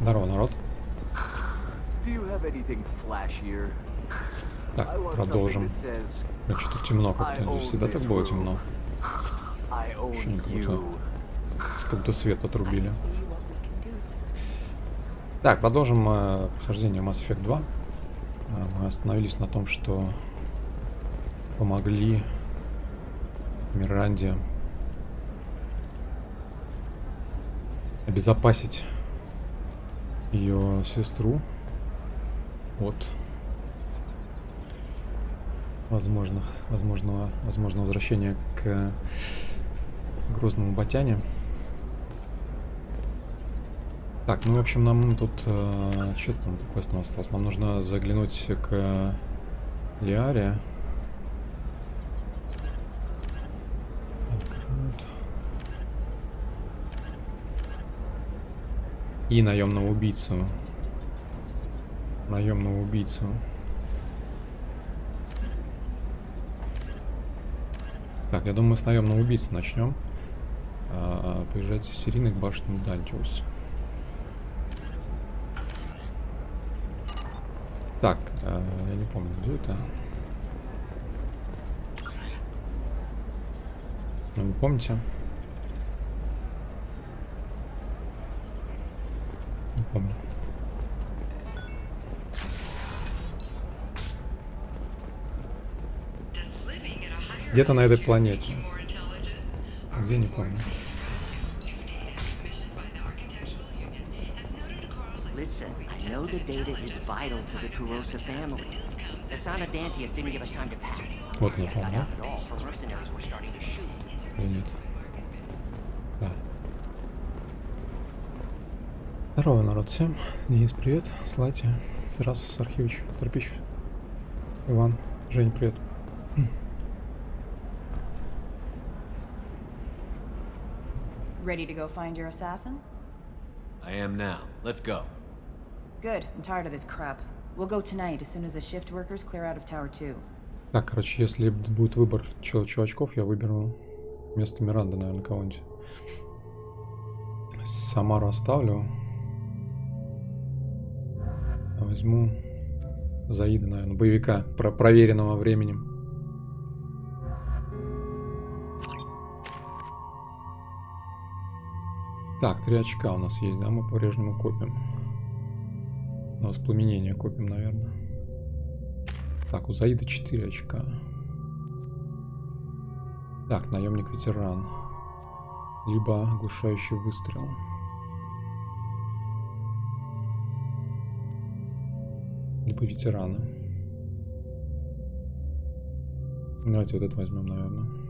Здорово, народ. Так, продолжим. Что-то темно как-то. Для себя так было темно. Еще не как будто свет отрубили. Так, продолжим прохождение Mass Effect 2. Мы остановились на том, что помогли Миранде обезопасить ее сестру от возможного возвращения к грозному Батяне. Так, ну, в общем, нам тут... что там квест осталось? Нам нужно заглянуть к Лиаре. И наемного убийцу. Так, я думаю, мы с наемного убийцы начнем. Поезжайте с Серийной к башне Дальтиус. Так, я не помню, где это. Ну, вы помните? Не помню. Где-то на этой планете. Где, не помню. Вот не помню. Или нет? Да. Здорово, народ, всем. Денис, привет. Слайте. Тарас Архивович, Карпич. Иван. Жень, привет. Ready to go find your assassin? I am now. Let's go. Good. I'm tired of this crap. We'll go tonight as soon as the shift workers clear out of Tower 2. Так, короче, если будет выбор чувачков, я выберу вместо Миранды, наверное, кого-нибудь. Самару оставлю. Возьму Заида, наверное, боевика, проверенного временем. Так, 3 очка у нас есть, да, мы по-прежнему копим. На воспламенение копим, наверное. Так, у Заида 4 очка. Так, наемник-ветеран. Либо оглушающий выстрел. Либо ветерана. Давайте вот это возьмем, наверное.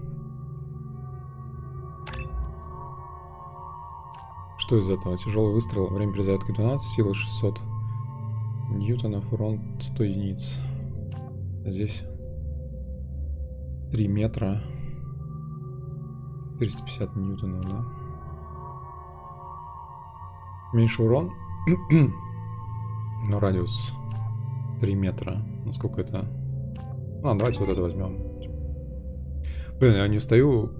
Что из этого? Тяжелый выстрел, время перезарядки 12, сила 600 ньютонов, урон 100 единиц. Здесь 3 метра, 450 ньютонов, да? Меньше урон, но радиус 3 метра. Насколько это? Давайте вот это возьмем. Блин, я не устаю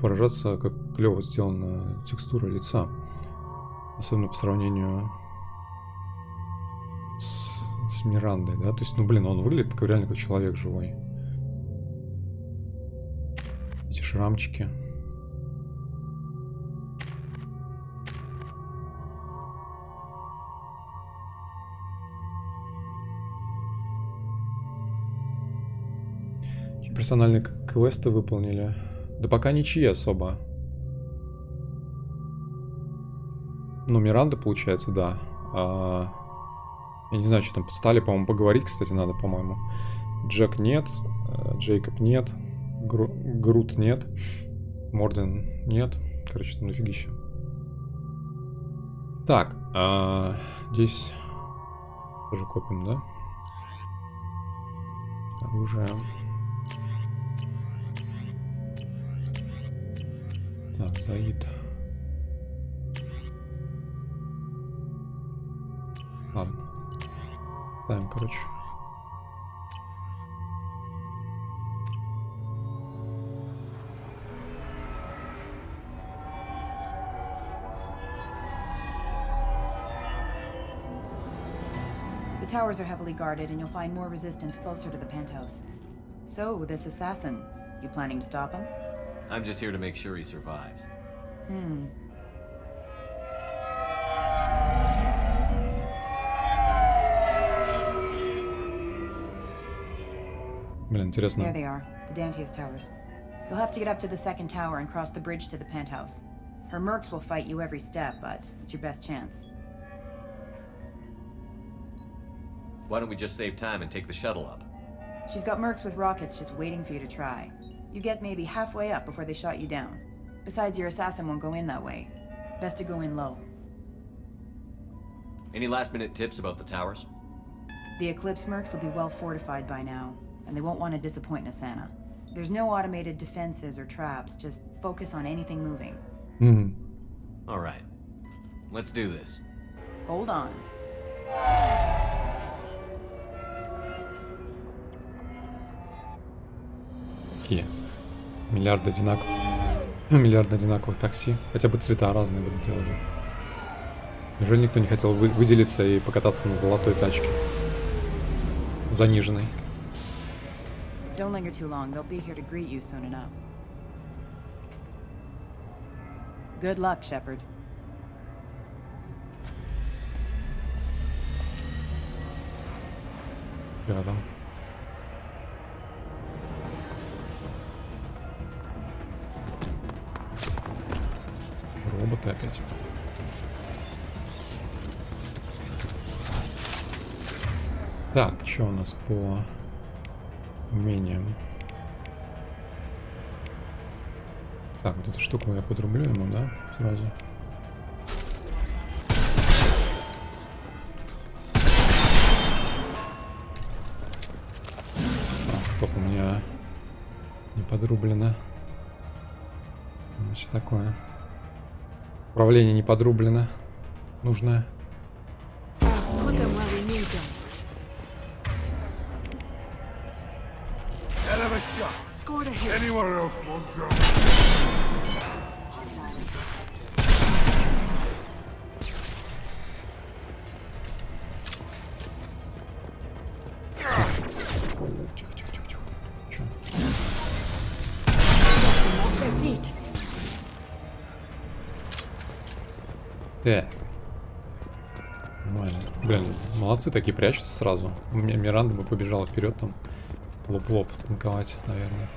поражаться, как клево сделана текстура лица. Особенно по сравнению с Мирандой, да? То есть, ну, блин, он выглядит как реально как человек живой. Эти шрамчики. Персональные квесты выполнили. Да пока ничьи особо. Ну, Миранда, получается, да. Я не знаю, что там стали, по-моему, поговорить, кстати, надо, по-моему. Джек нет, Джейкоб нет, Грут нет, Морден нет. Короче, там дофигища. Так, здесь тоже копим, да? Оружие. Так, Заид. Ладно. Ставим, короче. The towers are heavily guarded, and you'll find more resistance closer to the penthouse. So, this assassin, you planning to stop him? I'm just here to make sure he survives. Блин, интересно. There they are, the Dante's towers. You'll have to get up to the second tower and cross the bridge to the penthouse. Her mercs will fight you every step, but it's your best chance. Why don't we just save time and take the shuttle up? She's got mercs with rockets just waiting for you to try. You get maybe halfway up before they shot you down. Besides, your assassin won't go in that way. Best to go in low. Any last-minute tips about the towers? The Eclipse mercs will be well fortified by now, and they won't want to disappoint Nasana. There's no automated defenses or traps, just focus on anything moving. All right. Let's do this. Hold on. Какие? Миллиард одинаковых такси. Хотя бы цвета разные бы делали. Неужели никто не хотел выделиться и покататься на золотой тачке? Заниженной. Don't linger too long. They'll be here to greet you soon enough. Good luck, Shepard. Рядом. Роботы опять. Так, что у нас по умениям? Так, вот эту штуку я подрублю ему, да? Сразу. Стоп, у меня не подрублено. Что такое? Управление не подрублено. Нужное. Тихо. Чё? Нормально. Блин, молодцы такие, прячутся сразу. У меня Миранда бы побежала вперед там. Лоп-лоп танковать, наверное.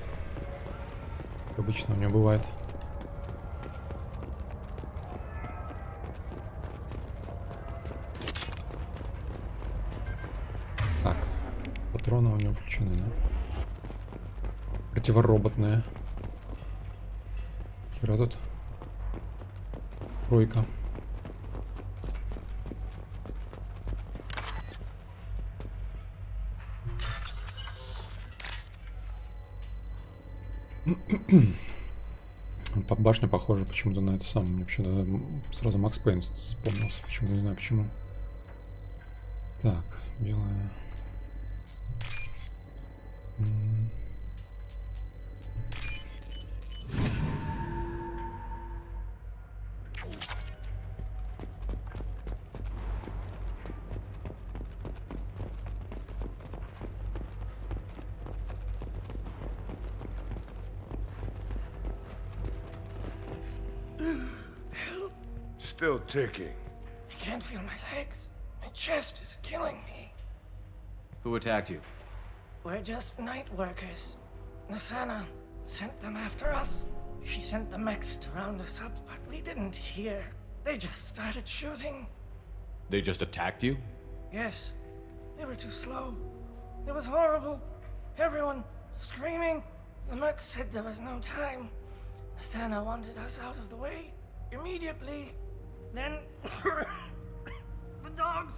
Как обычно у нее бывает. Так. Патроны у него включены, да? Противороботные. Хера тут. Тройка. По башне похоже почему-то на это самое. Мне почему-то сразу Макс Пейн вспомнился. Почему-то не знаю почему. Так, белая. Still ticking. I can't feel my legs. My chest is killing me. Who attacked you? We're just night workers. Nasana sent them after us. She sent the mechs to round us up, but we didn't hear. They just started shooting. They just attacked you? Yes, they were too slow. It was horrible. Everyone screaming. The mechs said there was no time. Nasana wanted us out of the way immediately. Then the dogs.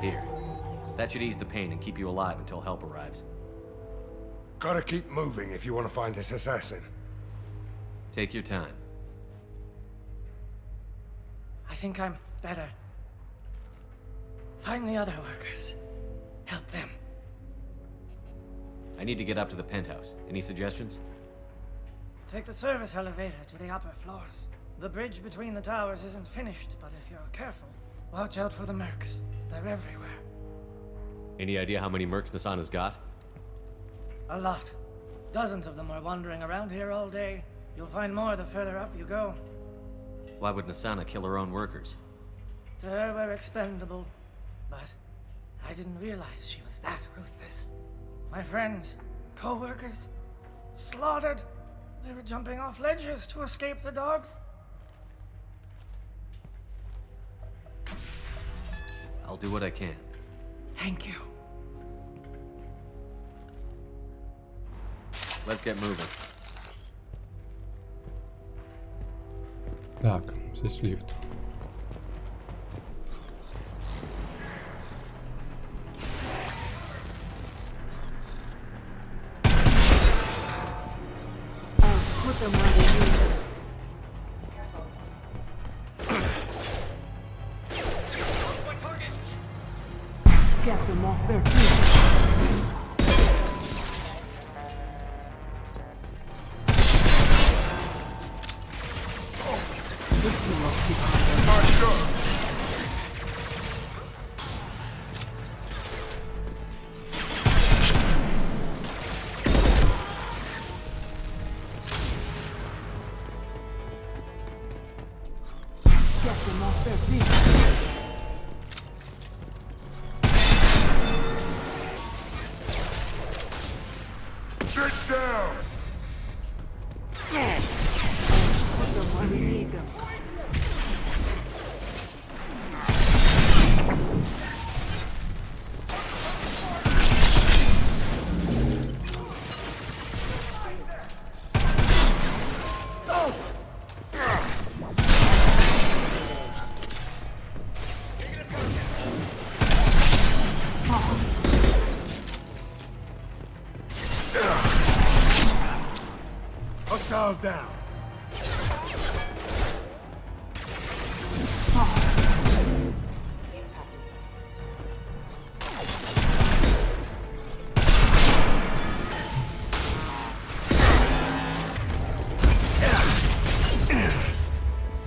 Here. That should ease the pain and keep you alive until help arrives. Gotta keep moving if you want to find this assassin. Take your time. I think I'm better. Find the other workers. Help them. I need to get up to the penthouse. Any suggestions? Take the service elevator to the upper floors. The bridge between the towers isn't finished, but if you're careful, Watch out for the mercs. They're everywhere. Any idea how many mercs Nasana's got? A lot. Dozens of them are wandering around here all day. You'll find more the further up you go. Why would Nasana kill her own workers? To her, we're expendable. But I didn't realize she was that ruthless. My friends, co-workers, slaughtered. They were jumping off ledges to escape the dogs. I'll do what I can. Thank you. Let's get moving. Так, здесь лифт. Put them where they need them. Get them off their feet. This will occupy them. Get them off their feet. Sit down! Put them where we need them. Hostile down!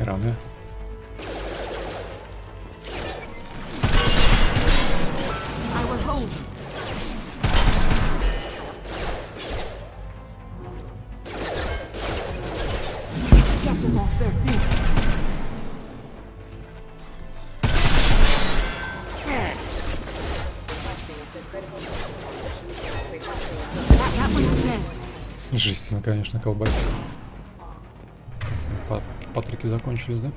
Раны. I will hold. Get them off their feet. That one's dead. Жесть, она, конечно, колбасит. Патрики закончились, да?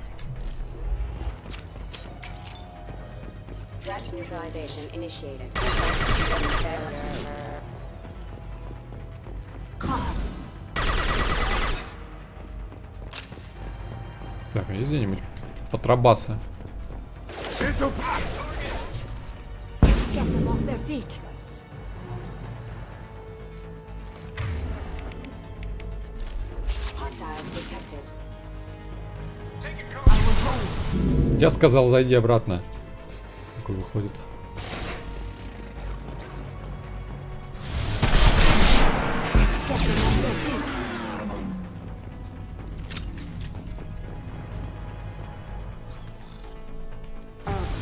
Threat neutralization initiated. Так, а есть где-нибудь потрабасы? This'll Get them off their feet. Hostiles detected. I will hold. Я сказал, зайди обратно. Такой выходит. Get them off their feet.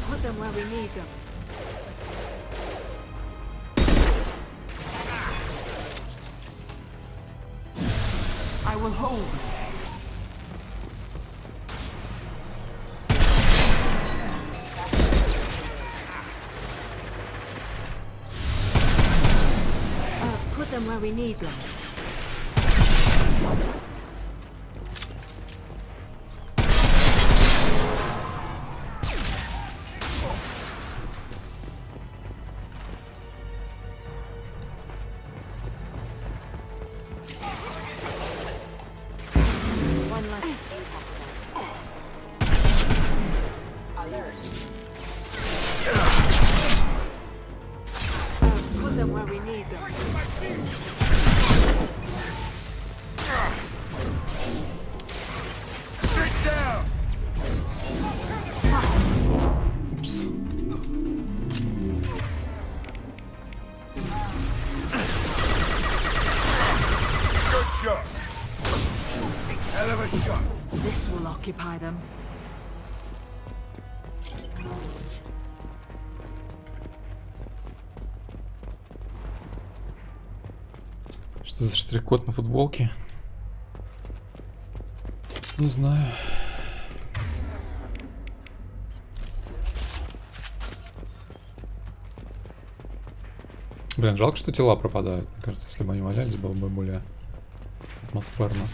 Put them where we need them. I will hold. Put them where we need them. One left. Put them where we need them. sit down! Упс. Good shot! Hell of a shot! This will occupy them. Что за штрих-код на футболке? Не знаю. Блин, жалко, что тела пропадают. Мне кажется, если бы они валялись, было бы более атмосферно.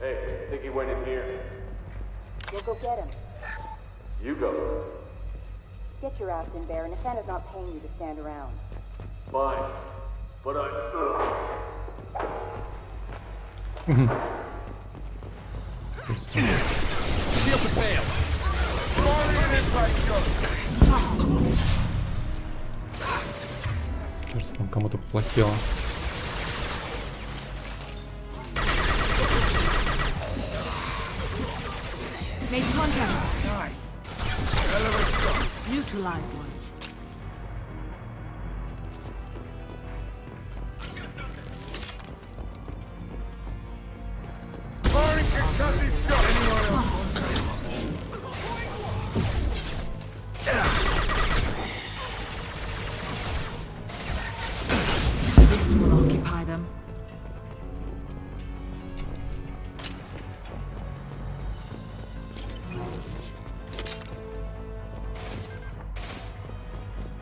Hey, I think he went in here. We'll go get him. You go. Get your ass in there, and Nathana's not paying you to stand around. Fine. But I... Кажется, там кому-то плохело. Make contact. Neutralized one. This will occupy them.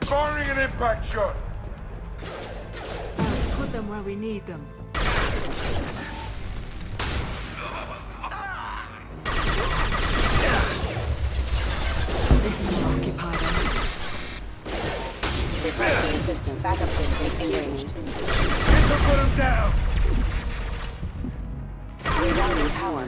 Firing an impact shot. Put them where we need them. This will occupy them. Requesting assistance. Backup systems engaged. Put him down. Rerouting power.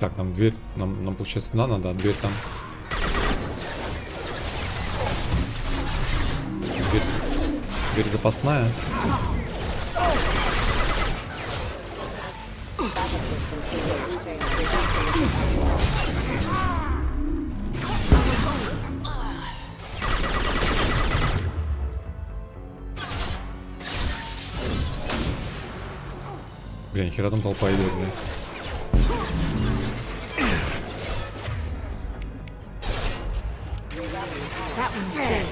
Так, нам дверь. Нам получается, туда надо, а дверь там. Дверь запасная. Блин, хера там толпа идет, блин. That one's dead.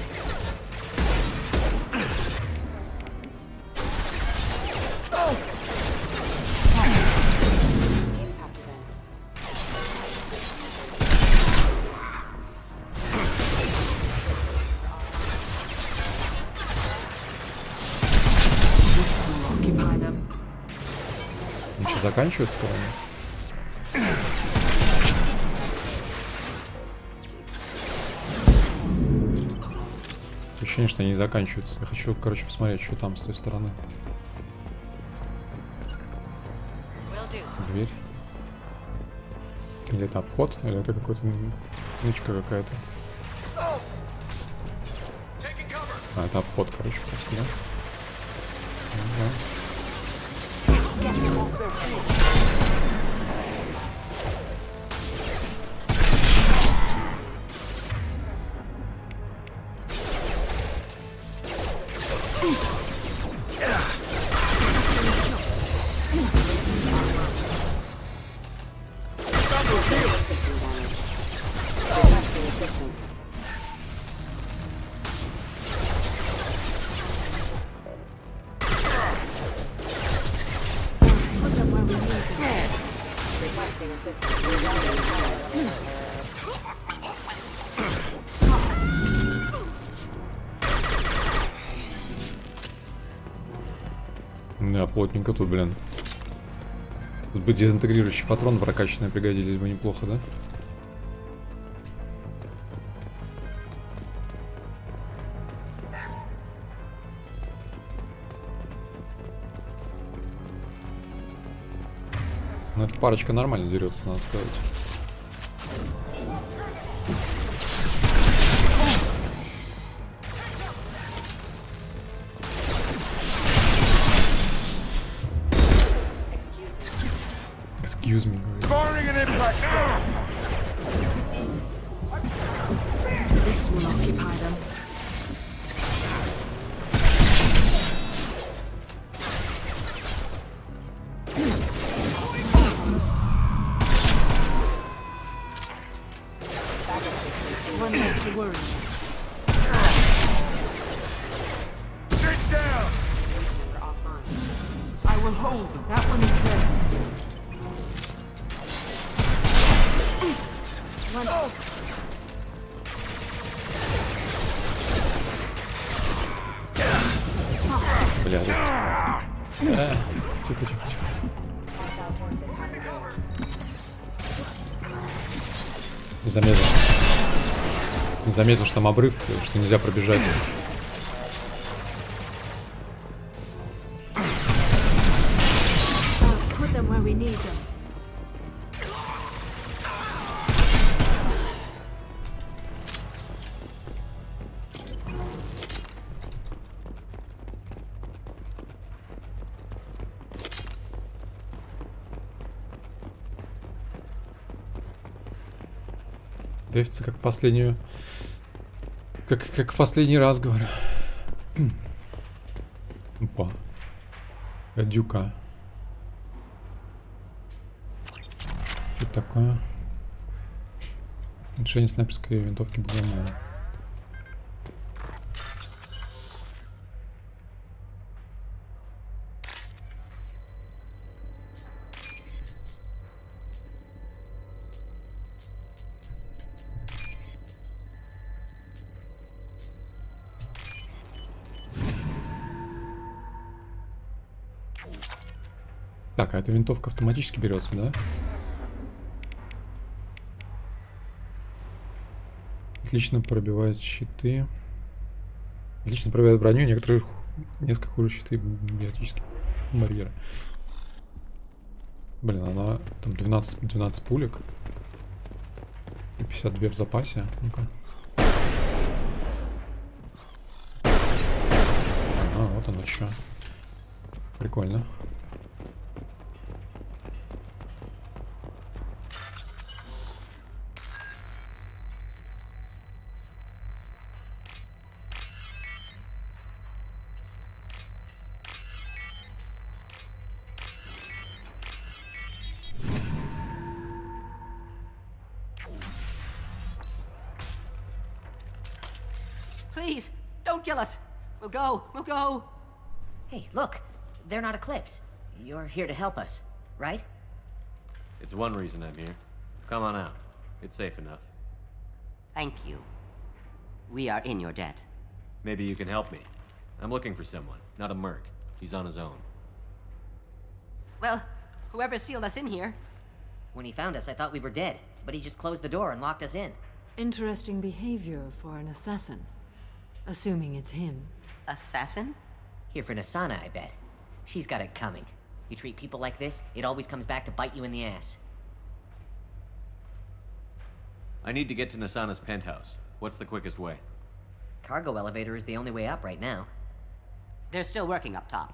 Occupy them. Он что, заканчивается, скоро? Ощущение, что они не заканчиваются. Я хочу, короче, посмотреть, что там с той стороны. Дверь. Или это обход, или это какой-то нычка какая-то. А, это обход, короче, просто, да? Requesting assistance. Put them where we need them. Requesting assistance. Rerouting power. Да, плотненько тут, блин. Тут бы дезинтегрирующий патрон прокачанные пригодились бы неплохо, да? Ну, эта парочка нормально дерется, надо сказать. Excuse me, говорит. Firing an impact shot. This will occupy them. to worry. Get down! I will hold. That one is dead. One. Бля, тихо, тихо, тихо. Не заметил. Не заметил, что там обрыв, что нельзя пробежать. Put them where we need them. Дэвится как последнюю... Как в последний раз, говорю. Опа. Гадюка. Что это такое? Решение снайперской винтовки было мало. Так, а эта винтовка автоматически берется, да? Отлично пробивает щиты. Отлично пробивает броню, некоторых несколько хуже щиты биотические барьеры. Блин, она там 12 пулек. И 52 в запасе. Ну-ка. А, вот оно что. Прикольно. Please, don't kill us. We'll go. Hey, look. They're not Eclipse. You're here to help us, right? It's one reason I'm here. Come on out. It's safe enough. Thank you. We are in your debt. Maybe you can help me. I'm looking for someone, not a merc. He's on his own. Well, whoever sealed us in here. When he found us, I thought we were dead, but he just closed the door and locked us in. Interesting behavior for an assassin. Assuming it's him. Assassin? Here for Nasana, I bet. She's got it coming. You treat people like this, it always comes back to bite you in the ass. I need to get to Nasana's penthouse. What's the quickest way? Cargo elevator is the only way up right now. They're still working up top.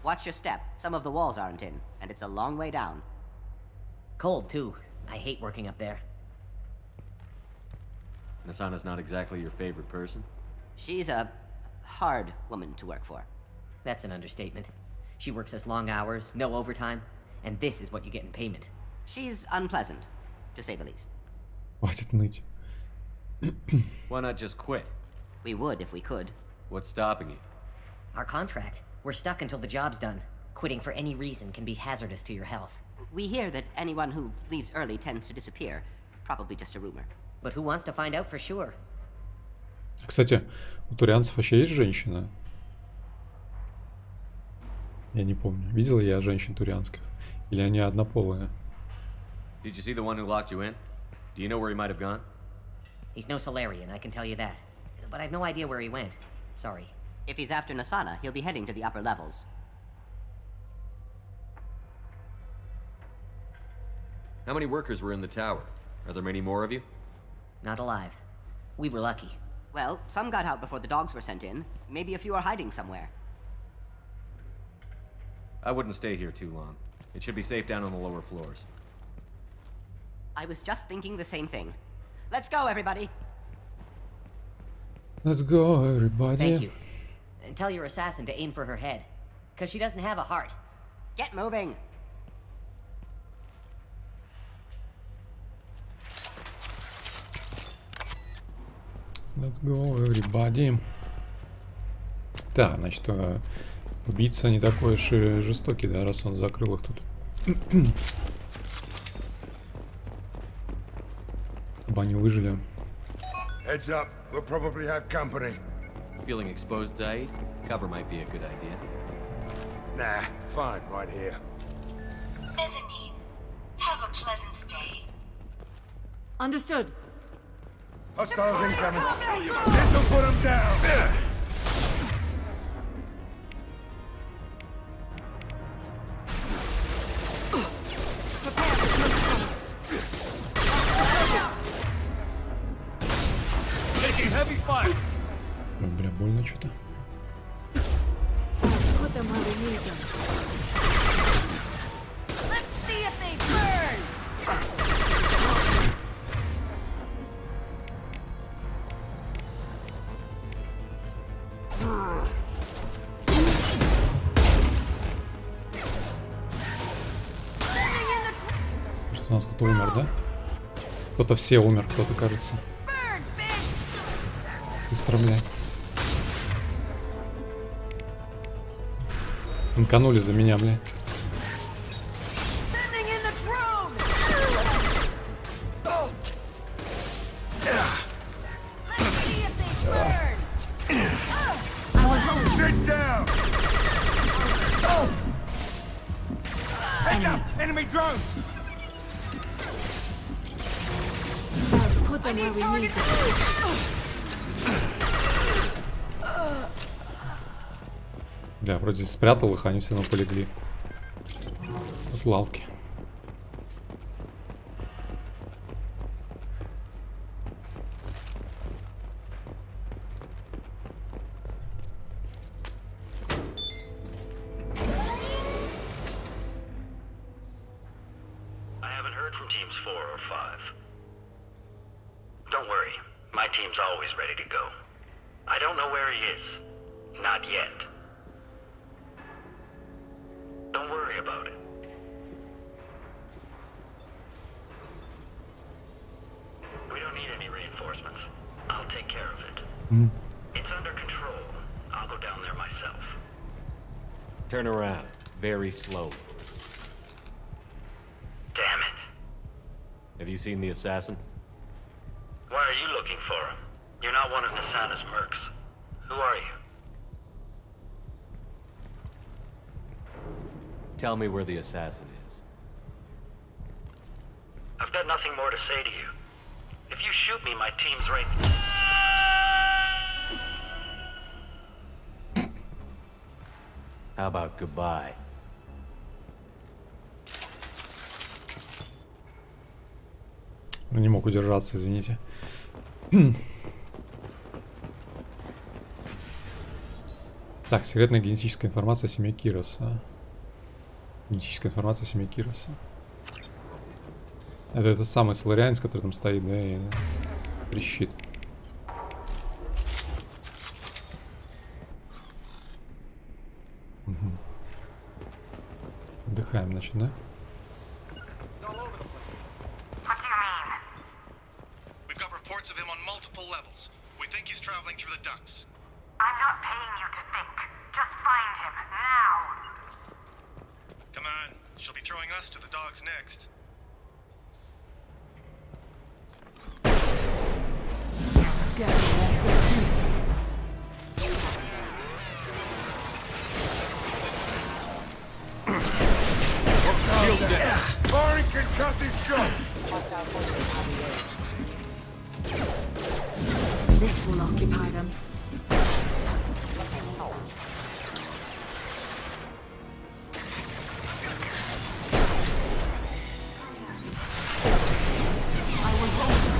Watch your step. Some of the walls aren't in, and it's a long way down. Cold, too. I hate working up there. Nasana's not exactly your favorite person? She's a hard woman to work for. That's an understatement. She works us long hours, no overtime, and this is what you get in payment. She's unpleasant, to say the least. Хватит ныть. Why not just quit? We would if we could. What's stopping you? Our contract. We're stuck until the job's done. Quitting for any reason can be hazardous to your health. We hear that anyone who leaves early tends to disappear. Probably just a rumor. But who wants to find out for sure? Кстати, у турианцев вообще есть женщина? Я не помню. Видел я женщин турианских? Или они однополые? Did you see the one who locked you in? Do you know where he might have gone? He's no Solarian, I can tell you that. But I've no idea where he went. Sorry. If he's after Nasana, he'll be heading to the upper levels. How many workers were in the tower? Are there many more of you? Not alive. We were lucky. Well, some got out before the dogs were sent in. Maybe a few are hiding somewhere. I wouldn't stay here too long. It should be safe down on the lower floors. I was just thinking the same thing. Let's go, everybody! Let's go, everybody. Thank you. And tell your assassin to aim for her head. Because she doesn't have a heart. Get moving! Let's go, everybody. Так, значит, убийца не такой уж и жестокий, да, раз он закрыл их тут. Оба они выжили. Heads up, we'll probably have company. Feeling exposed, Zaid? Cover might be a good idea. Nah, fine, right here. Mezzanine. Have a pleasant stay. Understood. Hostiles incoming. This'll put them down. Taking heavy fire. Ой, бля, больно что-то. Put them where we need them. Let's see if they burn! Кажется, у нас кто-то умер, да? Кто-то все умер, кто-то, кажется. Быстро, блядь. Инканули за меня, блядь. Sit down. Heads up, enemy drone. Put them where we need them. Да, вроде спрятал их, они все равно полегли. От лалки. I haven't heard from teams 4 or 5. Don't worry, my team's always ready to go. I don't know where he is. Not yet. Don't worry about it. We don't need any reinforcements. I'll take care of it. It's under control. I'll go down there myself. Turn around. Very slow. Damn it. Have you seen the assassin? Why are you looking for him? You're not one of Nasana's mercs. Who are you? Tell me where the assassin is. I've got nothing more to say to you. If you shoot me, my team's right. How about goodbye? Ну, не мог удержаться, извините. Так, секретная генетическая информация о семье Кироса. Генетическая информация о семье Кироса. Это самый соларианец, который там стоит, да, и трещит. Угу. Отдыхаем, значит, да? Reports of him on multiple levels. We think he's traveling through the ducts. I'm not paying you to think. Just find him, now! Come on, she'll be throwing us to the dogs next. Shield down. Firing concussive shot. Hostile forces have engaged. This will occupy them. I will hold them.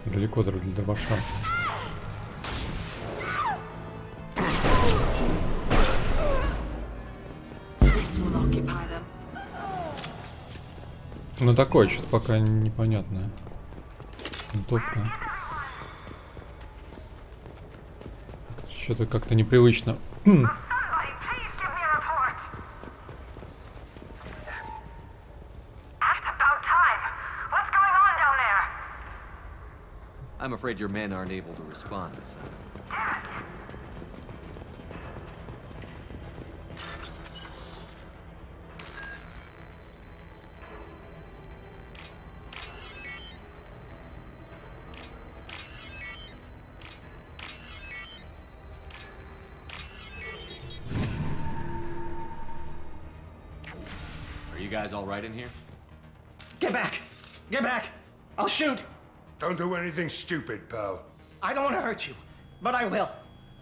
Далеко для дробаша. This will occupy Ну такое, что-то пока непонятное. Винтовка. Что-то как-то непривычно. I'm afraid your men aren't able to respond this time. Are you guys all right in here? Get back! Get back! I'll shoot! Don't do anything stupid, pal. I don't want to hurt you, but I will.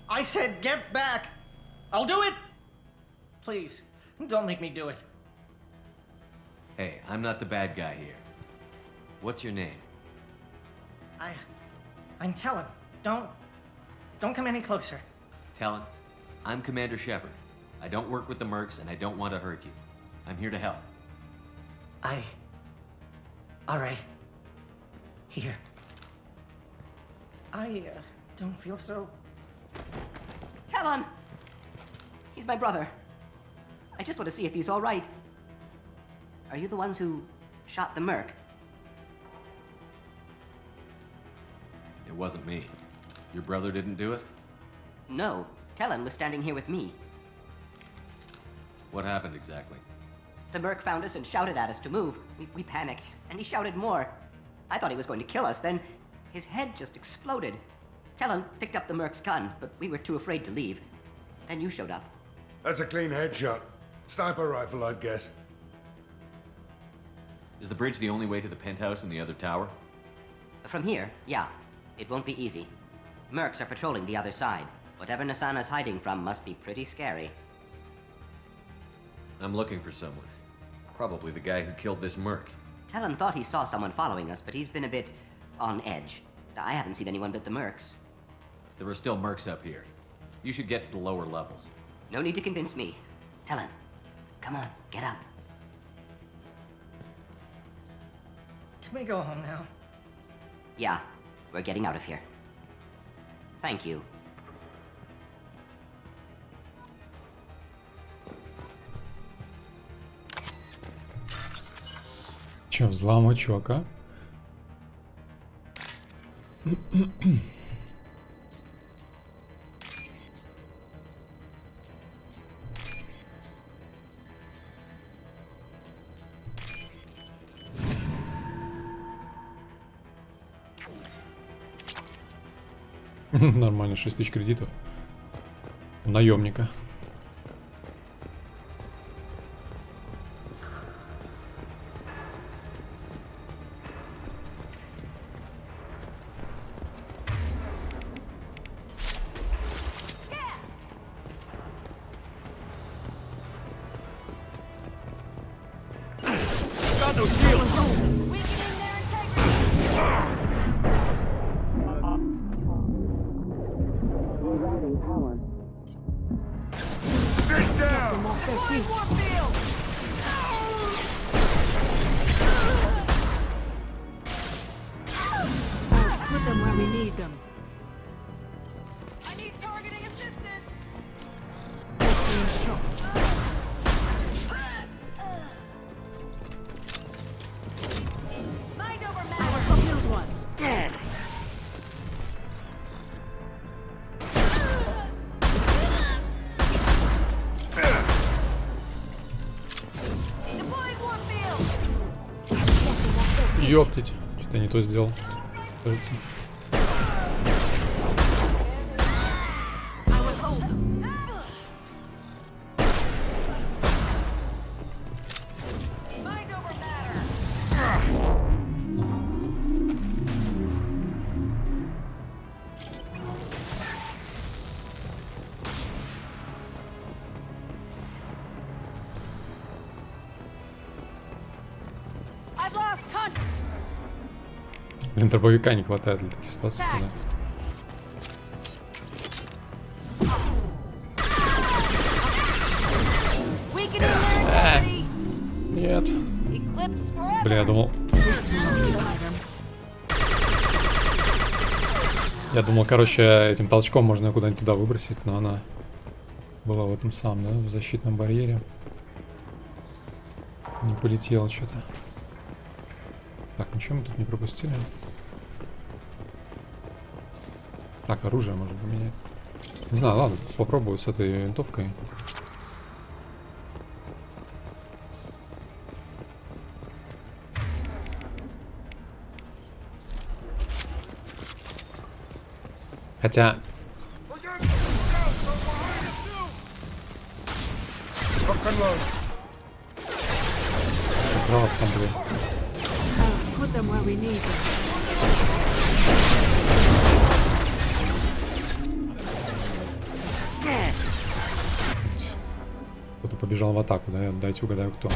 I said get back! I'll do it! Please, don't make me do it. Hey, I'm not the bad guy here. What's your name? I'm Tellin. Don't come any closer. Tellin, I'm Commander Shepard. I don't work with the mercs and I don't want to hurt you. I'm here to help. All right. Here. I don't feel so... Tellin! He's my brother. I just want to see if he's all right. Are you the ones who shot the merc? It wasn't me. Your brother didn't do it? No. Tellin was standing here with me. What happened exactly? The merc found us and shouted at us to move. We panicked, and he shouted more. I thought he was going to kill us, then his head just exploded. Tellin picked up the merc's gun, but we were too afraid to leave. Then you showed up. That's a clean headshot. Sniper rifle, I'd guess. Is the bridge the only way to the penthouse in the other tower? From here, yeah. It won't be easy. Mercs are patrolling the other side. Whatever Nasana's hiding from must be pretty scary. I'm looking for someone. Probably the guy who killed this merc. Tellin thought he saw someone following us, but he's been a bit on edge. I haven't seen anyone but the mercs. There are still mercs up here. You should get to the lower levels. No need to convince me. Tellin, come on, get up. Can we go home now? Yeah, we're getting out of here. Thank you. Че, взломочок, а? Нормально, 6 тысяч кредитов. У наемника. Ёптить, что-то не то сделал. Кажется. Блин, дробовика не хватает для таких ситуаций, да? Нет. Бля, я думал... Я думал, короче, этим толчком можно куда-нибудь туда выбросить, но она была в этом самом, да, в защитном барьере. Не полетела что-то. Так, ничего мы тут не пропустили. Так, оружие можно поменять. Не знаю, ладно, попробую с этой винтовкой. Хотя... Раз там, блин. Кто-то побежал в атаку, да? Дайте угадаю, кто.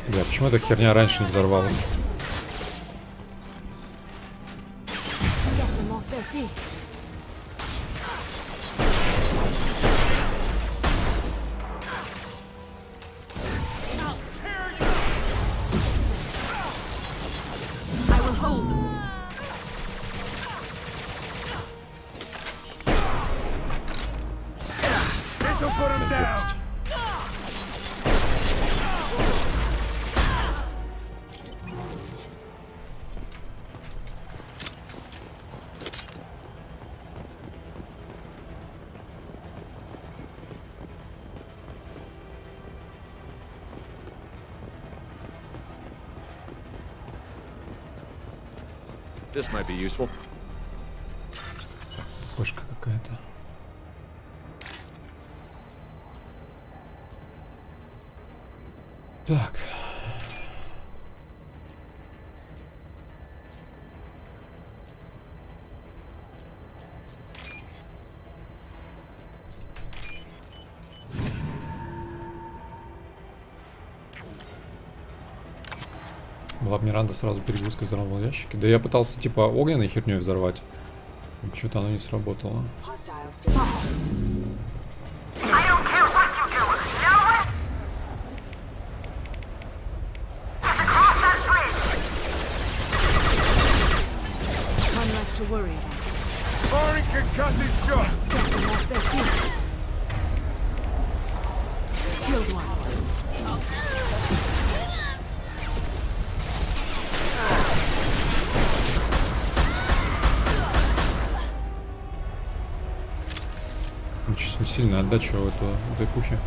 Бля, почему эта херня раньше не взорвалась? This might be useful. Кошка какая-то. Так. Была бы Миранда сразу перегрузкой взорвала ящики. Да я пытался типа огненной херней взорвать. Что-то оно не сработало. Очень сильная отдача в этой пухе.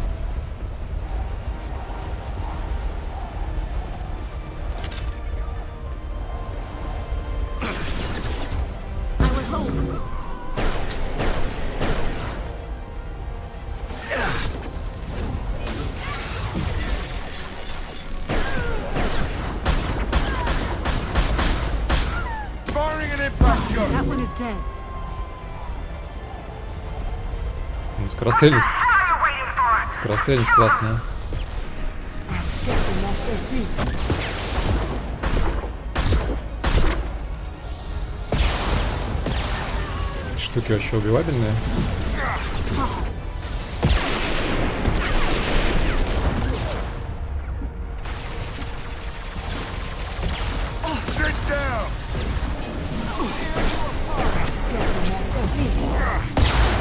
Скорострельность. Скорострельность классная. Штуки вообще убивабельные.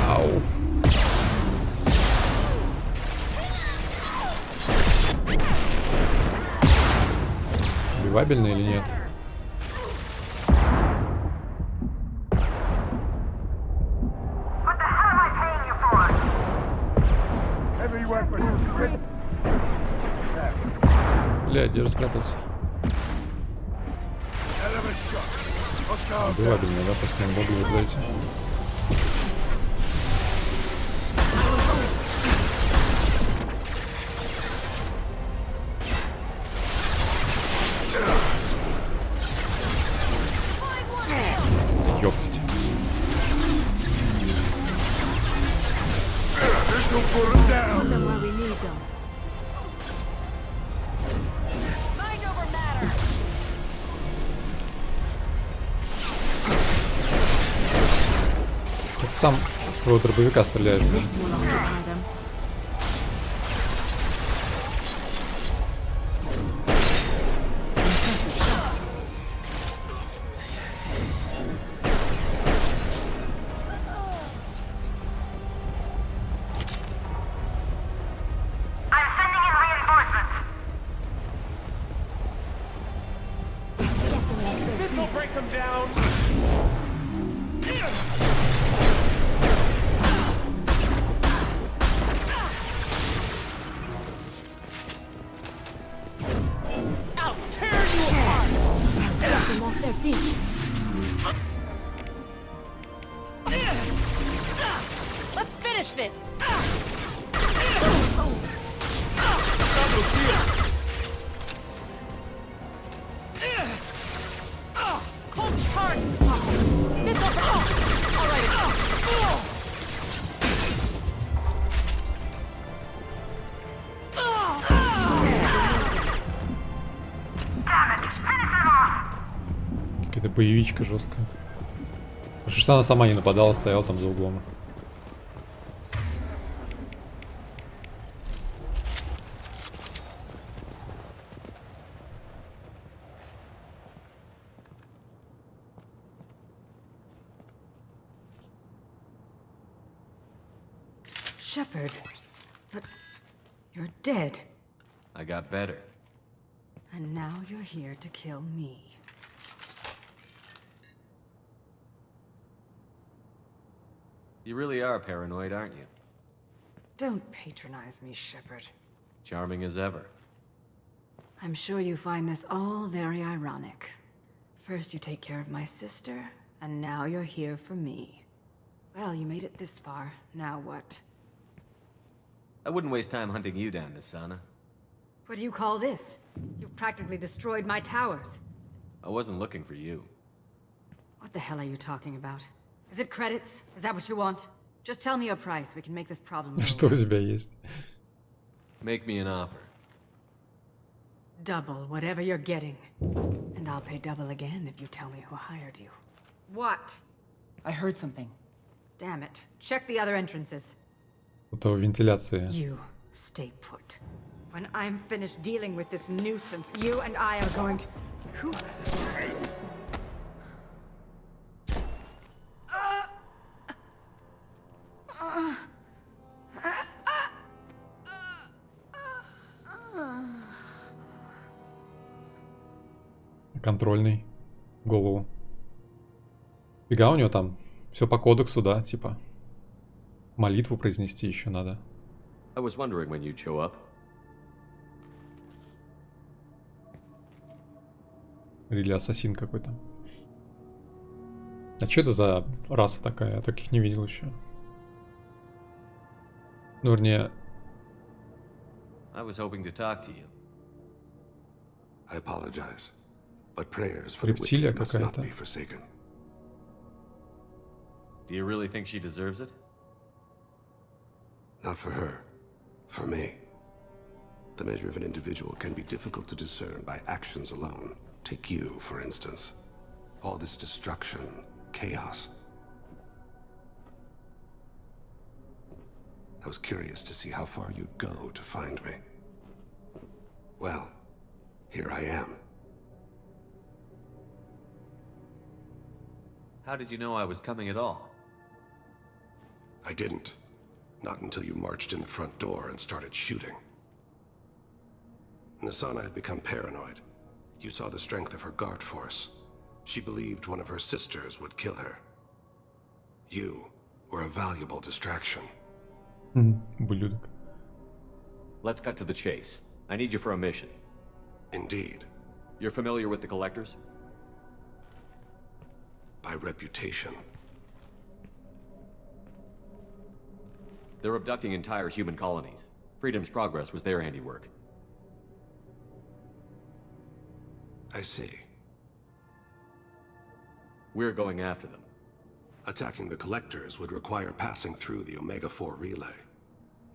Ау. Убивабельные или нет? Бля, где же спрятался? Убивали меня, да, после него могли зайти. Ёптить. Там с своего дробовика стреляешь, блин. Let's finish this. Hold hard. This over. All right. Какая-то боевичка жесткая. Потому что она сама не нападала, стояла там за углом. Shepard, but you're dead. I got better. And now you're here to kill me. You really are paranoid, aren't you? Don't patronize me, Shepard. Charming as ever. I'm sure you find this all very ironic. First you take care of my sister, and now you're here for me. Well, you made it this far. Now what? I wouldn't waste time hunting you down, Nisana. What do you call this? You've practically destroyed my towers. I wasn't looking for you. What the hell are you talking about? Is it credits? Is that what you want? Just tell me your price. We can make this problem. Что у тебя есть? Make me an offer. Double whatever you're getting. And I'll pay double again if you tell me who hired you. What? I heard something. Damn it. Check the other entrances. Это вентиляция. You stay put. When I'm finished dealing with this nuisance, you and I are going to... Who? Контрольный. Голову. Фига у него там. Все по кодексу, да, типа. Молитву произнести еще надо. I was wondering when you'd show up. Или ассасин какой-то. А что это за раса такая? Я таких не видел еще. Ну, вернее... I was hoping to talk to you. I apologize, but prayers for the Рептилия wicked must not какая-то. be forsaken. Do you really think she deserves it? Not for her, for me. The measure of an individual can be difficult to discern by actions alone. Take you, for instance. All this destruction, chaos. I was curious to see how far you'd go to find me. Well, here I am. How did you know I was coming at all? I didn't. Not until you marched in the front door and started shooting. Nisana had become paranoid. You saw the strength of her guard force. She believed one of her sisters would kill her. You were a valuable distraction. Ублюдок. Let's cut to the chase. I need you for a mission. Indeed. You're familiar with the Collectors? my reputation. They're abducting entire human colonies. Freedom's Progress was their handiwork. I see. We're going after them. Attacking the Collectors would require passing through the Omega-4 relay.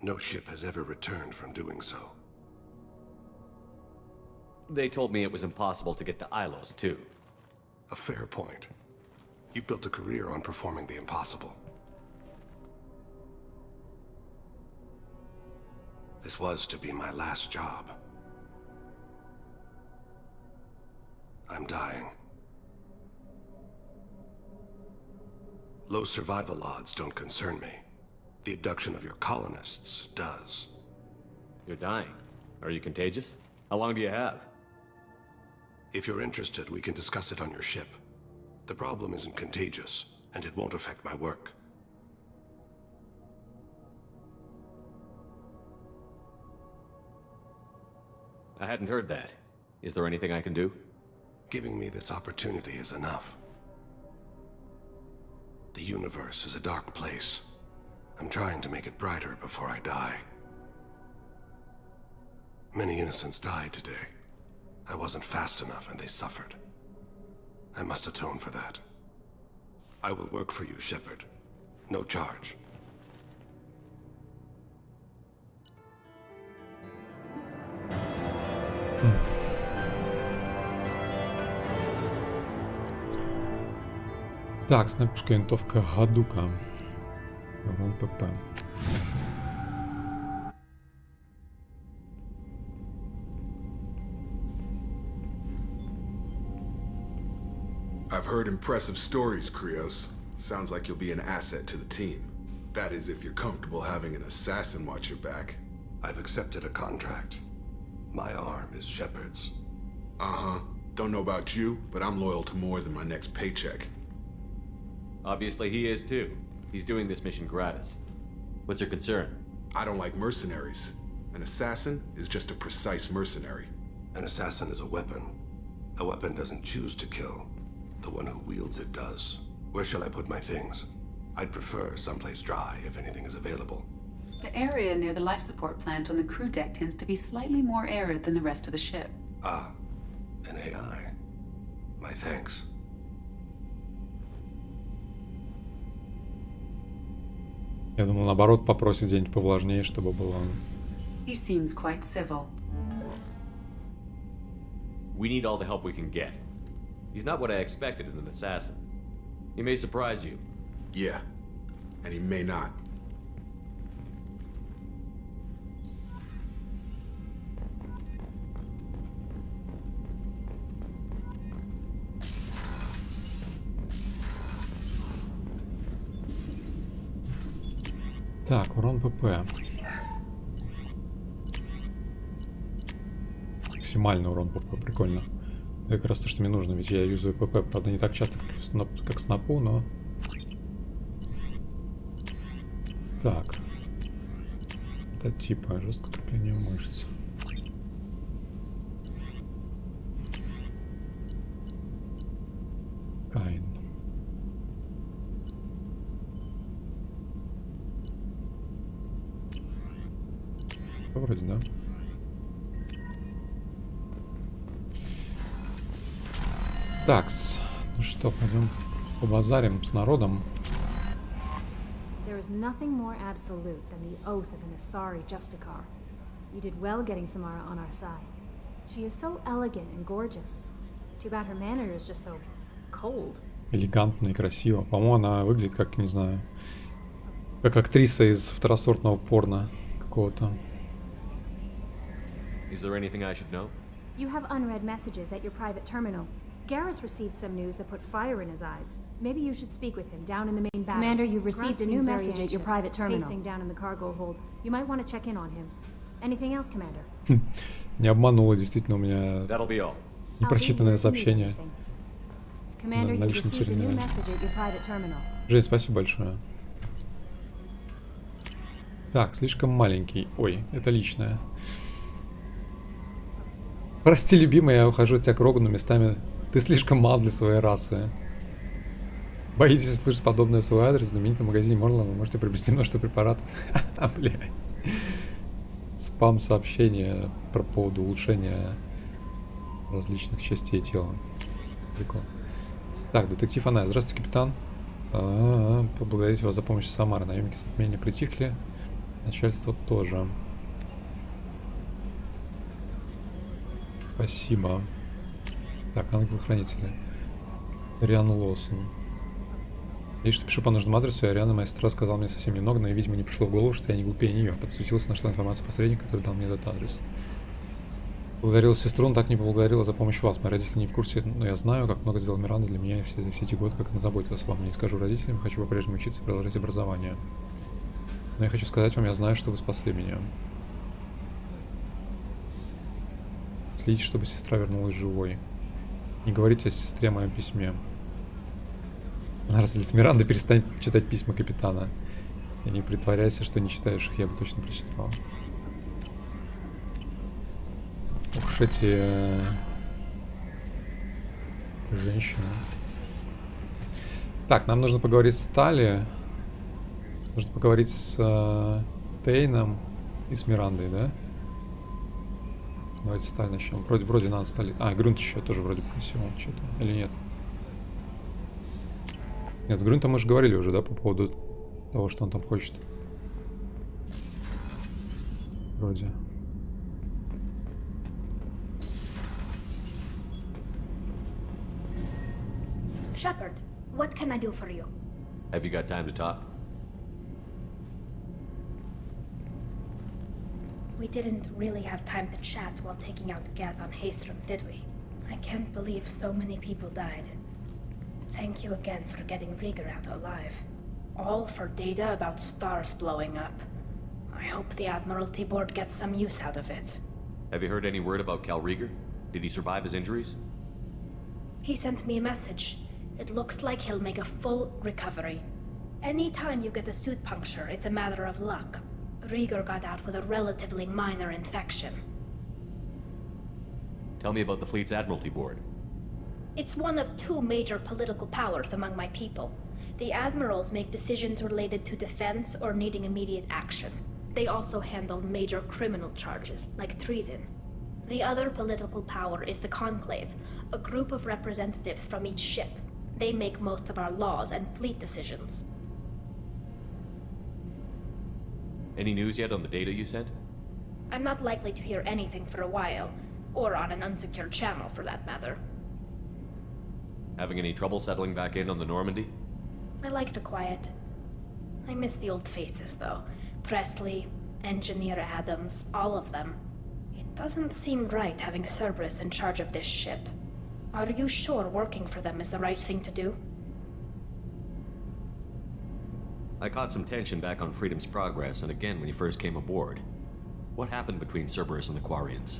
No ship has ever returned from doing so. They told me it was impossible to get to Ilos, too. A fair point. You've built a career on performing the impossible. This was to be my last job. I'm dying. Low survival odds don't concern me. The abduction of your colonists does. You're dying. Are you contagious? How long do you have? If you're interested, we can discuss it on your ship. The problem isn't contagious, and it won't affect my work. I hadn't heard that. Is there anything I can do? Giving me this opportunity is enough. The universe is a dark place. I'm trying to make it brighter before I die. Many innocents died today. I wasn't fast enough and they suffered. I must atone for that. I will work for you, Shepard. No charge. Так, снайперская винтовка Гадука. Урон ПП. I've heard impressive stories, Krios. Sounds like you'll be an asset to the team. That is, if you're comfortable having an assassin watch your back. I've accepted a contract. My arm is Shepard's. Uh-huh. Don't know about you, but I'm loyal to more than my next paycheck. Obviously he is too. He's doing this mission gratis. What's your concern? I don't like mercenaries. An assassin is just a precise mercenary. An assassin is a weapon. A weapon doesn't choose to kill. The one who wields it does. Where shall I put my things? I'd prefer someplace dry if anything is available. The area near the life support plant on the crew deck tends to be slightly more arid than the rest of the ship. Ah, an AI. My thanks. Я думал, наоборот, попросить где-нибудь повлажнее, чтобы было... He seems quite civil. We need all the help we can get. He's not what I expected in an assassin. He may surprise you. Yeah, and he may not. Так, урон ПП. Максимальный урон ПП, прикольно. Это как раз то, что мне нужно, ведь я юзаю ПП, правда, не так часто, как снапу, но... Так. Это типа жесткое крепление мышц. Тейн. Вроде, да. Такс. Ну что, пойдем побазарим с народом. There is nothing more absolute than the oath of an Asari Justicar. You did well getting Samara on our side. She is so elegant and gorgeous. Too bad her manner is just so cold. Элегантно и красиво. По-моему, она выглядит как, не знаю, как актриса из второсортного порно какого-то. Is there anything I should know? You have unread messages at your private terminal. Garrus received some news that put fire in his eyes. Maybe you should speak with him down in the main battle. Commander, you've received a new message at your private terminal. Pacing down in the cargo hold. You might want to check in on him. Anything else, Commander? Не обманула, действительно, у меня непрочитанное сообщение на личном терминале. Жень, спасибо большое. Так, слишком маленький. Ой, это личное. Прости, любимый, я ухожу от тебя к Рогану местами. Ты слишком мал для своей расы. Боитесь услышать подобное в свой адрес? В знаменитом магазине Морла вы можете приобрести множество препаратов. Бля. Спам-сообщения по поводу улучшения различных частей тела. Прикол. Так, детектив Анна. Здравствуйте, капитан. Поблагодарить вас за помощь Самары. Наемники затмения притихли. Начальство тоже. Спасибо. Так, ангел-хранители. Риан Лоусон. И что пишу по нужному адресу, и Ариана, моя сестра, сказала мне совсем немного, но, видимо, не пришло в голову, что я не глупее нее. Подсветился, нашла информацию посредника, который дал мне этот адрес. Благодарила сестру, но так не поблагодарила за помощь вас. Мои родители не в курсе, но я знаю, как много сделала Миранда для меня и все эти годы, как она заботилась обо мне. Не скажу родителям, хочу по-прежнему учиться и продолжать образование. Но я хочу сказать вам, я знаю, что вы спасли меня. Следите, чтобы сестра вернулась живой. Не говорите о сестре в моем письме. Раз с Мирандой перестань читать письма капитана. И не притворяйся, что не читаешь их, я бы точно прочитал. Уж эти женщины. Так, нам нужно поговорить с Тали. Нужно поговорить с Тейном и с Мирандой, да? Давайте с Тали начнем. Вроде надо Стали. А, Грунт еще тоже вроде просил что-то. Или нет? Нет, с Грунтом мы же говорили уже, да, по поводу того, что он там хочет. Вроде. Shepard, what can I do for you? Have you got time to talk? We didn't really have time to chat while taking out Gath on Haystrom, did we? I can't believe so many people died. Thank you again for getting Rieger out alive. All for data about stars blowing up. I hope the Admiralty Board gets some use out of it. Have you heard any word about Cal Rieger? Did he survive his injuries? He sent me a message. It looks like he'll make a full recovery. Anytime you get a suit puncture, it's a matter of luck. Rieger got out with a relatively minor infection. Tell me about the fleet's Admiralty Board. It's one of two major political powers among my people. The admirals make decisions related to defense or needing immediate action. They also handle major criminal charges, like treason. The other political power is the Conclave, a group of representatives from each ship. They make most of our laws and fleet decisions. Any news yet on the data you sent? I'm not likely to hear anything for a while, or on an unsecured channel for that matter. Having any trouble settling back in on the Normandy? I like the quiet. I miss the old faces, though. Presley, Engineer Adams, all of them. It doesn't seem right having Cerberus in charge of this ship. Are you sure working for them is the right thing to do? I caught some tension back on Freedom's Progress, and again when you first came aboard. What happened between Cerberus and the Quarians?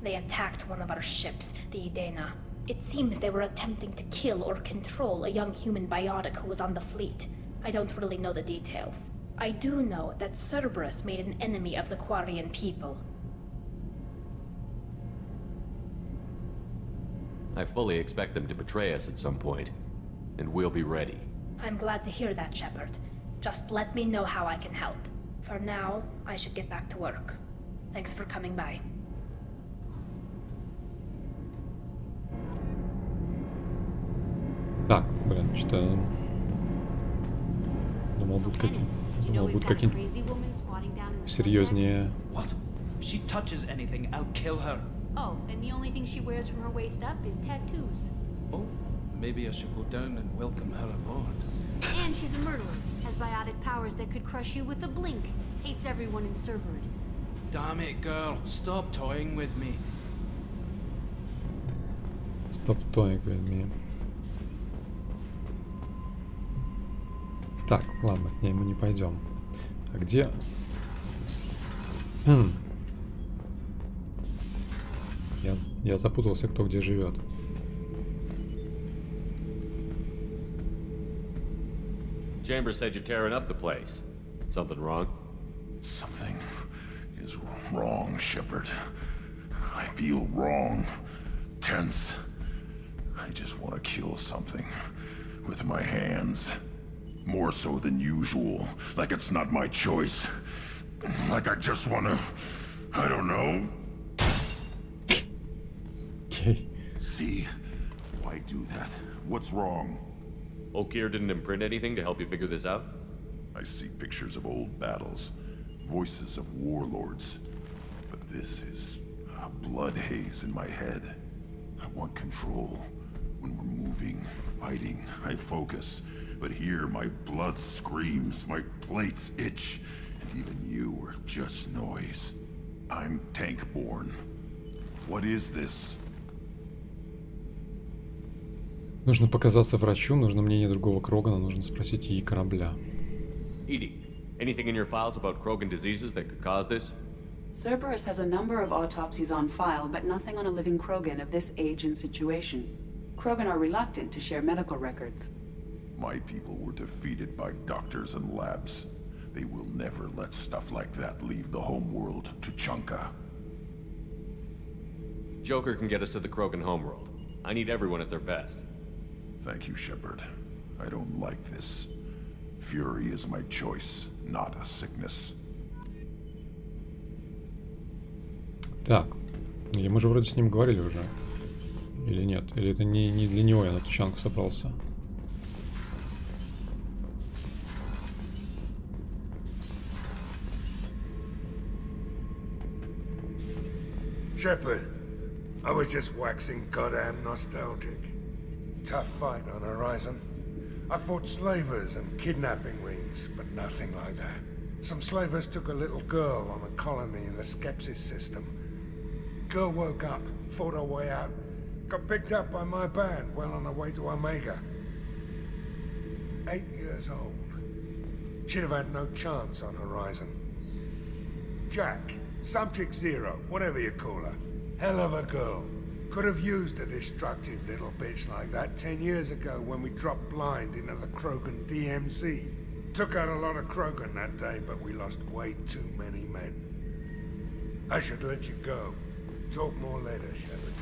They attacked one of our ships, the Edena. It seems they were attempting to kill or control a young human biotic who was on the fleet. I don't really know the details. I do know that Cerberus made an enemy of the Quarian people. I fully expect them to betray us at some point, and we'll be ready. I'm glad to hear that, Shepard. Just let me know how I can help. For now, I should get back to work. Thanks for coming by. Так, блин, что-то... Думал, будет какие-нибудь серьезнее. What? If she touches anything, I'll kill her. Oh, and the only thing she wears from her waist up is tattoos. Oh, maybe I should go down and welcome her aboard. And she's a murderer. Has biotic powers that could crush you with a blink. Hates everyone in Cerberus. Damn it, girl. Stop toying with me. Stop toying with me. Так, ладно, к ней мы не пойдем. А где? Я запутался, кто где живет. Chambers said you're tearing up the place. Something wrong? Something is wrong, Shepard. I feel wrong. Tense. I just want to kill something. with my hands. More so than usual. Like it's not my choice. Like I just wanna... I don't know. Okay. See? Why do that? What's wrong? Okir didn't imprint anything to help you figure this out? I see pictures of old battles. Voices of warlords. But this is a blood haze in my head. I want control. When we're moving, fighting, I focus. But here, my blood screams, my plates itch, and even you are just noise. I'm tank-born. What is this? Нужно показаться врачу, нужно мнение другого Крогана, нужно спросить ей корабля. Edie, anything in your files about Krogan diseases that could cause this? Cerberus has a number of autopsies on file, but nothing on a living Krogan of this age and situation. Krogan are reluctant to share medical records. My people were defeated by doctors and labs. They will never let stuff like that leave the homeworld to Chunka. Joker can get us to the Krogan homeworld. I need everyone at their best. Thank you, Shepard. I don't like this. Fury is my choice, not a sickness. Так, и мы же вроде с ним говорили уже. Или нет? Или это не для него я на тучанку собрался? Shepard, I was just waxing goddamn nostalgic. Tough fight on Horizon. I fought slavers and kidnapping rings, but nothing like that. Some slavers took a little girl on a colony in the Skepsis system. Girl woke up, fought her way out, got picked up by my band well on her way to Omega. 8 years old. She'd have had no chance on Horizon. Jack, Subject Zero, whatever you call her. Hell of a girl. Could have used a destructive little bitch like that 10 years ago when we dropped blind into the Krogan DMZ. Took out a lot of Krogan that day, but we lost way too many men. I should let you go. Talk more later, Shepard.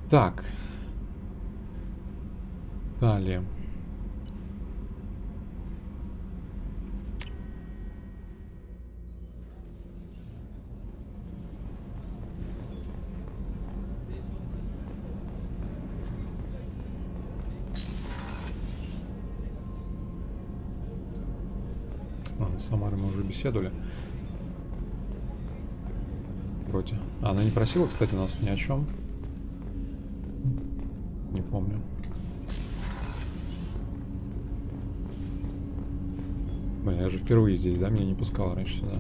Так. Далее. Ладно, с Самарой мы уже беседовали. Вроде. Она не просила, кстати, нас ни о чем. Не помню. Блин, я же впервые здесь, да? Меня не пускало раньше сюда.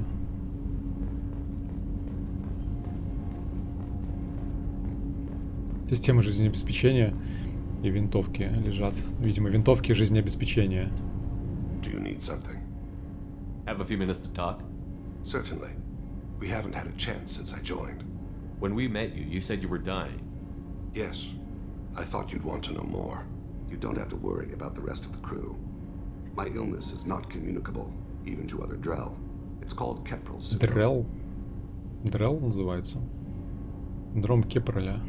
Система жизнеобеспечения и винтовки лежат. Видимо, винтовки жизнеобеспечения. Do you need something? Have a few minutes to talk? Certainly. We haven't had a chance since I joined. When we met you, you said you were dying. Yes. I thought you'd want to know more. You don't have to worry about the rest of the crew. My illness is not communicable, even to other Drell. It's called Keprel syndrome. Дрелл? Дрелл называется. Дром Кепроля.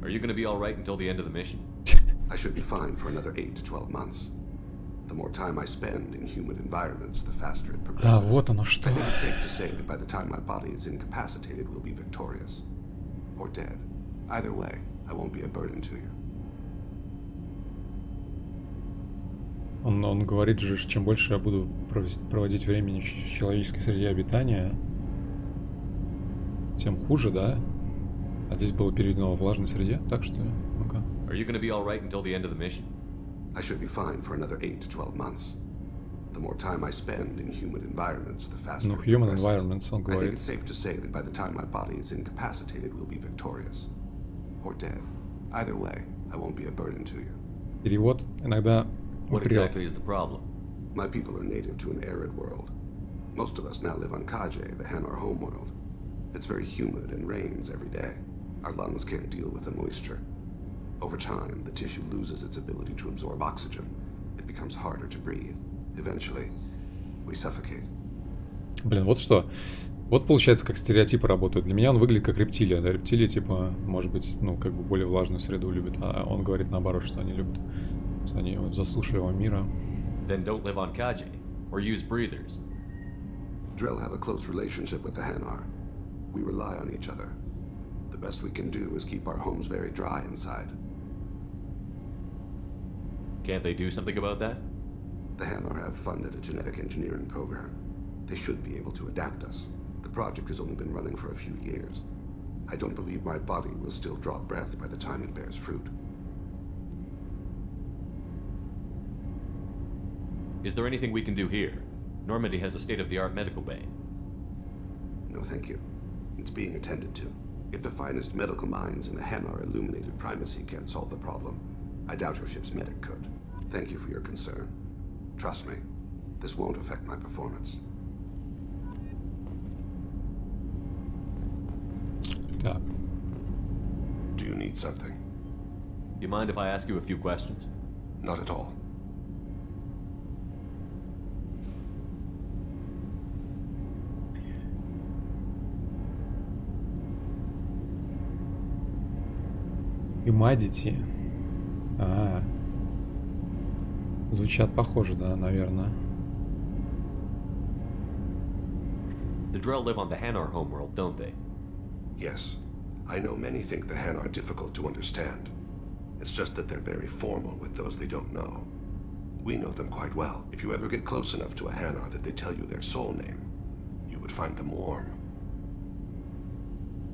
Are you going to be all right until the end of the mission? I should be fine for another 8 to 12 months. The more time I spend in humid environments, the faster it progresses. А, вот оно что. I think it's safe to say that by the time my body is incapacitated, we'll be victorious. Or dead. Either way, I won't be a burden to you. Он говорит же, чем больше я буду проводить времени в человеческой среде обитания, тем хуже, да? А здесь было переведено во влажной среде, так что ли? Ну-ка. Are you going to be all right until the end of the mission? I should be fine for another 8 to 12 months. The more time I spend in humid environments, the faster Ну, it human progresses. environments, он I think говорит. it's safe to say that by the time my body is incapacitated, we'll be victorious. Or dead. Either way, I won't be a burden to you. Перевод иногда What врет. exactly is the problem? My people are native to an arid world. Most of us now live on Kaje, the Hanar homeworld. It's very humid and rains every day. Our lungs can't deal with the moisture. Over time, the tissue loses its ability to absorb oxygen. It becomes harder to breathe. Eventually, we suffocate. Блин, вот что. Вот получается, как стереотипы работают. Для меня он выглядит как рептилия. Да? Рептилия, типа, может быть, ну, как бы более влажную среду любит. А он говорит наоборот, что они любят. Что они вот засушливого мира. Then don't live on Kaji, or use breathers. Drell have a close relationship with the Hanar. We rely on each other. The best we can do is keep our homes very dry inside. Can't they do something about that? The Hanar have funded a genetic engineering program. They should be able to adapt us. The project has only been running for a few years. I don't believe my body will still draw breath by the time it bears fruit. Is there anything we can do here? Normandy has a state-of-the-art medical bay. No, thank you. It's being attended to. If the finest medical minds in the Hanar illuminated primacy can't solve the problem, I doubt your ship's medic could. Thank you for your concern. Trust me, this won't affect my performance. Так. Do you need something? You mind if I ask you a few questions? Not at all. Humanity. Звучат похоже, да, наверное. The Drell live on the Hanar homeworld, don't they? Yes. I know many think the Han are difficult to understand. It's just that they're very formal with those they don't know. We know them quite well. If you ever get close enough to a Hanar that they tell you their soul name, you would find them warm.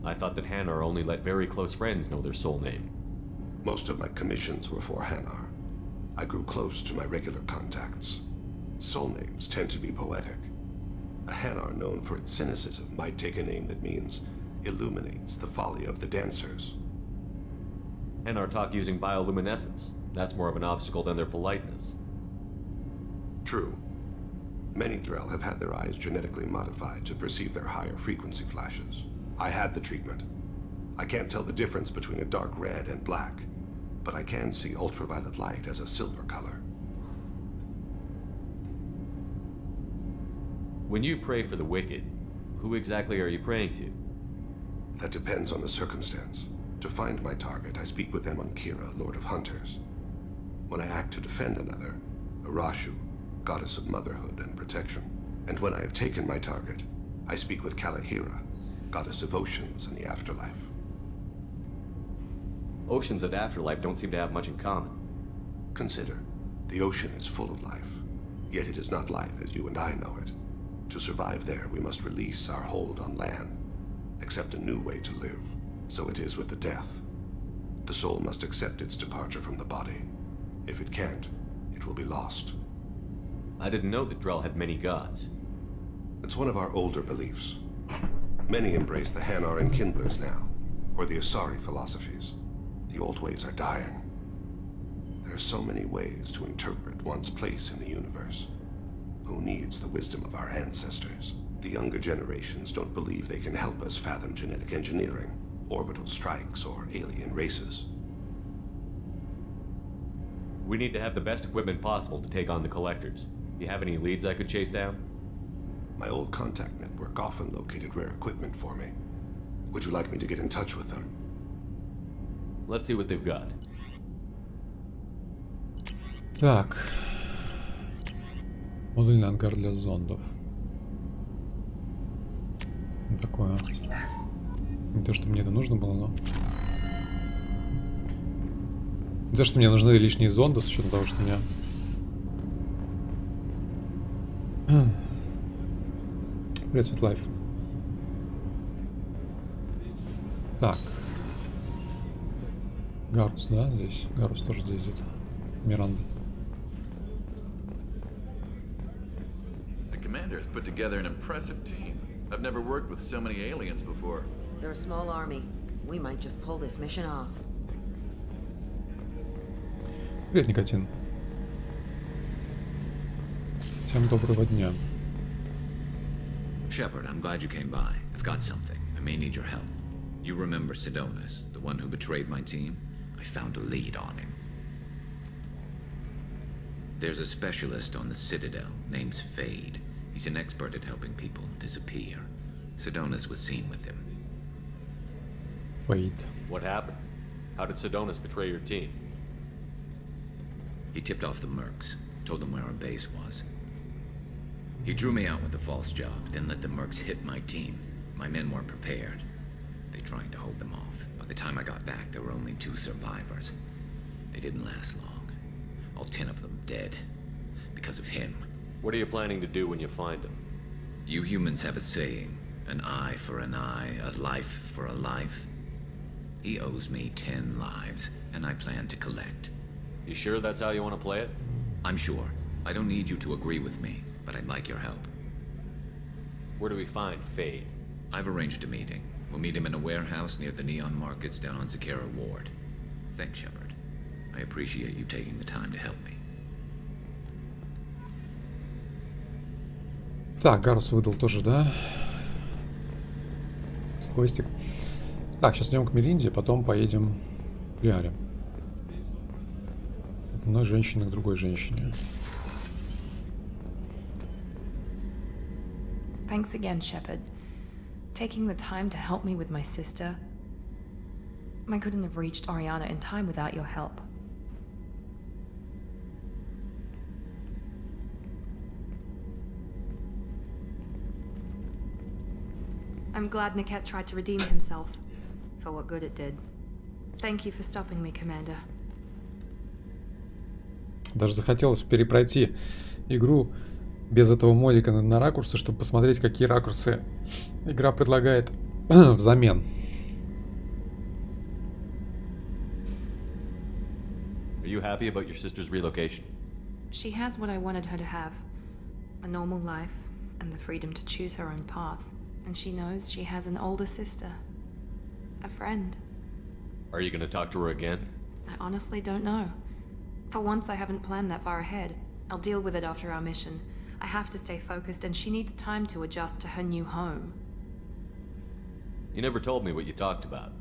I thought that Hanar only let very close friends know their soul name. Most of my commissions were for Hanar. I grew close to my regular contacts. Soul names tend to be poetic. A Hanar known for its cynicism might take a name that means illuminates the folly of the dancers. Hanar talk using bioluminescence. That's more of an obstacle than their politeness. True. Many Drell have had their eyes genetically modified to perceive their higher frequency flashes. I had the treatment. I can't tell the difference between a dark red and black, but I can see ultraviolet light as a silver color. When you pray for the wicked, who exactly are you praying to? That depends on the circumstance. To find my target, I speak with them on Kira, Lord of Hunters. When I act to defend another, Arashu, goddess of motherhood and protection. And when I have taken my target, I speak with Kalahira, goddess of oceans and the afterlife. Oceans and afterlife don't seem to have much in common. Consider, the ocean is full of life, yet it is not life as you and I know it. To survive there, we must release our hold on land, accept a new way to live. So it is with the death. The soul must accept its departure from the body. If it can't, it will be lost. I didn't know that Drell had many gods. It's one of our older beliefs. Many embrace the Hanar and Kindlers now, or the Asari philosophies. The old ways are dying. There are so many ways to interpret one's place in the universe. Who needs the wisdom of our ancestors? The younger generations don't believe they can help us fathom genetic engineering, orbital strikes, or alien races. We need to have the best equipment possible to take on the Collectors. You have any leads I could chase down? My old contact network often located rare equipment for me. Would you like me to get in touch with them? Let's see what they've got. Так. Модульный ангар для зондов. Ну, такое. Не то, что мне это нужно было, но... Не то, что мне нужны лишние зонды, с учетом того, что у меня... Привет, Светлайф. Так. Гарус, да, здесь? Гарус тоже здесь где-то. Миранда. The commander has put together an impressive team. I've never worked with so many aliens before. They're a small army. We might just pull this mission off. Привет, Никотин. Всем доброго дня. Shepard, I'm glad you came by. I've got something. I may need your help. You remember Sidonis, the one who betrayed my team? I found a lead on him. There's a specialist on the Citadel named Fade. He's an expert at helping people disappear. Sedonis was seen with him. Fate. What happened? How did Sedonis betray your team? He tipped off the mercs, told them where our base was. He drew me out with a false job, then let the mercs hit my team. My men weren't prepared. They tried to hold them off. By the time I got back, there were only 2 survivors. They didn't last long. All 10 of them dead. Because of him. What are you planning to do when you find him? You humans have a saying, an eye for an eye, a life for a life. He owes me 10 lives, and I plan to collect. You sure that's how you want to play it? I'm sure. I don't need you to agree with me, but I'd like your help. Where do we find Fade? I've arranged a meeting. We'll meet him in a warehouse near the Neon Markets down on Zakera Ward. Thanks, Shepard. I appreciate you taking the time to help me. Так, Гарус выдал тоже, да? Хвостик. Так, сейчас идем к Мелинде, потом поедем к Лиаре. От одной женщины к другой женщине. Thanks again, Shepard. Taking the time to help me with my sister. I couldn't have reached Oriana in time without your help. I'm glad Niket tried to redeem himself, for what good it did. Thank you for stopping me, Commander. Даже захотелось перепройти игру без этого модика на ракурсы, чтобы посмотреть, какие ракурсы игра предлагает взамен. Are you happy about your sister's relocation? She has what I wanted her to have. A normal life, and the freedom to choose her own path. And she knows she has an older sister. A friend. Are you gonna talk to her again? I honestly don't know. For once, I haven't planned that far ahead. I'll deal with it after our mission. I have to stay focused, and she needs time to adjust to her new home. You never told me what you talked about.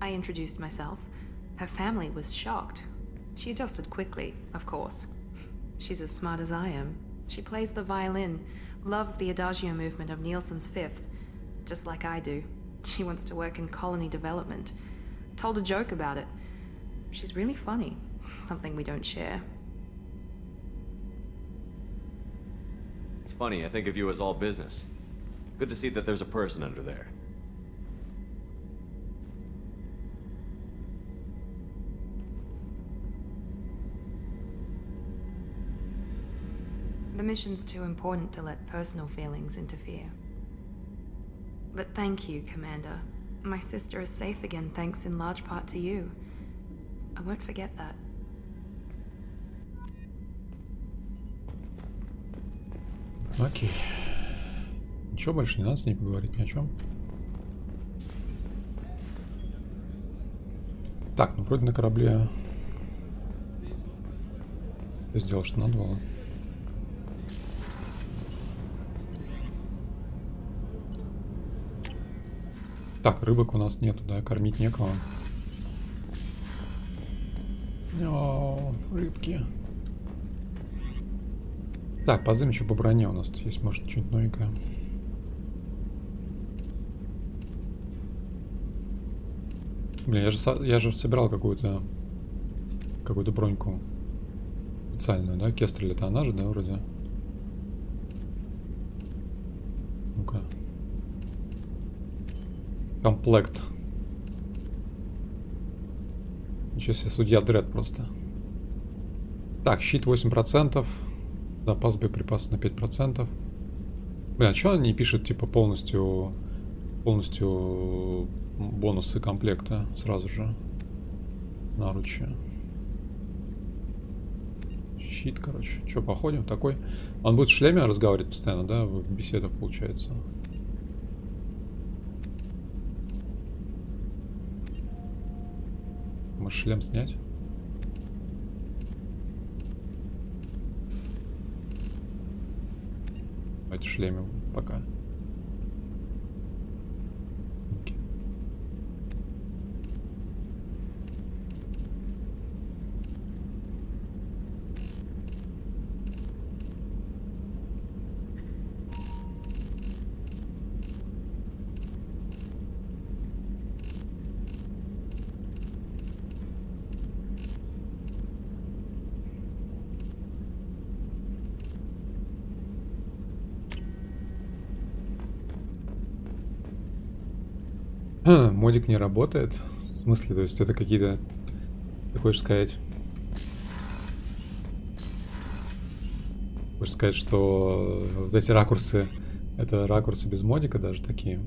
I introduced myself. Her family was shocked. She adjusted quickly, of course. She's as smart as I am. She plays the violin, loves the Adagio movement of Nielsen's Fifth, just like I do. She wants to work in colony development. Told a joke about it. She's really funny, something we don't share. It's funny, I think of you as all business. Good to see that there's a person under there. The mission's too important to let personal feelings interfere. But thank you, Commander. My sister is safe again thanks in large part to you. I won't forget that. Окей. Ничего больше не надо с ней поговорить ни о чем. Так, ну вроде на корабле я сделал, что надо было. Так, рыбок у нас нету, да, кормить некого. О, рыбки. Так, позырим, что по броне у нас тут есть, может, что-нибудь новенькое. Блин, я же собирал какую-то броньку специальную, да? Кестрель это она же, да, вроде? Ну-ка. Комплект. Ничего себе, судья Дред просто. Так, щит 8%. Запас боеприпасов на 5%. Блин, а что она не пишет, типа, полностью бонусы комплекта сразу же? Наручи. Щит, короче. Че, походим? Такой. Он будет в шлеме разговаривать постоянно, да? В беседах, получается. Может, шлем снять? Давайте в шлеме пока. Окей. Модик не работает? В смысле, то есть это какие-то... Ты хочешь сказать... Хочешь сказать, что вот эти ракурсы... Это ракурсы без модика даже такие?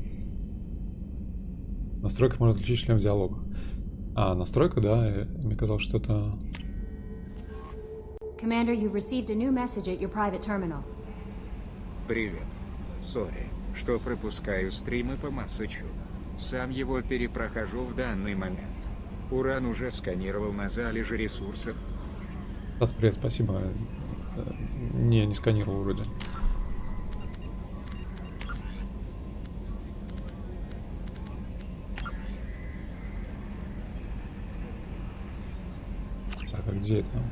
В настройках можно отключить шлем диалога. А, настройка, да? Мне казалось, что это... Commander, you've received a new message at your private terminal. Привет. Сори, что пропускаю стримы по Массачу. Сам его перепрохожу в данный момент. Уран уже сканировал на залежи ресурсов. Привет, спасибо. Не сканировал вроде. Так, а где это?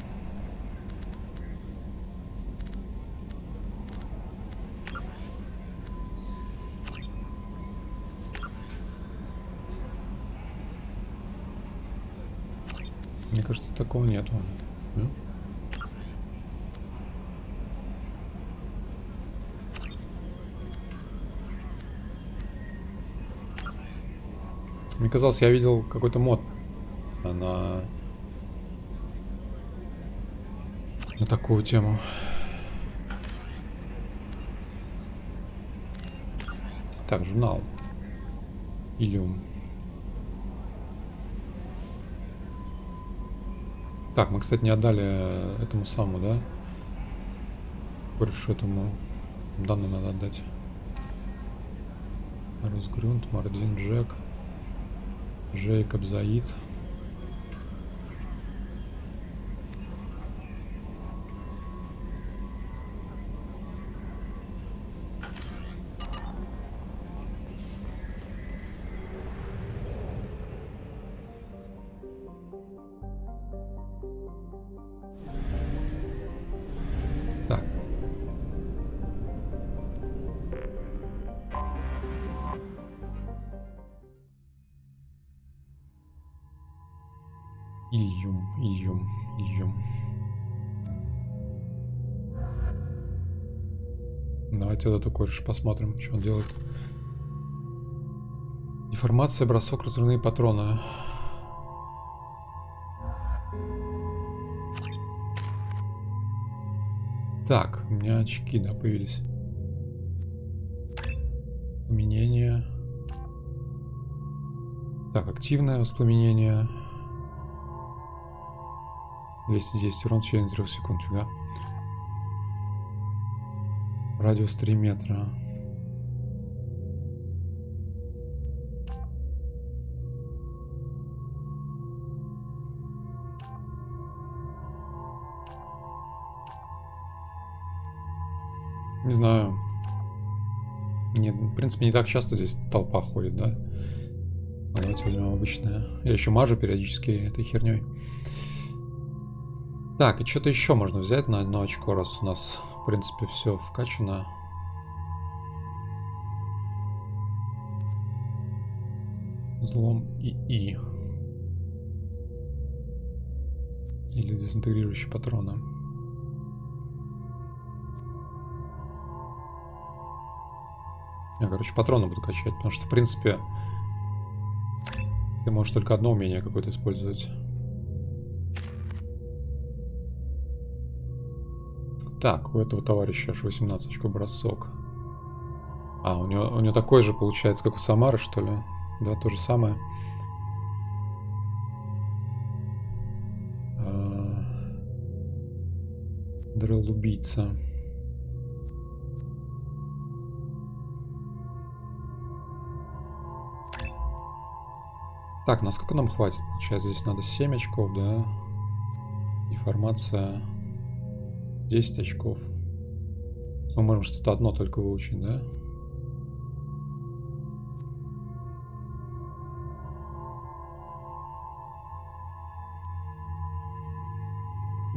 Мне кажется, такого нету. Да? Мне казалось, я видел какой-то мод на такую тему. Так, журнал. Илюм. Так, мы, кстати, не отдали этому самому, да? Корешу этому данные надо отдать. Росгрунт, Мардин, Джек, Джейкоб, Заид. Ильюм. Давайте вот эту кореш посмотрим, что он делает. Деформация, бросок, разрывные патроны. Так, у меня очки, да, появились. Воспламенение. Так, активное воспламенение. 210 урон в течение 3 секунд, фига. Радиус 3 метра. Не знаю. Нет, в принципе, не так часто здесь толпа ходит, да? А давайте возьмем обычное. Я еще мажу периодически этой херней. Так, и что-то еще можно взять на 1 очко, раз у нас, в принципе, все вкачано. Взлом ИИ. Или дезинтегрирующие патроны. Я, короче, патроны буду качать, потому что, в принципе, ты можешь только одно умение какое-то использовать. Так, у этого товарища аж 18 очков бросок. А, у него такой же получается, как у Самары, что ли? Да, то же самое. Дрелл-убийца. Так, насколько нам хватит? Получается, здесь надо 7 очков, да? Деформация 10 очков. Мы можем что-то одно только выучить, да?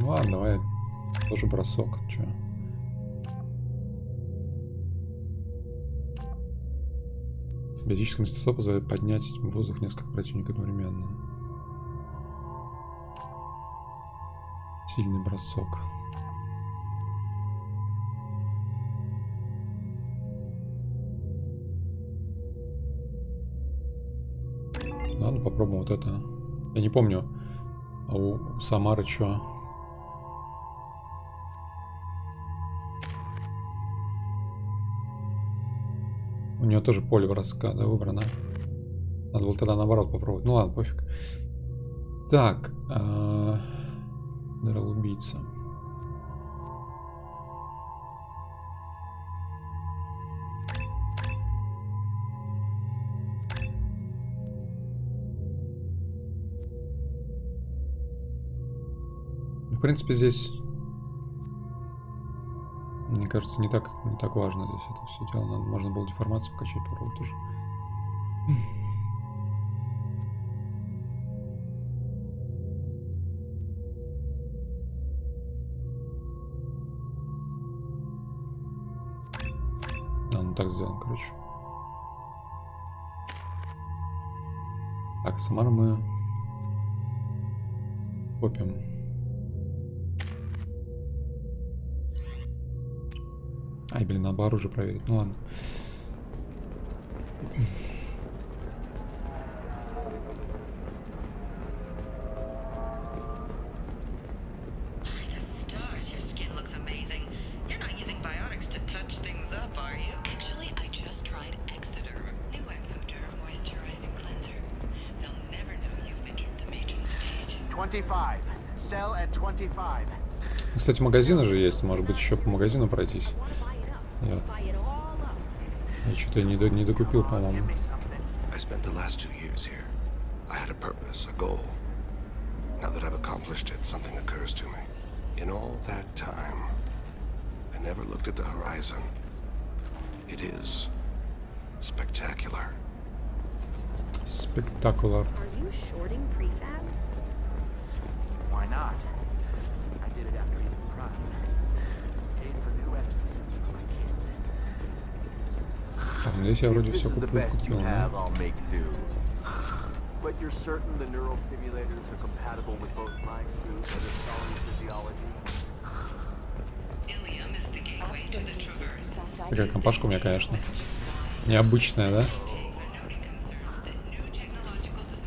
Ну ладно, давай тоже бросок. Чё? Биотическое мастерство позволяет поднять в воздух несколько противников одновременно. Сильный бросок. вот это. Я не помню, а у Самары что. У нее тоже поле броска, да, выбрано. Надо было тогда наоборот попробовать. Ну ладно, пофиг. Так. Драл убийца. В принципе, здесь, мне кажется, не так важно здесь это все дело. Можно было деформацию покачать, попробовать тоже. Ну так сделаем, короче. Так, Самару мы копим. Ай, блин, надо было оружие проверить. Ну ладно. Кстати, магазины же есть. Может быть, еще по магазину пройтись. Я что-то не докупил, по-моему. I spent the last 2 years here. I had a purpose, a goal. Now that I've accomplished it, something occurs to me. In all that time, I never looked at the horizon. It is spectacular. Spectacular. Are you shorting prefabs? Why not? I did it after Eden's Prime. Paid for new exosuits for my kids. Так, здесь я вроде все купил, да? But you're certain the neural stimulators are compatible with both my suit and the Solly's physiology? Такая компашка у меня, конечно. Необычная, да?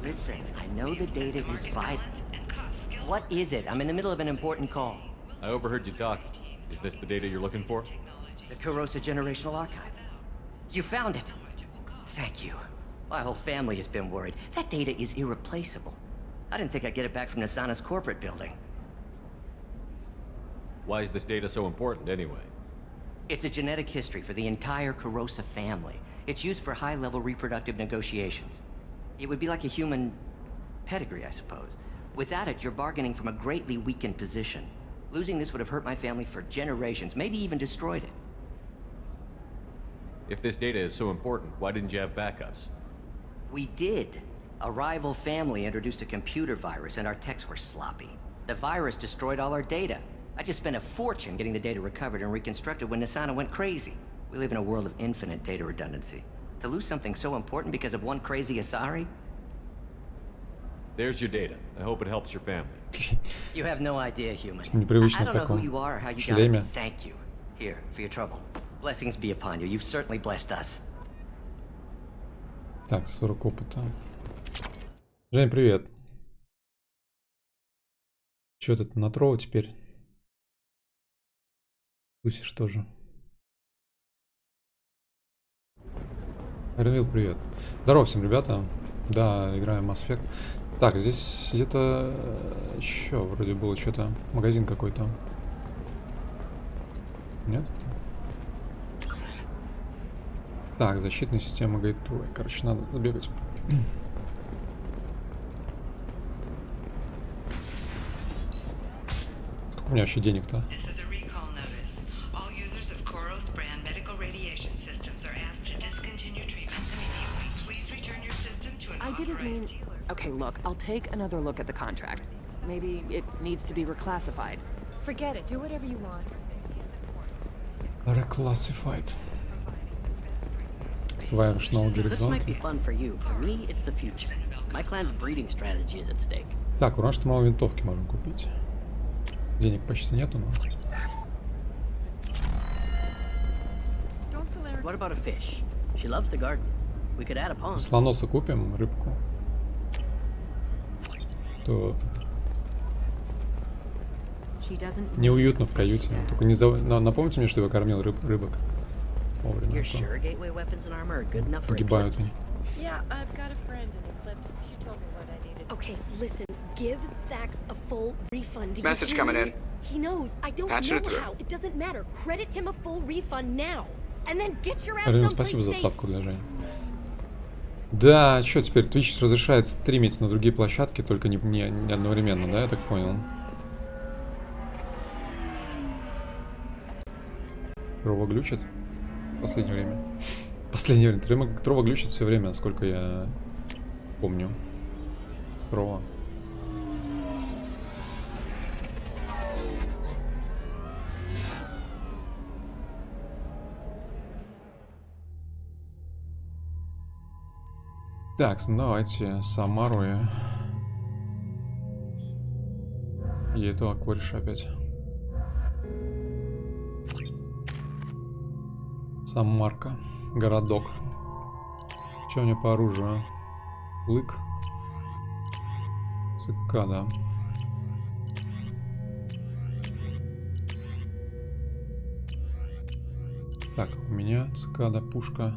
Listen, I know the data is vital. What is it? I'm in the middle of an important call. I overheard you talking. Is this the data you're looking for? The Kurosa Generational Archive. You found it. Thank you. My whole family has been worried. That data is irreplaceable. I didn't think I'd get it back from Nasana's corporate building. Why is this data so important, anyway? It's a genetic history for the entire Kurosa family. It's used for high-level reproductive negotiations. It would be like a human pedigree, I suppose. Without it, you're bargaining from a greatly weakened position. Losing this would have hurt my family for generations, maybe even destroyed it. If this data is so important, why didn't you have backups? We did. A rival family introduced a computer virus and our techs were sloppy. The virus destroyed all our data. I just spent a fortune getting the data recovered and reconstructed when Nasana went crazy. We live in a world of infinite data redundancy. To lose something so important because of one crazy Asari? There's your data. I hope it helps your family. You have no idea, human. I Непривычно don't know who таком you are or how you got it, шлеме. but thank you. Here, for your trouble. Blessings be upon you. You've certainly blessed us. Так, 40 опыта. Жень, привет. Чё ты на троу теперь? Тусишь тоже. Ренвилл, привет. Здорово всем, ребята. Да, играем Mass Effect. Так, здесь где-то еще вроде было что-то. Магазин какой-то. Нет? Так, защитная система Gateway. Короче, надо забегать. Сколько у меня вообще денег-то? I didn't mean... Okay, look, I'll take another look at the contract. Maybe it needs to be reclassified. Forget it. Do whatever you want. Reclassified. Сваешь новый This горизонт. might be fun for you. For me, it's the future. My clan's breeding strategy is at stake. Так, у нас что мало винтовки можем купить. Денег почти нету, но... What about a fish? She loves the garden. We could add a pond. Слоноса купим, рыбку. то неуютно в каюте. Только не напомните мне, что я кормил рыбок. Вовремя. Погибают они. Okay, listen. Give Thax a full refund. Did Message coming in. He knows. I don't know how. It doesn't matter. Credit him a full refund now. And then get your ass Арина, someplace спасибо за safe. ставку для Жени. Да, что теперь? Twitch разрешает стримить на другие площадки, только не одновременно, да, я так понял? Трова глючит? В последнее время. Последнее время. Трова глючит все время, насколько я помню. Трова. Так, ну давайте Самару и эту аквариша опять. Самарка. Городок. Что у меня по оружию? Лык. Цикада. Так, у меня цикада, пушка.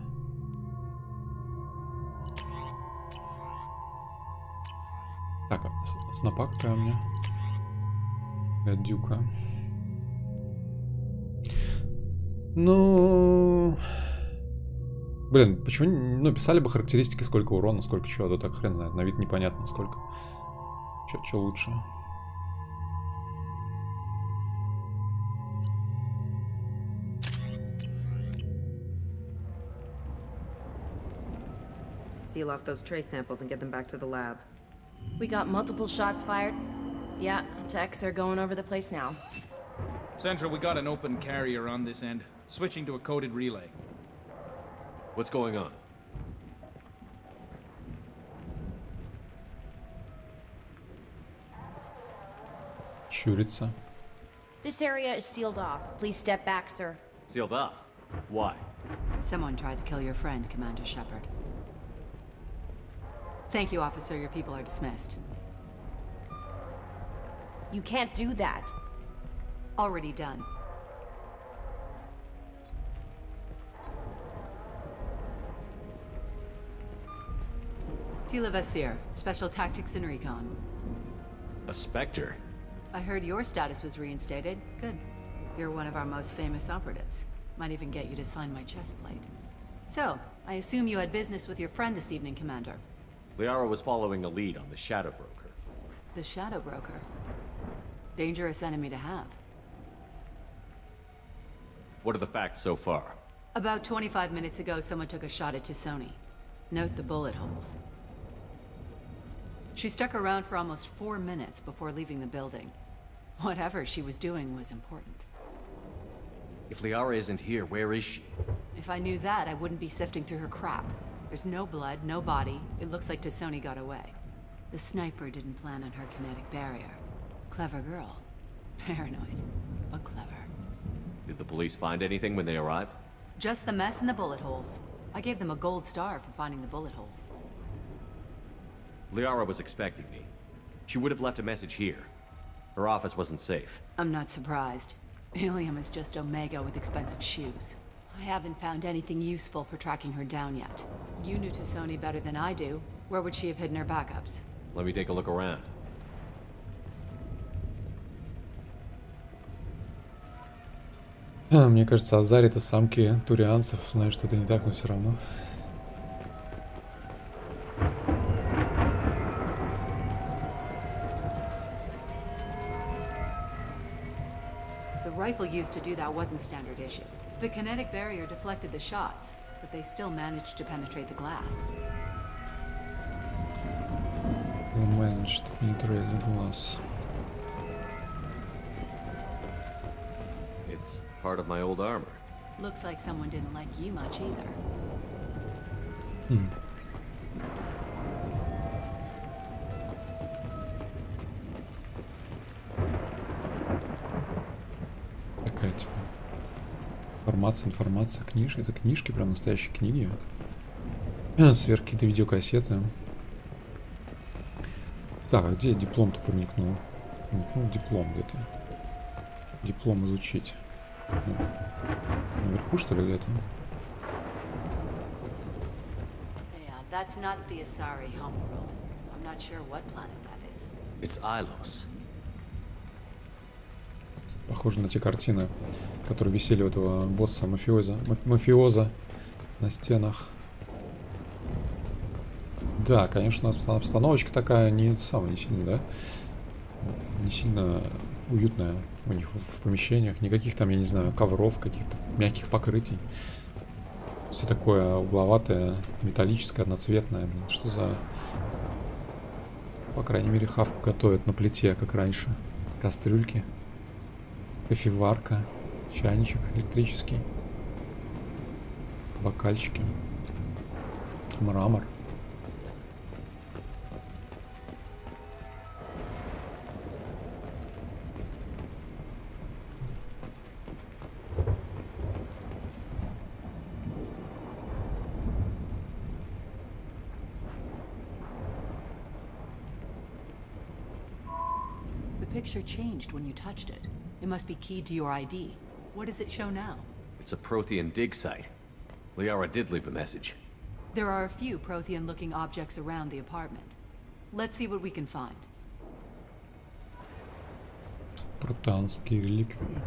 Так, снопа какая у меня? Гадюка. Ну... Блин, почему... Ну, писали бы характеристики, сколько урона, сколько чего, а то так хрен знает. На вид непонятно, сколько. Чё лучше. Seal off those trace samples and get them back to the lab. We got multiple shots fired. Yeah, techs are going over the place now. Central, we got an open carrier on this end. Switching to a coded relay. What's going on? Щурится. This area is sealed off. Please step back, sir. Sealed off? Why? Someone tried to kill your friend, Commander Shepard. Thank you, officer. Your people are dismissed. You can't do that. Already done. Tila Vasir, Special Tactics and Recon. A Spectre? I heard your status was reinstated. Good. You're one of our most famous operatives. Might even get you to sign my chest plate. So, I assume you had business with your friend this evening, Commander. Liara was following a lead on the Shadow Broker. The Shadow Broker. Dangerous enemy to have. What are the facts so far? About 25 minutes ago, someone took a shot at Tisoni. Note the bullet holes. She stuck around for almost 4 minutes before leaving the building. Whatever she was doing was important. If Liara isn't here, where is she? If I knew that, I wouldn't be sifting through her crap. There's no blood, no body. It looks like Tisoni got away. The sniper didn't plan on her kinetic barrier. Clever girl. Paranoid, but clever. Did the police find anything when they arrived? Just the mess and the bullet holes. I gave them a gold star for finding the bullet holes. Liara was expecting me. She would have left a message here. Her office wasn't safe. I'm not surprised. Helium is just Omega with expensive shoes. I haven't found anything useful for tracking her down yet. You knew Tisoni better than I do. Where would she have hidden her backups? Let me take a look around. Мне кажется, Азари это самки турианцев. Знаю, что это не так, но все равно. The rifle used to do that wasn't standard issue. The kinetic barrier deflected the shots, but they still managed to penetrate the glass. Managed to penetrate the glass. It's part of my old armor. Looks like someone didn't like you much either. Такая типа информация, книжки. Это книжки, прям настоящие книги. Сверх какие-то видеокассеты. Так, а где диплом-то промелькнул? Мелькнул диплом где-то. Диплом изучить. Ну, наверху, что ли, где-то? That's not the Asari homeworld. I'm not sure what planet that is. It's Ilos. Похоже на те картины, которые висели у этого босса мафиоза на стенах. Да, конечно, обстановочка такая не сильно, да? Не сильно уютная у них в помещениях. Никаких там, я не знаю, ковров, каких-то мягких покрытий. Все такое угловатое, металлическое, одноцветное. Блин, что за... По крайней мере, хавку готовят на плите, как раньше. Кастрюльки. Кофеварка. Чайничек электрический. Бокальчики. Мрамор. The picture changed when you touched it. It must be keyed to your ID. What does it show now? It's a Prothean dig site. Liara did leave a message. There are a few Prothean-looking objects around the apartment. Let's see what we can find. Протанские реликвии.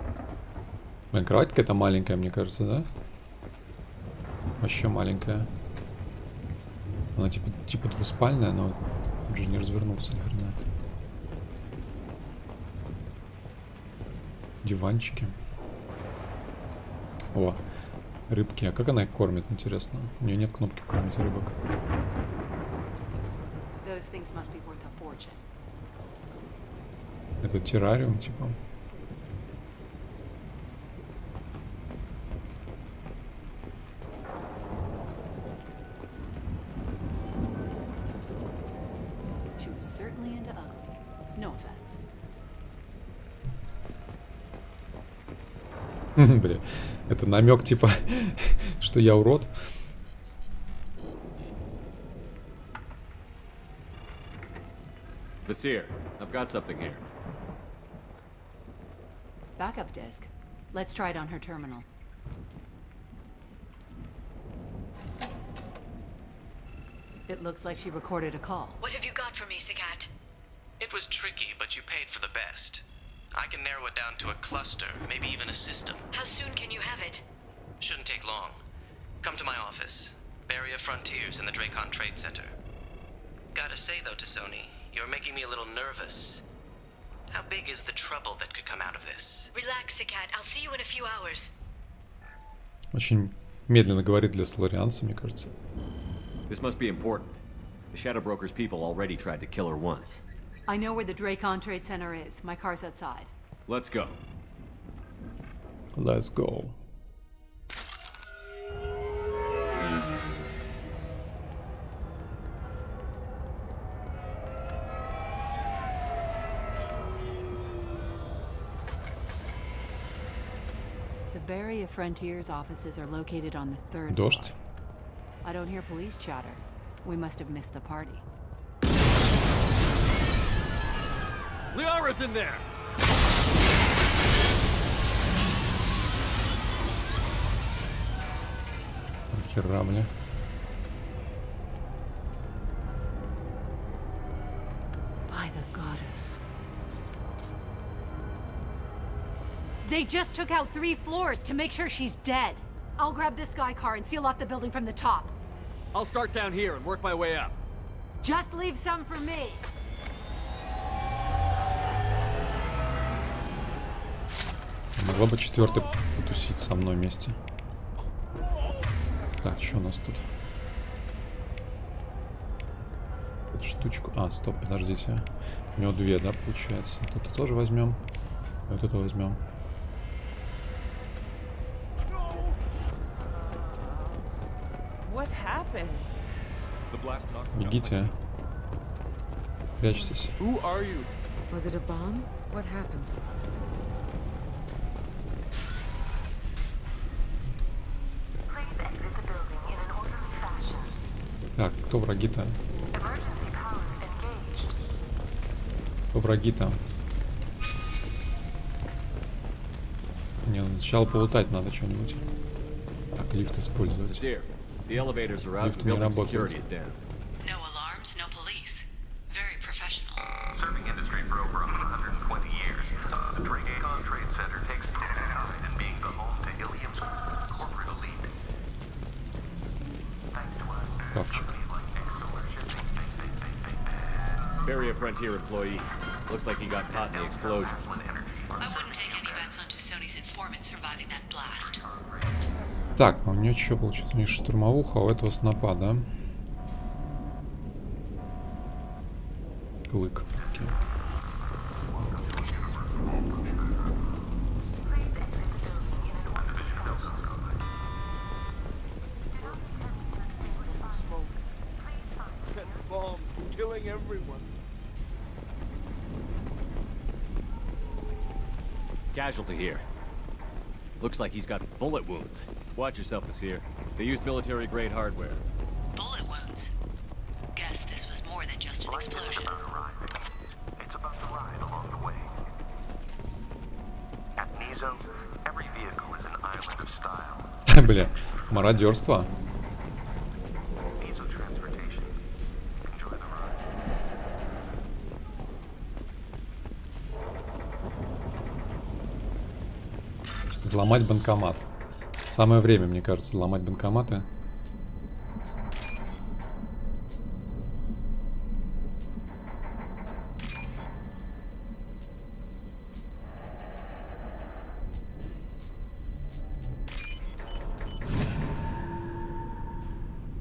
Блин, кровать какая-то маленькая, мне кажется, да? Вообще маленькая. Она типа двуспальная, но уже не развернуться ни хрена. Диванчики. О, рыбки. А как она их кормит, интересно? У нее нет кнопки кормить рыбок. Это террариум, типа. Бля, это намек типа, что я урод. Vasir, I've got something here. Backup disk. Let's try it on her terminal. It looks like she recorded a call. What have you got for me, Sagat? It was tricky, but you paid for the best. I can narrow it down to a cluster, maybe even a system. How soon can you have it? Shouldn't take long. Come to my office. Barrier Frontiers in the Dracon Trade Center. Gotta say though to Sony, you're making me a little nervous. How big is the trouble that could come out of this? Relax, Sagat. I'll see you in a few hours. Очень медленно говорит для соларианца, мне кажется. This must be important. The Shadow Broker's people already tried to kill her once. I know where the Dracon Trade Center is. My car's outside. Let's go. Let's go. The Barrier Frontiers offices are located on the third Дождь. floor. I don't hear police chatter. We must have missed the party. Liara's in there! Хера, бля. By the goddess. They just took out 3 floors to make sure she's dead. I'll grab this guy car and seal off the building from the top. I'll start down here and work my way up. Just leave some for me. Могла бы четвертый потусить со мной вместе. Так, что у нас тут? Эту штучку. А, стоп, подождите. У него 2, да, получается. Вот это тоже возьмем. Вот это возьмем. Бегите. Прячьтесь. Who are you? Was it a bomb? What happened? Так, кто враги-то? Кто враги там? Не, ну, сначала полутать надо что-нибудь. Так, лифт использовать. Лифт не работает. Капчик. Barrier Frontier employee. Looks like he got caught in the explosion. I wouldn't take any bets onto Sony's informant surviving that blast. Так, а у нее что получилось? У нее штурмовуха, а у этого снопа, да? Клык. Окей. Casualty here. Looks like he's got bullet wounds. Watch yourself, Nasir. They use military-grade hardware. Bullet wounds? Guess this was more than just an explosion. It's about the ride along the way. At Nizo, every vehicle is an island of style. Бля, мародерство. Взломать банкомат. Самое время, мне кажется, ломать банкоматы.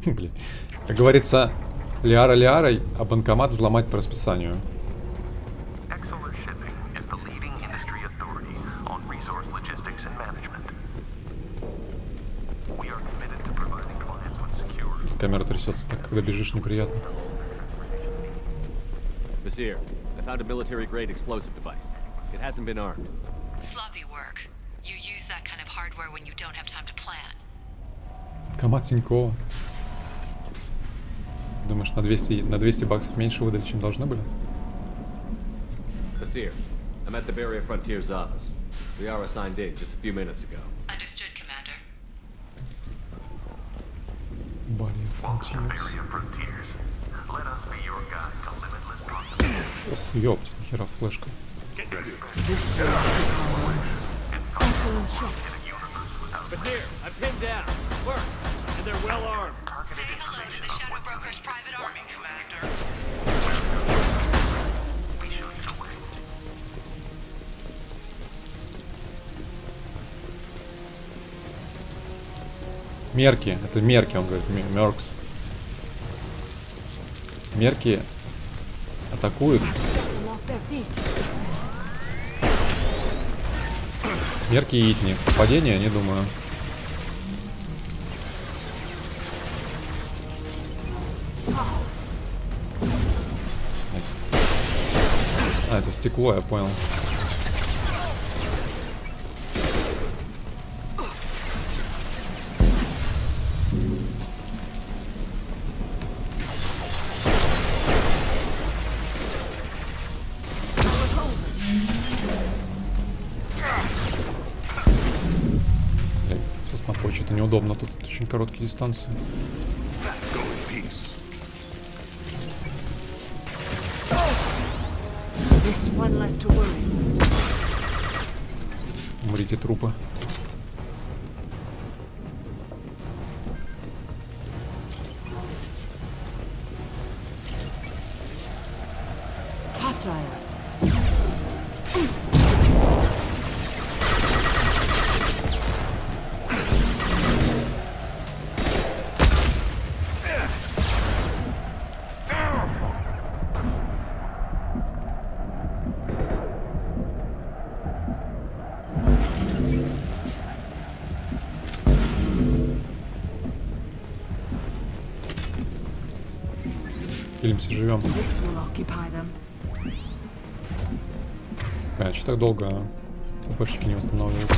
Блин. Как говорится, Лиара Лиарой, а банкомат взломать по расписанию. Камера трясется так, когда бежишь, неприятно. Nasir, I found a military-grade explosive device. It hasn't been armed. Sloppy work. You use that kind of hardware when you don't have time to plan. Банкомат Тинькова. Думаешь, на 200 баксов меньше выдали, чем должны были? Nasir, I'm at the Barrier Frontier's office. We are assigned in just a few minutes ago. Understood, Commander. Barrier Frontiers. Ох, ёпть, нахера флешка. Nasir, I'm pinned down. Works, and they're well armed. Say hello to the Shadow Broker's private army, Commander. Мерки, это мерки, он говорит, меркс. Мерки атакуют. Мерки и итни. Совпадение, не думаю. А, это стекло, я понял. Со снопой что-то неудобно, тут очень короткие дистанции. Умрите, трупы. Пилимся, живем. А что так долго УПшки не восстанавливаются?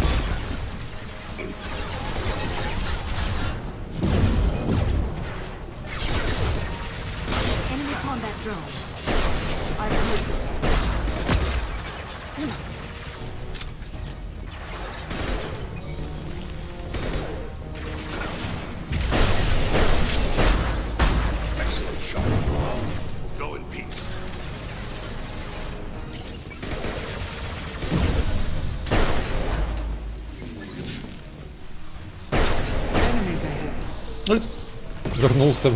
Вернулся.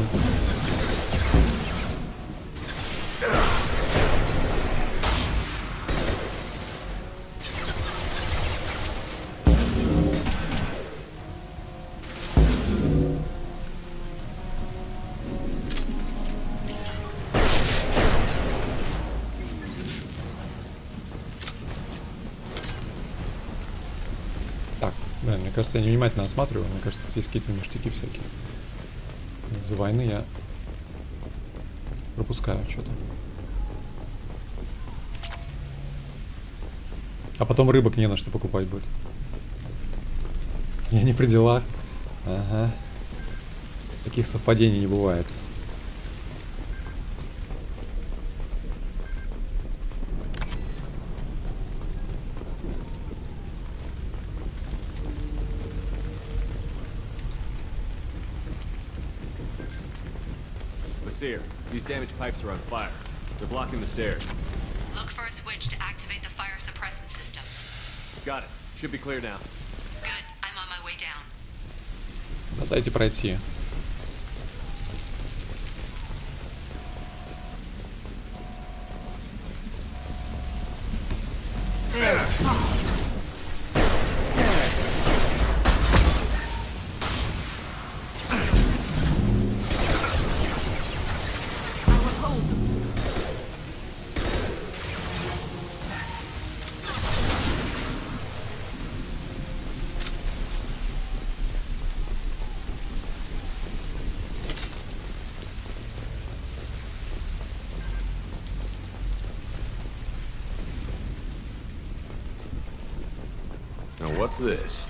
Так, блин, мне кажется, я невнимательно осматриваю. Мне кажется, тут есть какие-то ништяки всякие. Из-за войны я пропускаю что-то. А потом рыбок не на что покупать будет. Я не при делах. Ага. Таких совпадений не бывает. These damaged pipes are on fire. They're blocking the stairs. Look for a switch to activate the fire suppressant systems. Got it. Should be clear now. Good. I'm on my way down. Ну, дайте пройти. Now what's this?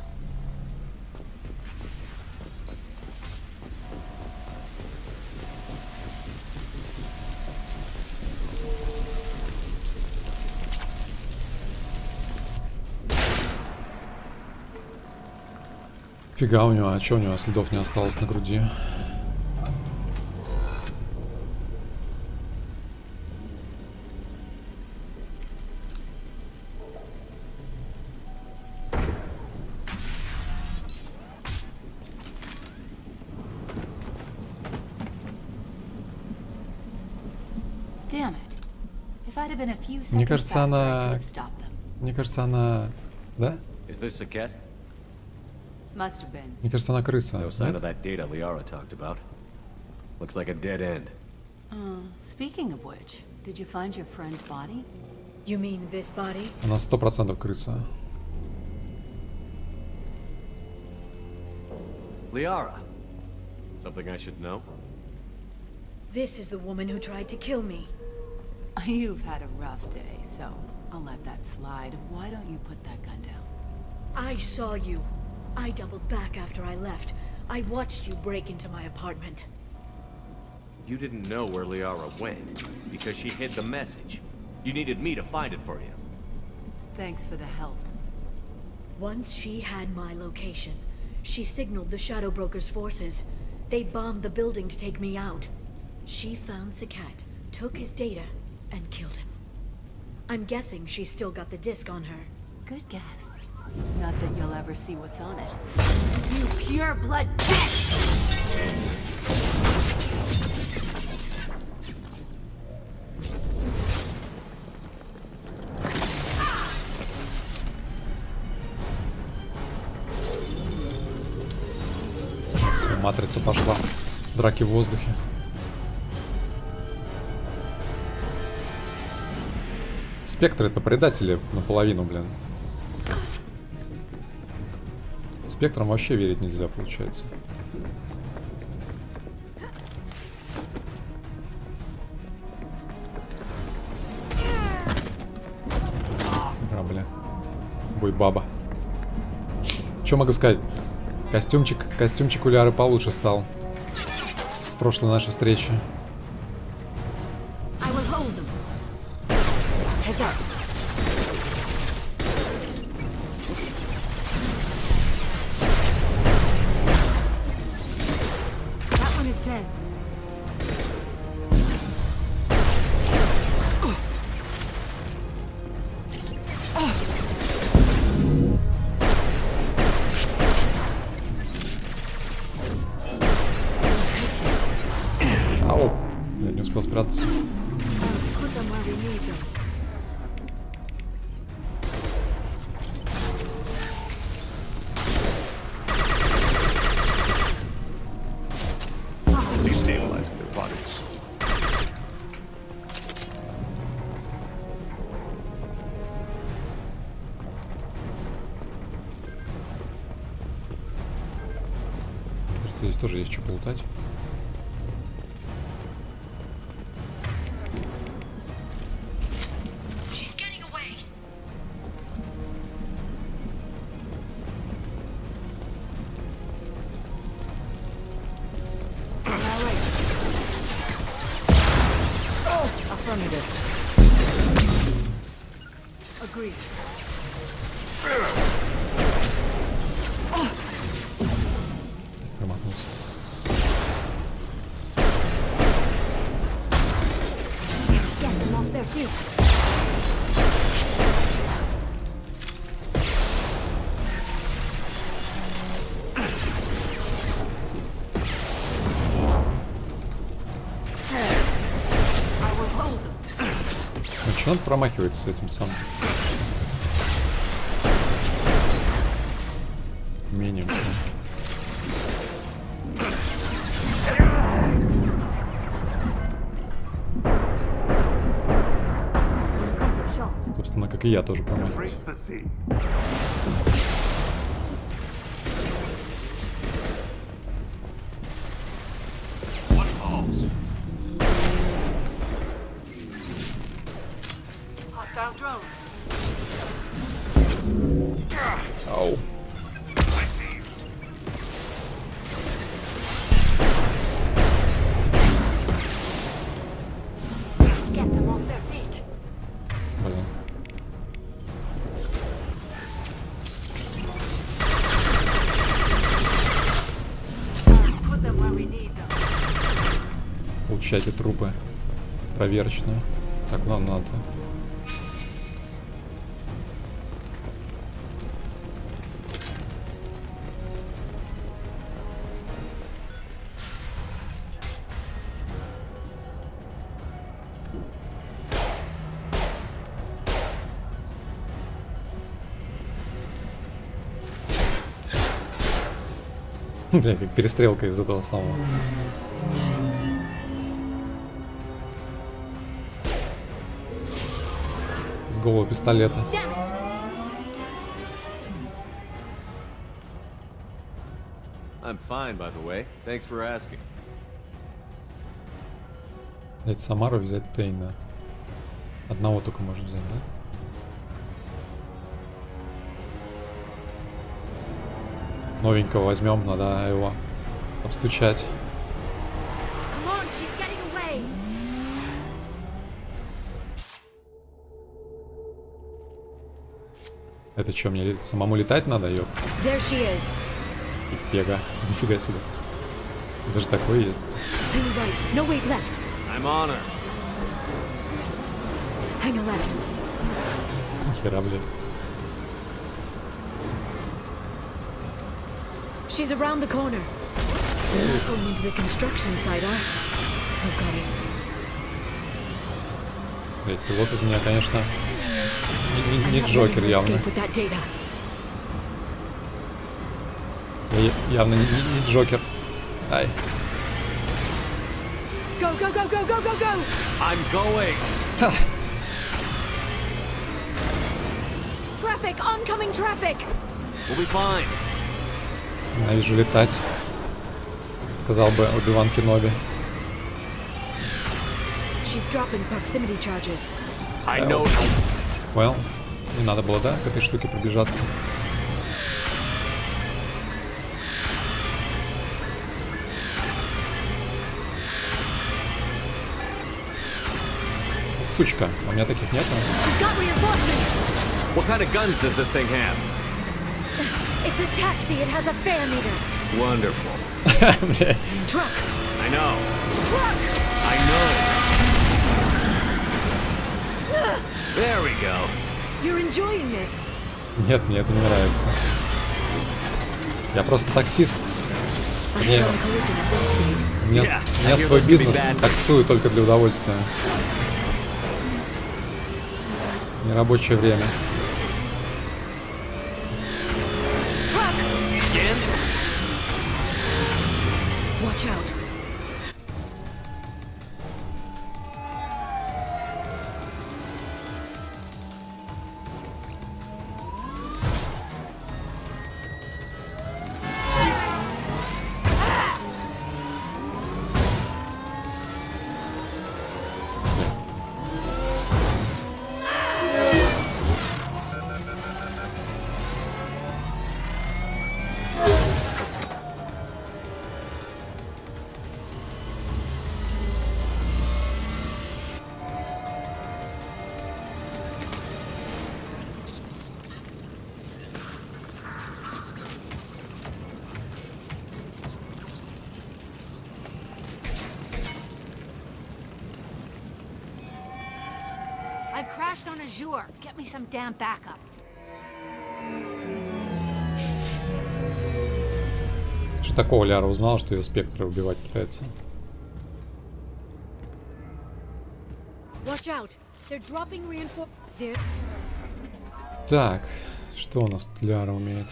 Фига у него, а чё у него следов не осталось на груди? Мне кажется, она... Мне кажется, она... Да? Мне кажется, она крыса. No sign of that data Liara talked about. Looks like a dead end. Speaking of which, did you find your friend's body? You mean this body? Она 100% крыса. Liara. Something I should know? This is the woman who tried to kill me. You've had a rough day, so I'll let that slide. Why don't you put that gun down? I saw you. I doubled back after I left. I watched you break into my apartment. You didn't know where Liara went because she hid the message. You needed me to find it for you. Thanks for the help. Once she had my location, she signaled the Shadow Broker's forces. They bombed the building to take me out. She found Sakat, took his data, and killed him. I'm guessing she's still got the disc on her. Good guess. Not that you'll ever see what's on it. You pure blood bitch! Матрица пошла. Драки в воздухе. Спектры это предатели наполовину, блин. Спектрам вообще верить нельзя, получается. Бля. Бой баба. Что могу сказать? Костюмчик у Ляры получше стал с прошлой нашей встречи. кажется, здесь тоже есть что полутать. Промахнулся. Get them off their feet. Ну что он промахивается с этим самым? Умением. Собственно, как и я тоже промахиваюсь. Ау. Блин. Получайте трупы. Проверочную. Так, нам надо. Бля, как перестрелка из этого самого. С голого пистолета. I'm fine, by the way. Thanks for asking. Взять Самару, взять Тейна. Одного только можно взять, да? Новенького возьмем, надо его обстучать. Это что, мне самому летать надо, ёп? Пега, нифига себе. Даже такое есть. Хера, блин. She's around the corner. We're not going into the construction site, huh? Oh, goddess. Блять, пилот из меня, конечно, не Джокер явно. Явно не Джокер. Ай. Go, go, go, go, go, go, go! I'm going. Traffic, oncoming traffic. We'll be fine. Ненавижу летать. Сказал бы Оби-Ван Кеноби. She's dropping proximity charges. I know. Well, не надо было, да, к этой штуке пробежаться. Сучка, у меня таких нет. What kind of guns does this thing have? It's a taxi. It has a fare meter. Wonderful. Truck. I know. Truck. I know. There we go. You're enjoying this. Нет, мне это не нравится. Я просто таксист. У меня свой бизнес, таксую только для удовольствия. Нерабочее время. Watch out. crashed on Azure. Get me some damn backup. Что такого Ляра узнала, что ее спектры убивать пытается? Watch out. They're dropping reinforcements. There. Так, что у нас тут Ляра умеет?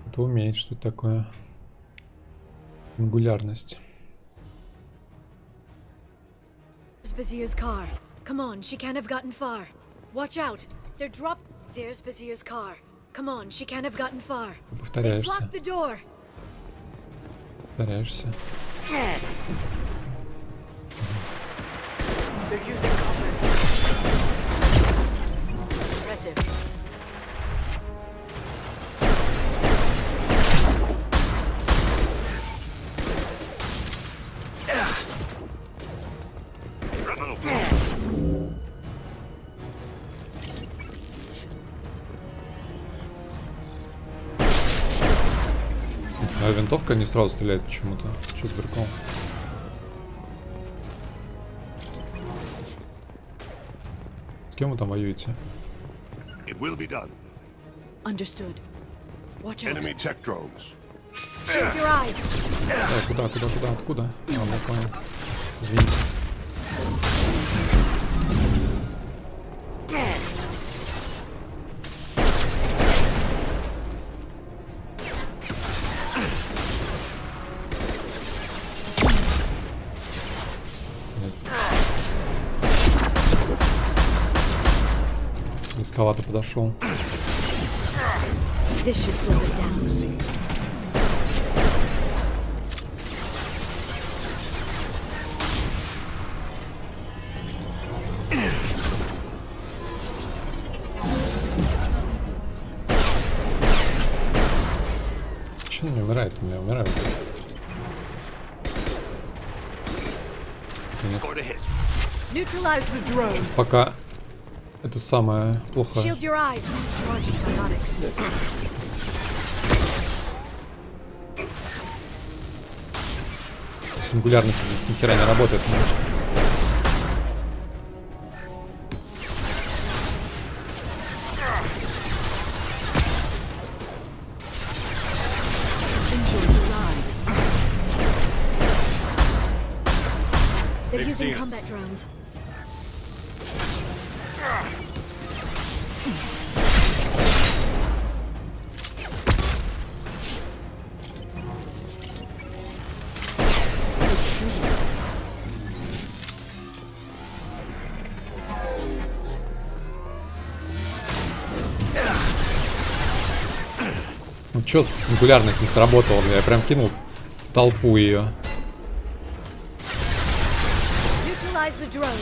Это умеет, что это такое? Ангулярность. Vizier's car. Come on, she can't have gotten far. Watch out. They're drop. There's Vizier's car. Come on, she can't have gotten far. Повторяешься. Block the door. Повторяешься. Impressive. А винтовка не сразу стреляет почему-то. Что за прикол? С кем вы там воюете? It will be done. Understood. Watch out. Enemy tech drones. Shield your eyes. Куда? Откуда? А, я понял. Извините. Рисковато подошел. This should slow it down. Че он не умирает? У меня умирает. Neutralize the drone. Пока это самое плохое. Shield your eyes. Charging biotics. Сингулярность ни хера не работает. They're using combat drones. Ну чё, сингулярность не сработала, бля, я прям кинул в толпу ее. Neutralize the drone.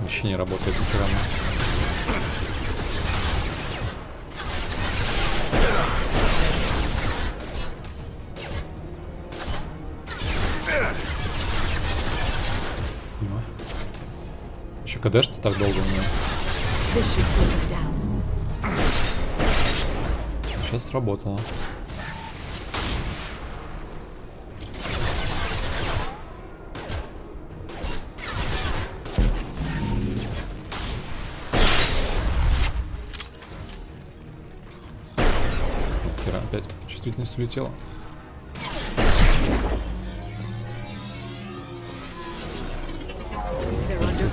Вообще не работает нихера. Еще КДшится так долго у меня. Сейчас сработало. Хера, опять чувствительность улетела.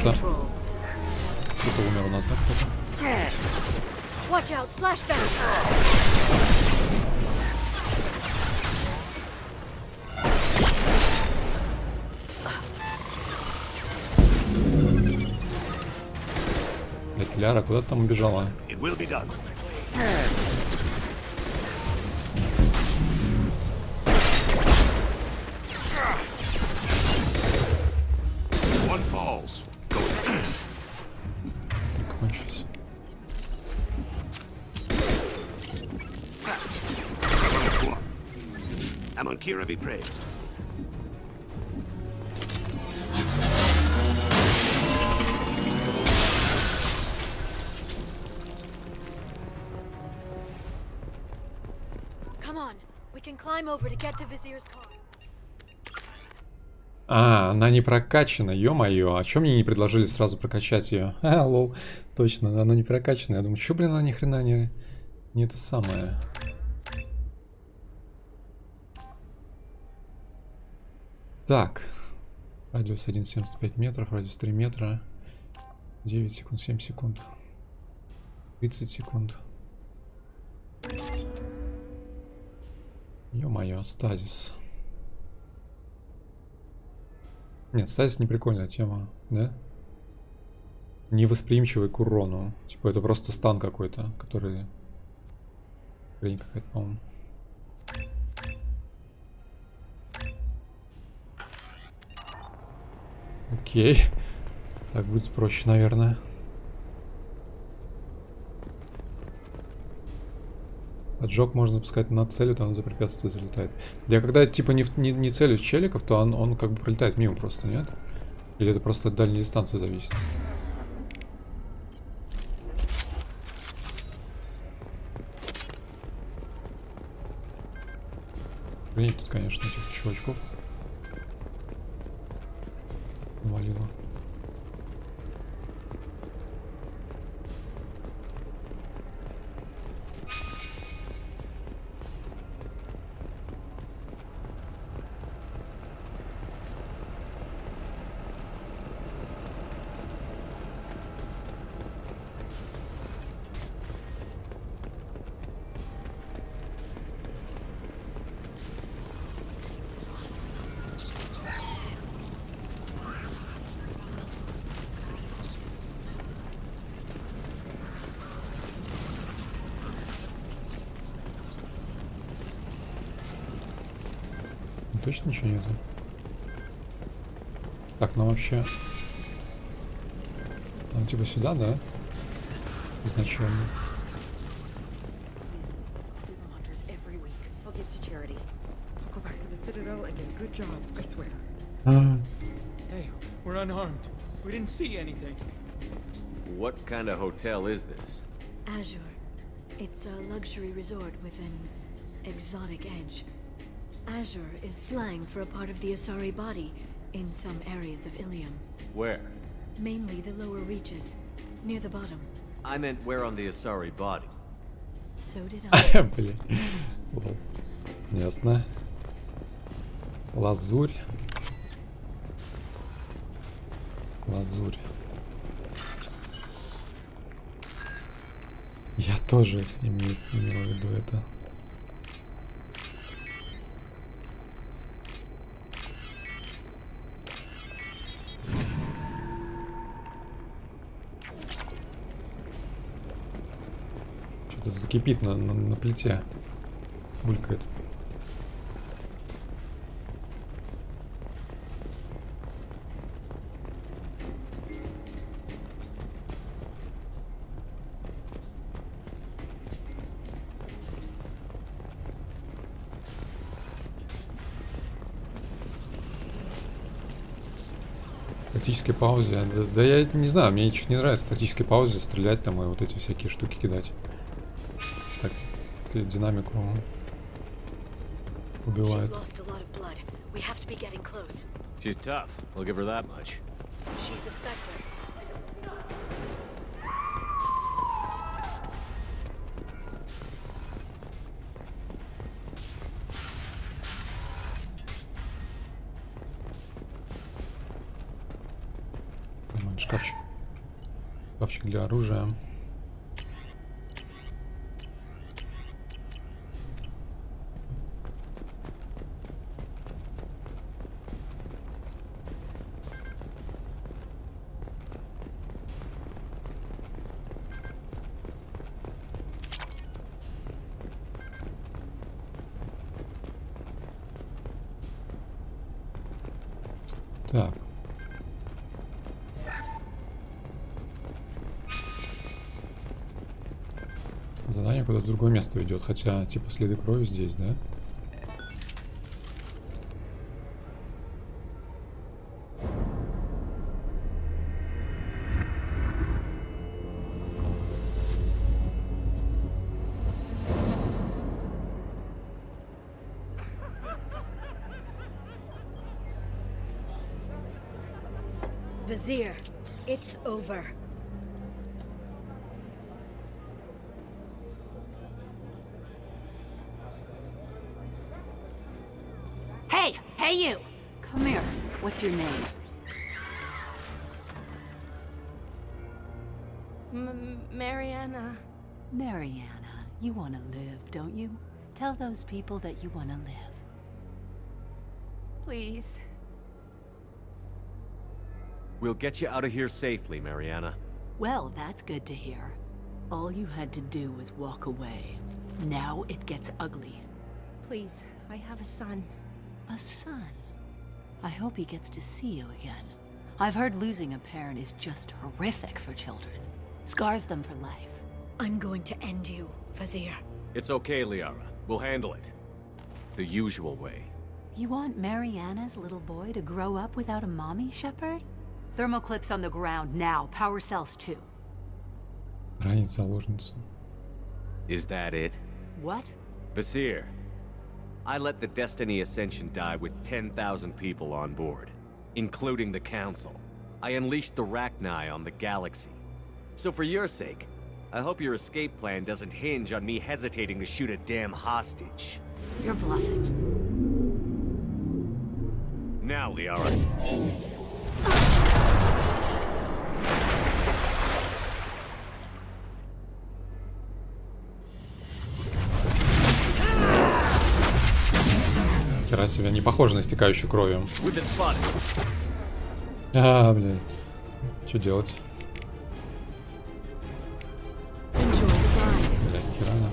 Кто-то умер у нас, да, кто-то? Watch out, flashback. Это Ляра куда-то там убежала. It will be done. One falls. Кончились. Amonkira be praised. Come on. We can climb over to get to Vizier's car. А, она не прокачана, ё-моё. А чё мне не предложили сразу прокачать ее? А, лол. Точно, она не прокачана. Я думаю, чё, блин, она ни хрена не это самое. Так. Радиус 1,75 метров, радиус 3 метра. 9 секунд, 7 секунд. 30 секунд. Ё-моё, стазис. Нет, стазис не прикольная тема, да? Невосприимчивый к урону. Типа это просто стан какой-то, который... Хрень какая-то, по-моему. Окей. Так будет проще, наверное. Поджог можно запускать над целью, то она за препятствие залетает. Я когда типа не целюсь в челиков, то он как бы пролетает мимо просто, нет? Или это просто от дальней дистанции зависит? Блин, тут, конечно, этих чувачков навалило. Точно ничего нету? Так, ну вообще... Ну типа сюда, да? Изначально. Hey, we're unarmed. We didn't see anything. What kind of hotel is this? Azure. It's a luxury resort with an exotic edge. Azure is slang for a part of the Asari body in some areas of Ilium. Where? Mainly the lower reaches, near the bottom. I meant where on the Asari body. So did I. Блин. Ясно. Лазурь. Лазурь. Я тоже имею в виду это. Что-то закипит на плите. Булькает. В тактической паузе. Да я не знаю, мне ничего не нравится в тактической паузе стрелять там и вот эти всякие штуки кидать. Так, динамику убивает. She's tough. I'll give her that much. She's a specter. Шкафчик. Шкафчик для оружия. Так. Задание куда-то в другое место ведет, хотя типа следы крови здесь, да? Vizier, it's over. Hey! Hey, you! Come here. What's your name? Mariana. Mariana. You want to live, don't you? Tell those people that you want to live. Please. We'll get you out of here safely, Mariana. Well, that's good to hear. All you had to do was walk away. Now it gets ugly. Please, I have a son. A son? I hope he gets to see you again. I've heard losing a parent is just horrific for children. Scars them for life. I'm going to end you, Vizier. It's okay, Liara. We'll handle it. The usual way. You want Mariana's little boy to grow up without a mommy, Shepard? Thermal clips on the ground now. Power cells too. Ранить заложницу. Is that it? What? Vizier. I let the Destiny Ascension die with 10,000 people on board, including the Council. I unleashed the Rachni on the galaxy. So for your sake, I hope your escape plan doesn't hinge on me hesitating to shoot a damn hostage. You're bluffing. Now, Liara. Хера себе, не похоже на истекающую кровью. А, блин. Что делать? Бля, херана.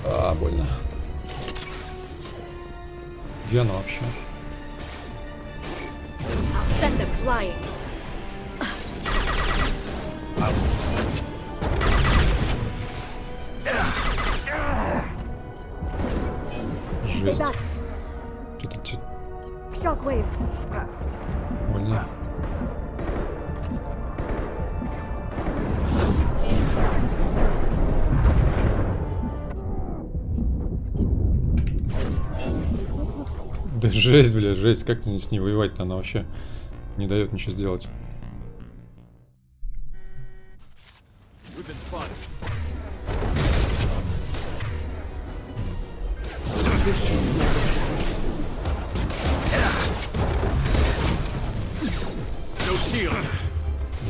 А, больно. Где она вообще? Жесть. Что-то... Больно. Да жесть, бля, жесть. Как с ней воевать-то? Она вообще не дает ничего сделать.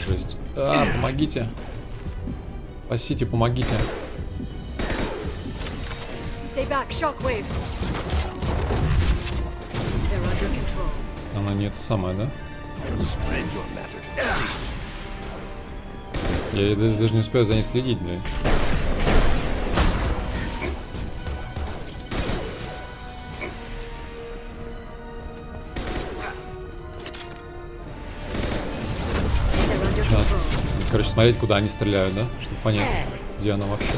Жесть. А, помогите. Спасите, помогите. Она не это самое, да? Я даже не успею за ней следить, блин. Сейчас, короче, смотреть, куда они стреляют, да? Чтобы понять, где она вообще.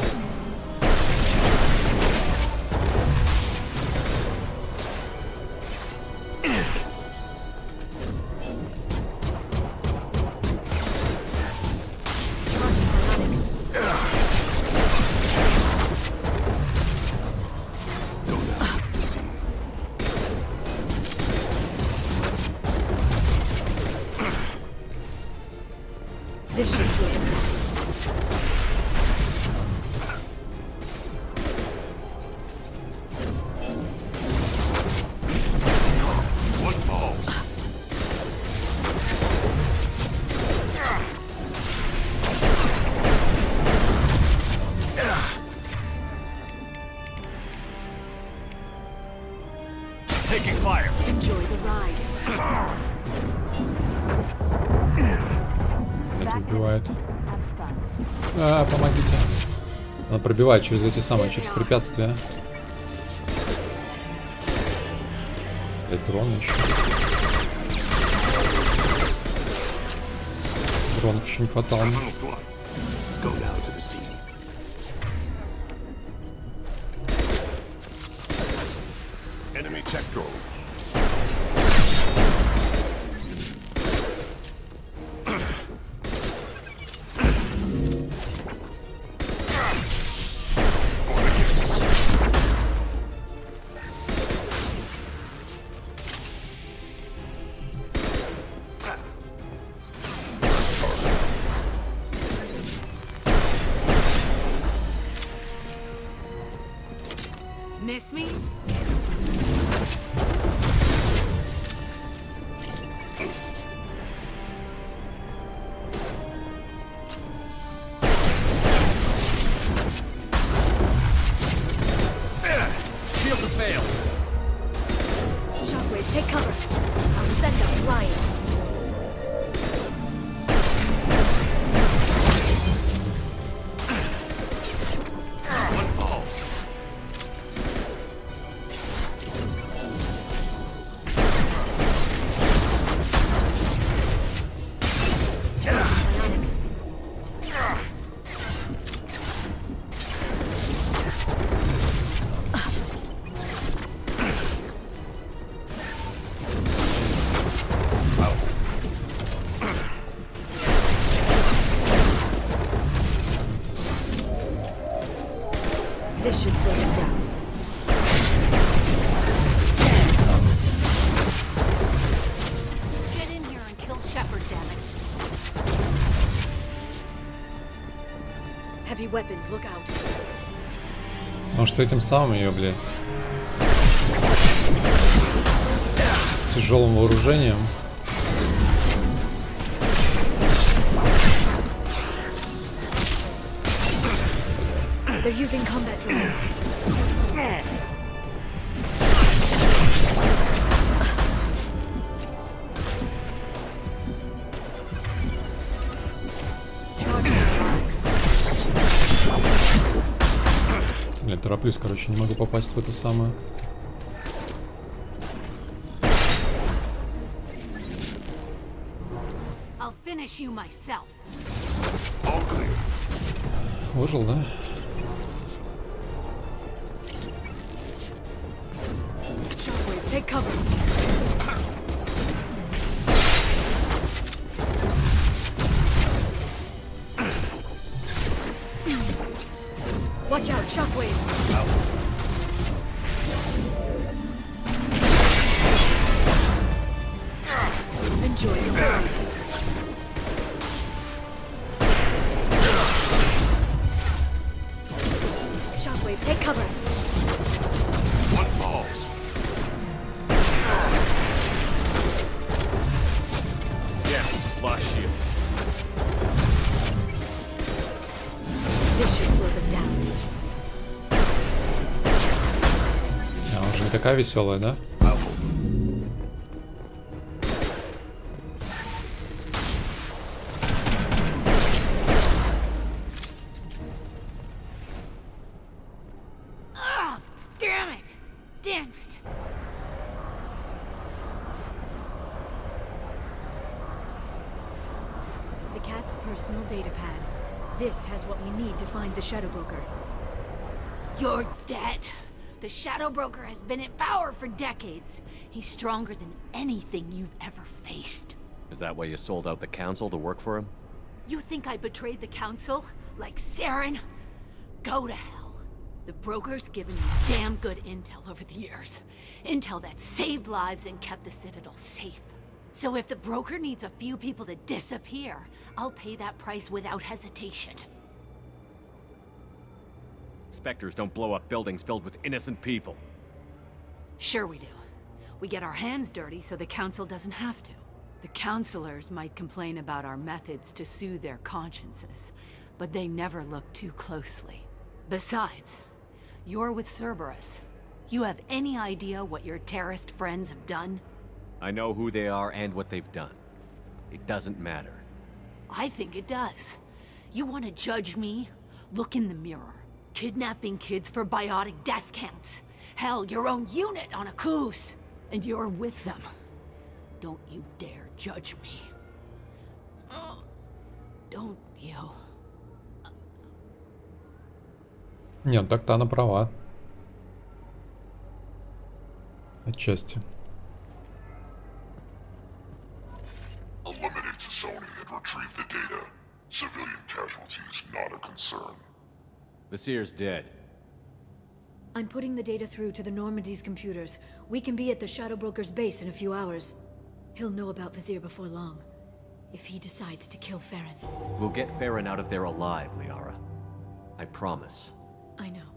Это убивает. А, помогите. Она пробивает через эти самые, через препятствия. И дрон еще. Дронов еще не хватало. Miss me? Shield to fail. Shockwave, take cover. I'll send them flying. One fall. Dynamics. This should slow them down. Get in here and kill Shepard, damn it. Heavy weapons, look out. Может, этим самым ее, блядь, тяжелым вооружением. They're using combat drones. Блядь, тороплюсь, короче, не могу попасть в это самое. I'll finish you myself. All clear. Выжил, да? Shockwave, take cover. Watch out, Shockwave. Enjoy the ride. Shockwave, take cover. One falls. Yeah, lost shield. This should slow them down. А, уже не такая веселая, да? Ugh! Damn it! Damn it! Zakat's personal data pad. This has what we need to find the Shadow Broker. You're dead. The Shadow Broker has been in power for decades. He's stronger than anything you've ever faced. Is that why you sold out the council to work for him? You think I betrayed the Council? Like Saren? Go to hell. The Broker's given me damn good intel over the years. Intel that saved lives and kept the Citadel safe. So if the Broker needs a few people to disappear, I'll pay that price without hesitation. Spectres don't blow up buildings filled with innocent people. Sure we do. We get our hands dirty so the Council doesn't have to. The Councilors might complain about our methods to soothe their consciences, but they never look too closely. Besides, you're with Cerberus. You have any idea what your terrorist friends have done? I know who they are and what they've done. It doesn't matter. I think it does. You want to judge me? Look in the mirror. Kidnapping kids for biotic death camps. Hell, your own unit on a cruise. And you're with them. Don't you dare judge me. Don't you? Нет, так-то она права. Отчасти. Eliminate Sony and retrieve the data. Civilian casualties not a concern. Vasir's dead. I'm putting the data through to the Normandy's computers. We can be at the Shadow Broker's base in a few hours. He'll know about Vasir before long. If he decides to kill Farron. We'll get Farron out of there alive, Liara. I promise. I know.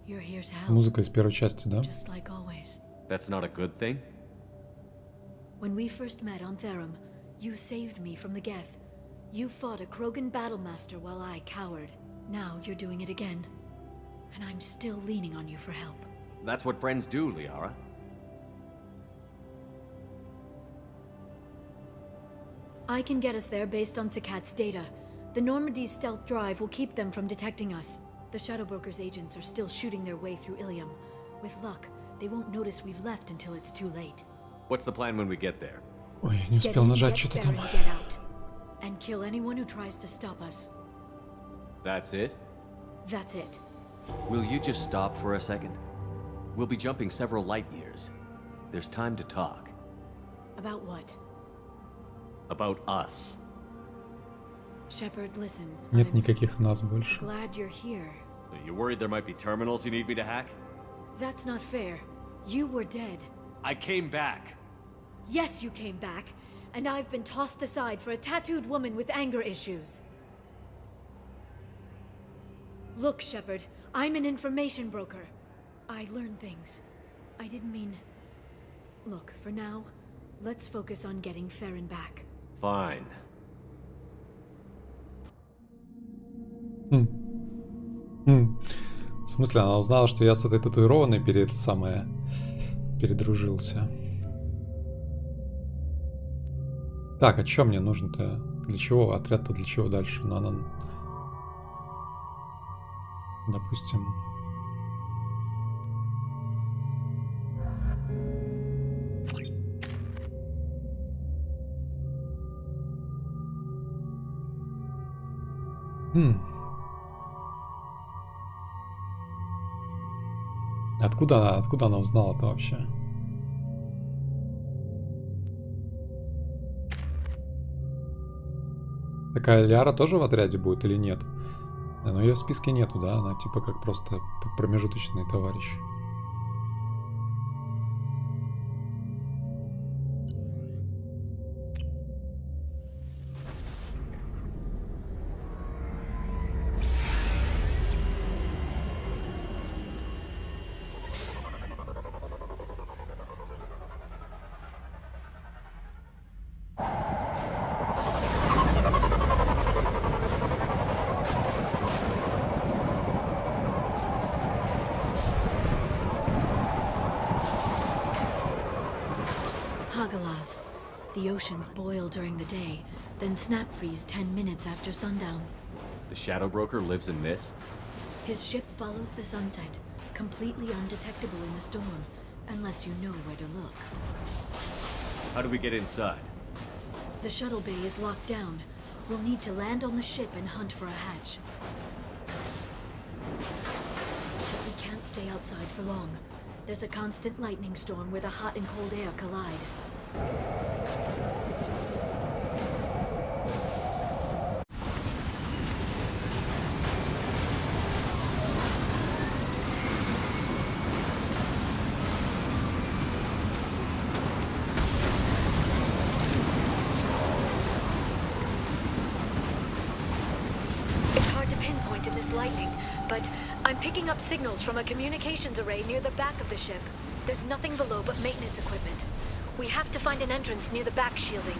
You're here to help. Музыка из первой части, да? Just like always. That's not a good thing? When we first met on Therum, you saved me from the Geth. You fought a Krogan battlemaster while I cowered. Now you're doing it again. And I'm still leaning on you for help. That's what friends do, Liara. I can get us there based on Sakat's data. The Normandy's stealth drive will keep them from detecting us. The Shadow Broker's agents are still shooting their way through Ilium. With luck, they won't notice we've left until it's too late. What's the plan when we get there? Ой, не успел нажать что-то там. Get out. And kill anyone who tries to stop us. That's it? That's it. Will you just stop for a second? We'll be jumping several light years. There's time to talk. About what? About us. Shepard, listen. Нет никаких нас больше. Glad you're here. Are you worried there might be terminals you need me to hack? That's not fair. You were dead. I came back. Yes, you came back. And I've been tossed aside for a tattooed woman with anger issues. Look, Shepard, I'm an information broker. I learn things. I didn't mean... Look, for now, let's focus on getting Farron back. Fine. В смысле, она узнала, что я с этой татуированной передружился. Так, а что мне нужно-то? Для чего? Отряд-то для чего дальше? Ну, она... Допустим... Откуда она узнала-то вообще? Такая Лиара тоже в отряде будет или нет? Да, но ее в списке нету, да? Она типа как просто промежуточный товарищ. The oceans boil during the day, then snap freeze 10 minutes after sundown. The Shadow Broker lives in this? His ship follows the sunset, completely undetectable in a storm, unless you know where to look. How do we get inside? The shuttle bay is locked down. We'll need to land on the ship and hunt for a hatch. But we can't stay outside for long. There's a constant lightning storm where the hot and cold air collide. It's hard to pinpoint in this lightning, but I'm picking up signals from a communications array near the back of the ship. There's nothing below but maintenance equipment. We have to find an entrance near the back shielding.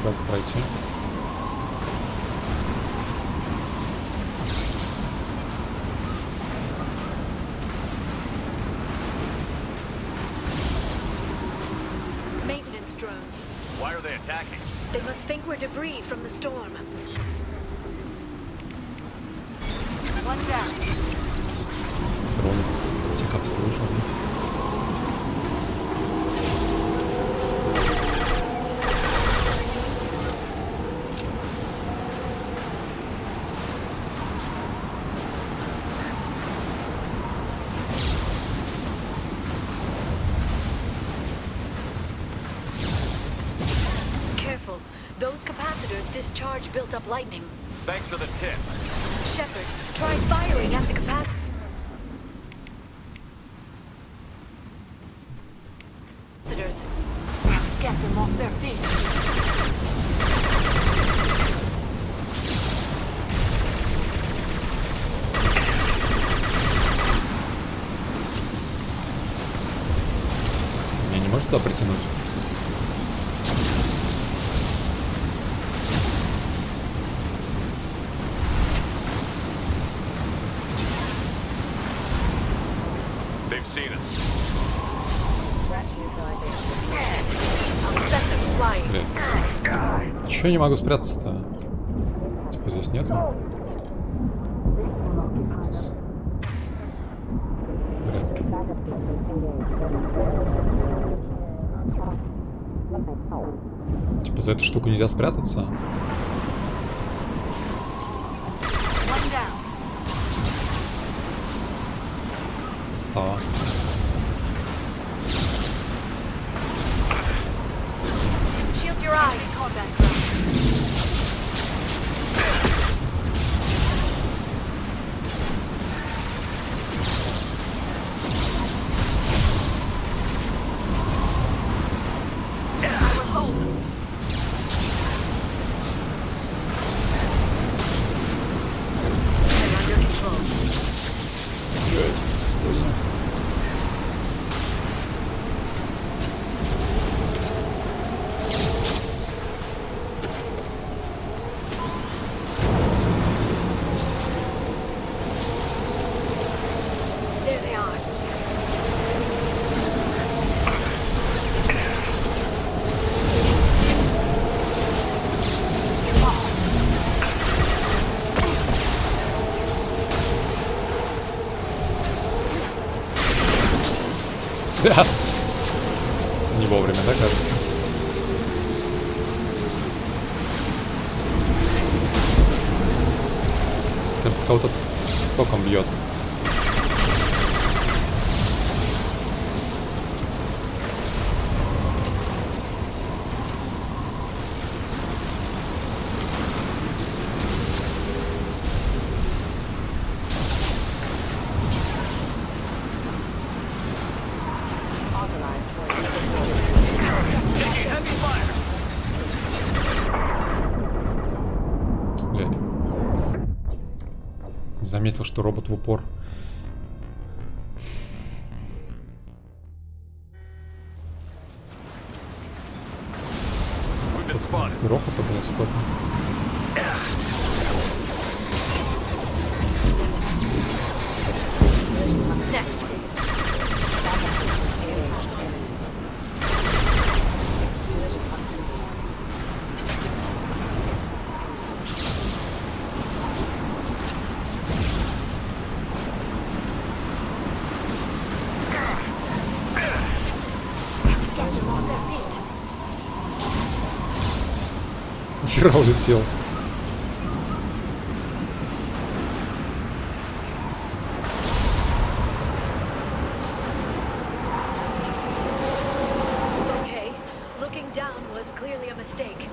Как пройти? Drones. Why are they attacking? They must think we're debris from the storm. One down. Дрон техобслуживания. Those capacitors discharge built-up lightning. Thanks for the tip. Shepard, try firing at the capacitors. Get them off their feet. Меня не может туда притянуть? They've seen us. Блин. Чё я не могу спрятаться-то? Типа здесь нету? Вряд ли. Типа за эту штуку нельзя спрятаться? Стало. Your eye in combat. I will hold. I'm under control. Good. Да. Не вовремя, да, кажется? Кажется, кого-то током бьет. Заметил, что робот в упор. Грохот, блядь, стоп. Хера улетел. Okay, looking down was clearly a mistake.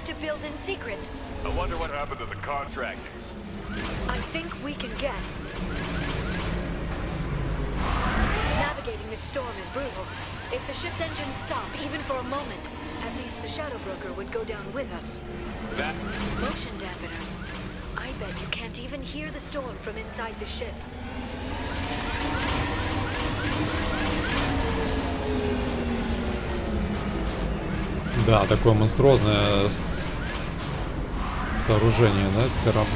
To build in secret. I wonder what happened to the contractors. I think we can guess. Navigating this storm is brutal. If the ship's engines stop, even for a moment, at least the shadow broker would go down with us. That... Motion dampeners. I bet you can't even hear the storm from inside the ship. Да, такое монструозное сооружение, да, этот корабль.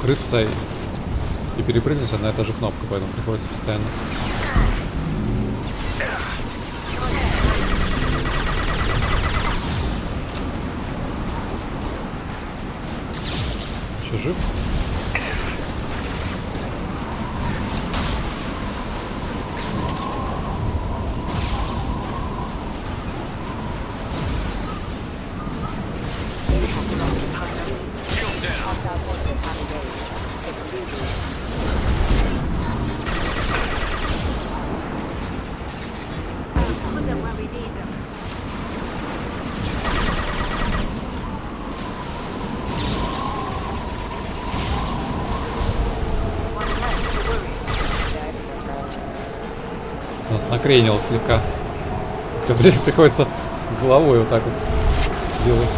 Укрыться и перепрыгнуть, одна и та же кнопка, поэтому приходится постоянно. Еще жив? Нас накренило слегка. Приходится головой вот так вот делать.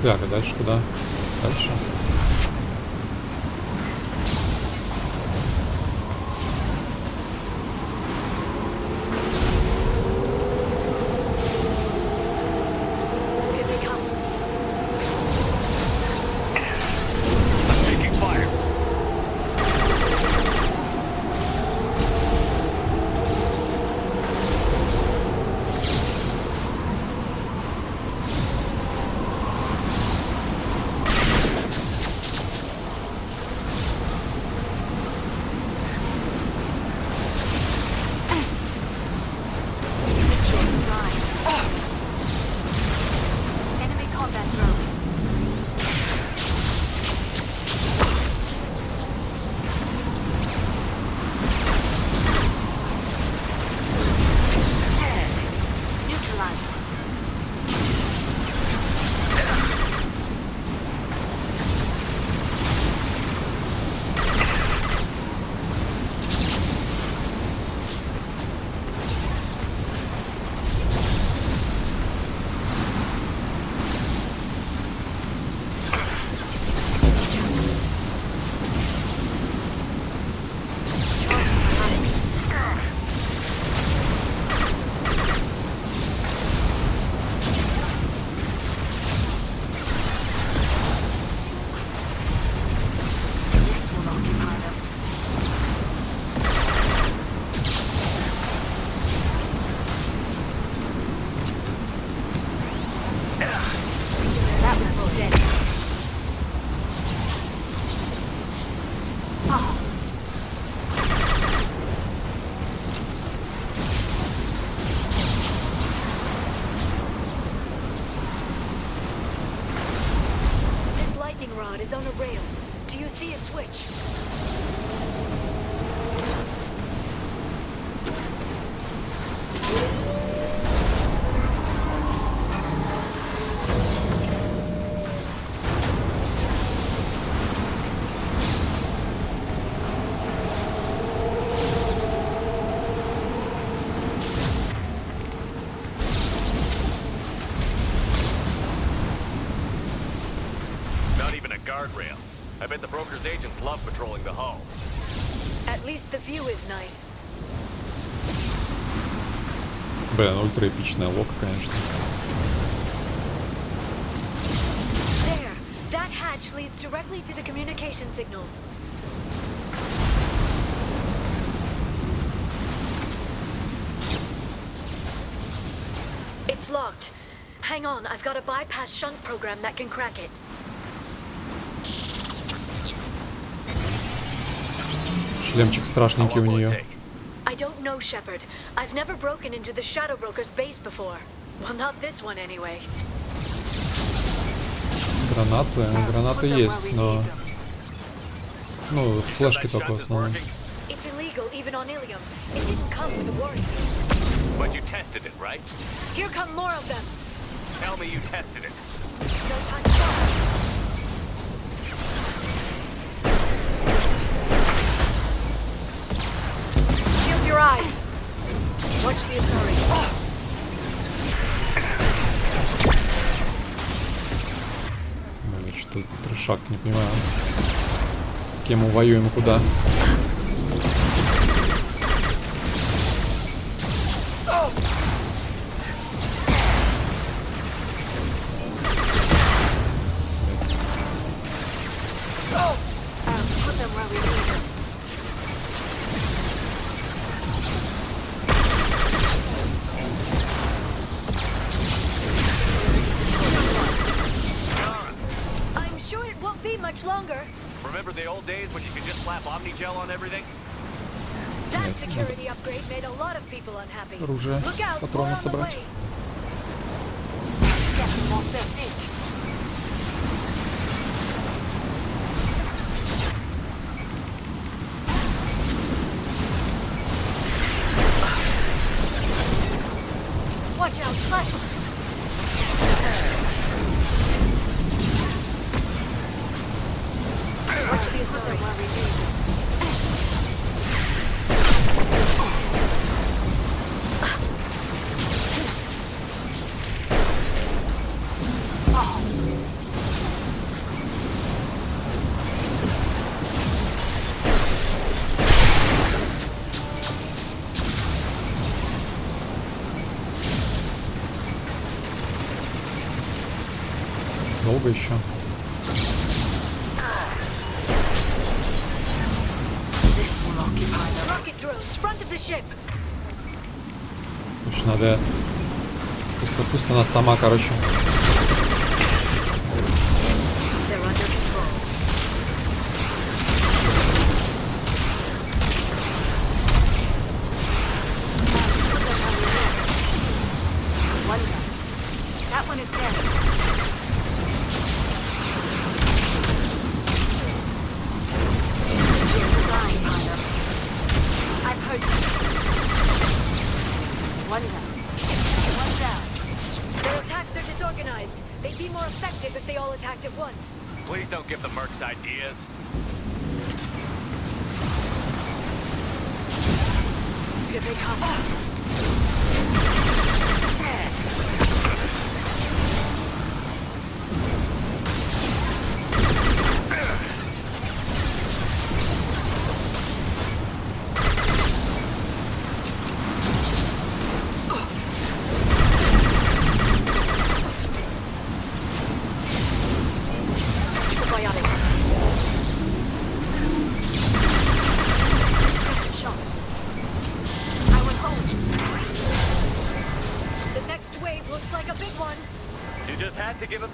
Так, а дальше куда? Дальше. rail. Do you see a switch? Guardrail. I bet the broker's agents love patrolling the hull. At least the view is nice. Блин, ультра эпичная лока, конечно. There. That hatch leads directly to the communication signals. It's locked. Hang on, I've got a bypass shunt program that can crack it. Шлемчик страшненький у нее. I don't know, Shepard. I've never broken into the Shadow Broker's base before. Well, not this one anyway. Гранаты есть, но... Ну, флешки только в основном. It's illegal even on Ilium. It didn't come with a warranty. But you tested it, right? Here come more of them. Tell me you tested it. No time to talk. Your eyes. Watch the authority. Блин, что трешак, не понимаю. С кем мы воюем и куда? Remember the old days when you could just slap Omni-Gel on everything? That security upgrade made a lot of people unhappy. Оружие, патроны собрать. Watch out, flash. Watch the authority. Долго еще. Короче, надо... Пусть она сама, короче. Please don't give the mercs ideas. Here they come.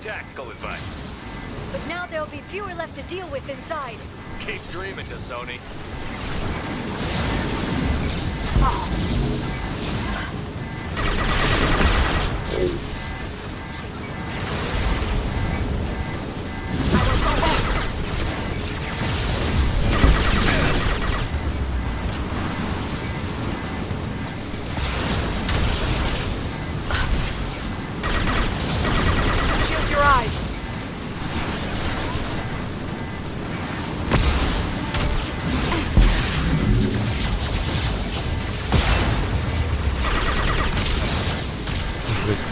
Tactical advice. But now there'll be fewer left to deal with inside. Keep dreaming, Sony. Жесть.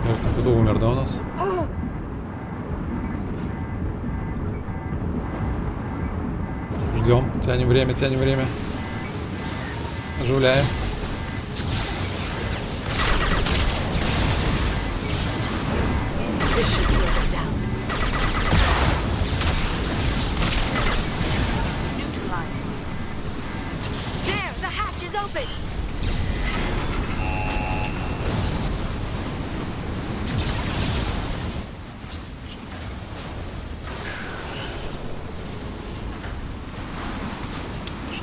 Кажется, кто-то умер, да, у нас? Ждем, тянем время, тянем время. Оживляем.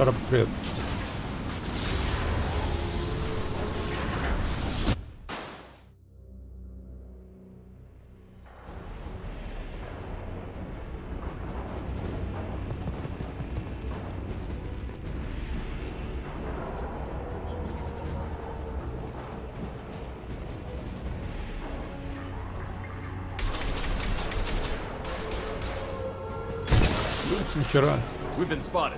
Серый, привет. Нихера. We've been spotted.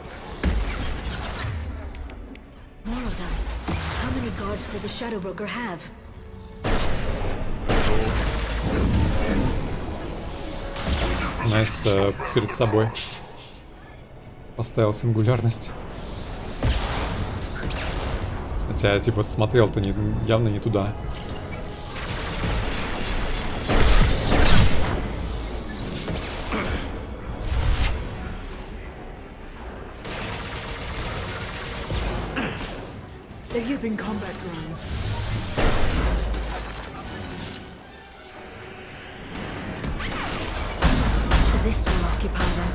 More of them. How many guards did the Shadow Broker have? Найс перед собой поставил сингулярность. Хотя я типа смотрел-то явно не туда. They're using combat drones. This will occupy them.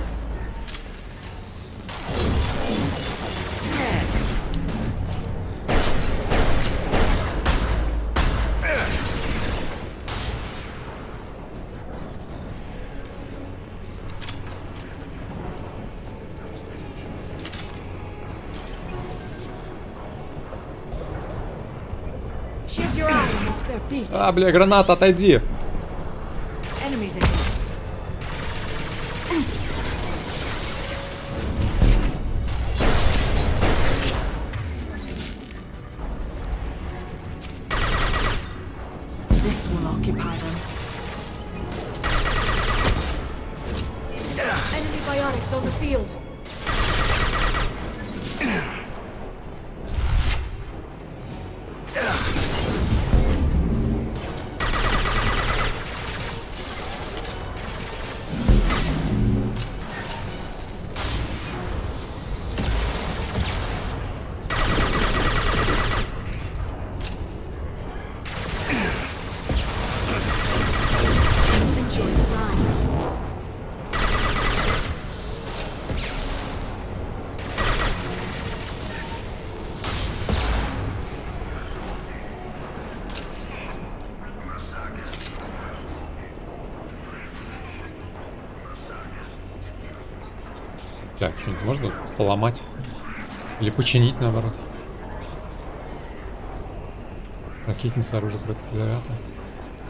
А, бля, граната, отойди. This will occupy them. Enemy biotics on the field. Так, что-нибудь можно поломать? Или починить, наоборот? Ракетница, оружие против артиллерията.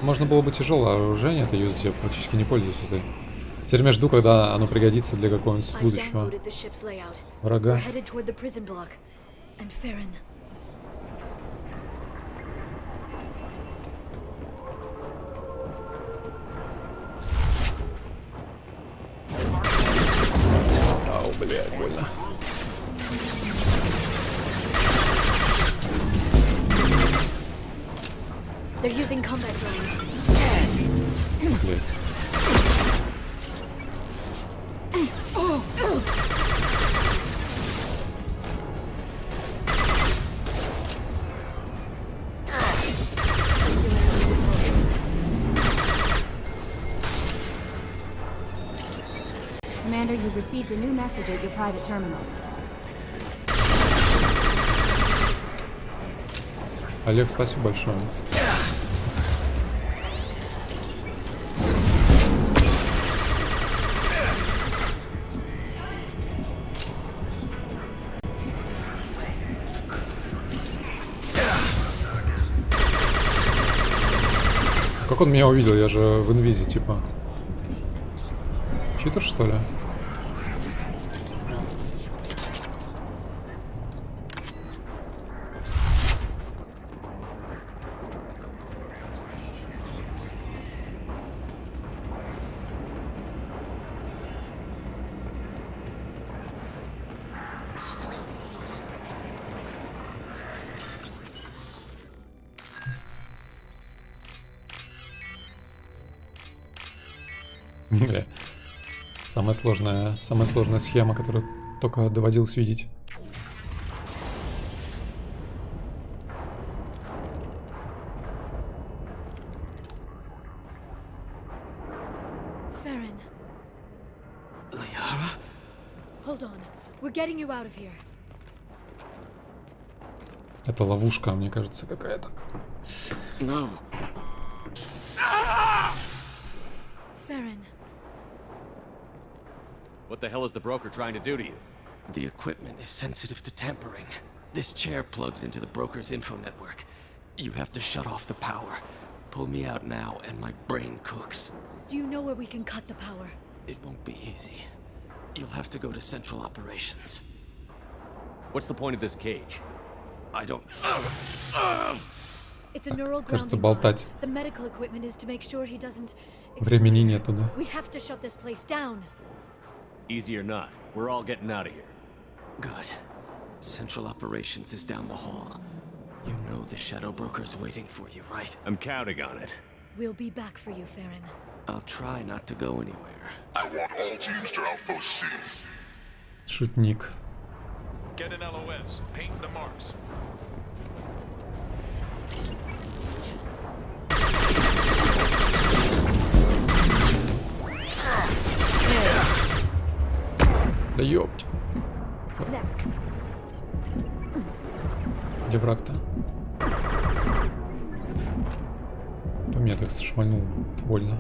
Можно было бы тяжелое оружие, это юзать, я практически не пользуюсь этой. Теперь я жду, когда оно пригодится для какого-нибудь будущего врага. Ау, блядь, больно. They're using combat drones. Блядь. Commander, you've received a new message at your private terminal. Олег, спасибо большое. Как он меня увидел? Я же в инвизе, типа. Читер, что ли? Самая сложная схема, которую только доводилось видеть. Farron. Liara? Hold on. We're getting you out of here. Это ловушка, мне кажется, какая-то. No. Farron. What the hell is the broker trying to do to you? The equipment is sensitive to tampering. This chair plugs into the broker's info network. You have to shut off the power. Pull me out now and my brain cooks. Do you know where we can cut the power? It won't be easy. You'll have to go to Central Operations. What's the point of this cage? I don't... It's a neural Кажется, grounding болтать. rod. The medical equipment is to make sure he doesn't... Времени нету, да? We have to shut this place down. Easy or not, we're all getting out of here. Good. Central Operations is down the hall. You know the Shadow Broker's waiting for you, right? I'm counting on it. We'll be back for you, Farron. I'll try not to go anywhere. I want all teams to Outpost C. Шутник. Get an LOS. Paint the marks. Да ёпть. Где враг-то? То меня так шмальнул больно.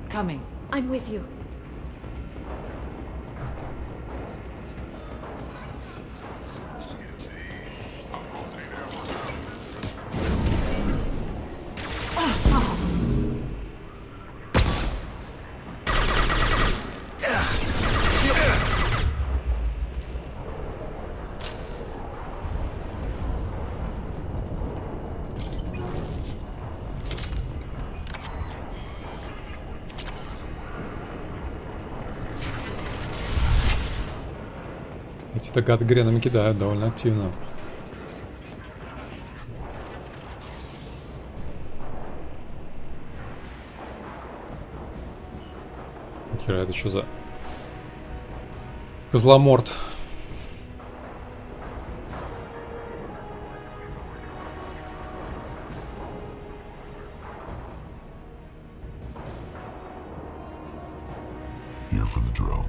Coming. I'm with you. Эти-то гады гренами кидают довольно активно. Хера, это что за козломорд? Here for the drill.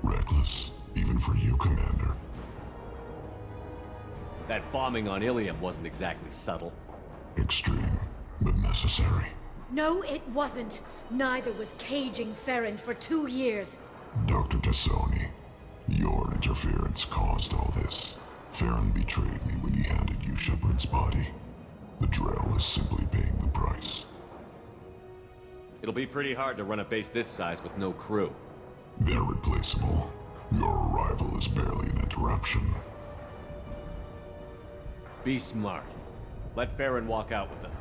Reckless, even for you, Commander. That bombing on Ilium wasn't exactly subtle. Extreme, but necessary. No, it wasn't. Neither was caging Farron for 2 years. Dr. Tassoni, your interference caused all this. Farron betrayed me when he handed you Shepard's body. The Drell is simply paying the price. It'll be pretty hard to run a base this size with no crew. They're replaceable. Your arrival is barely an interruption. Be smart. Let Farron walk out with us.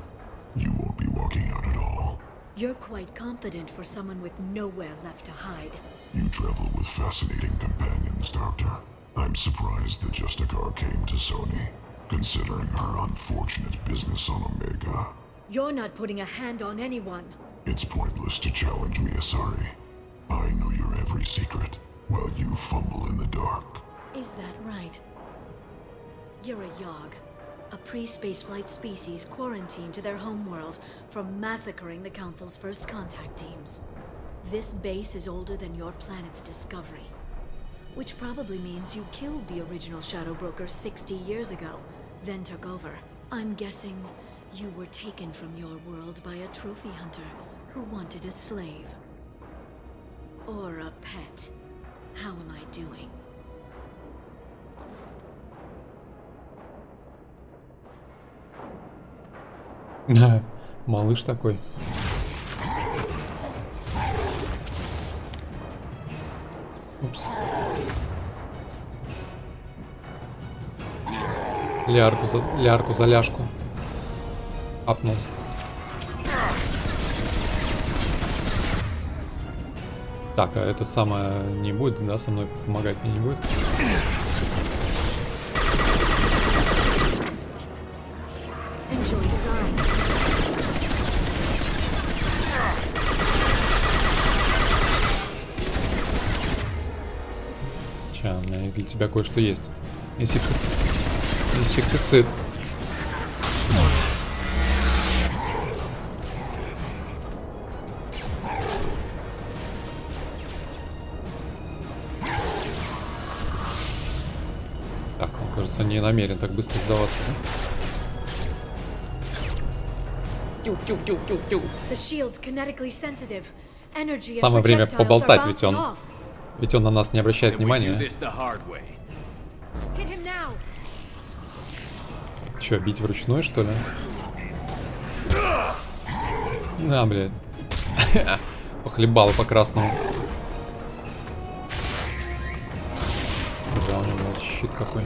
You won't be walking out at all. You're quite confident for someone with nowhere left to hide. You travel with fascinating companions, Doctor. I'm surprised that Justicar came to Sony, considering her unfortunate business on Omega. You're not putting a hand on anyone. It's pointless to challenge me, Asari. I know your every secret, while you fumble in the dark. Is that right? You're a Yogg, a pre-spaceflight species quarantined to their homeworld from massacring the Council's first contact teams. This base is older than your planet's discovery, which probably means you killed the original Shadow Broker 60 years ago, then took over. I'm guessing you were taken from your world by a trophy hunter who wanted a slave. Or a pet. How am I doing? Малыш такой. Упс. Лярку за ляжку. Апнул. Так, а это самое не будет, да, со мной помогать мне не будет? Ча, у меня для тебя кое-что есть. Инсектицид. Так, он, кажется, не намерен так быстро сдаваться, да? Самое время поболтать, ведь он на нас не обращает внимания. Че, бить вручную, что ли? На, блядь. Похлебал по красному. Да, у него щит какой.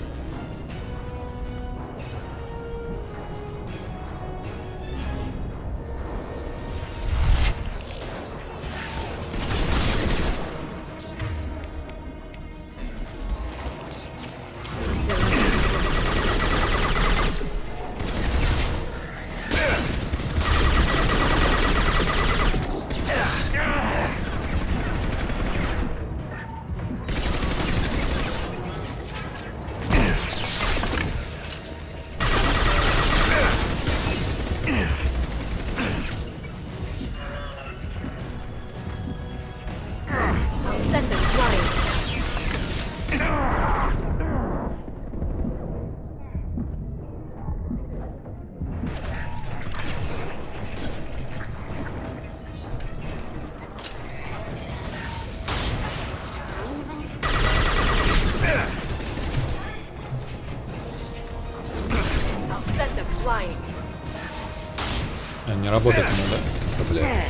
Не работает на него, да? Да, блядь.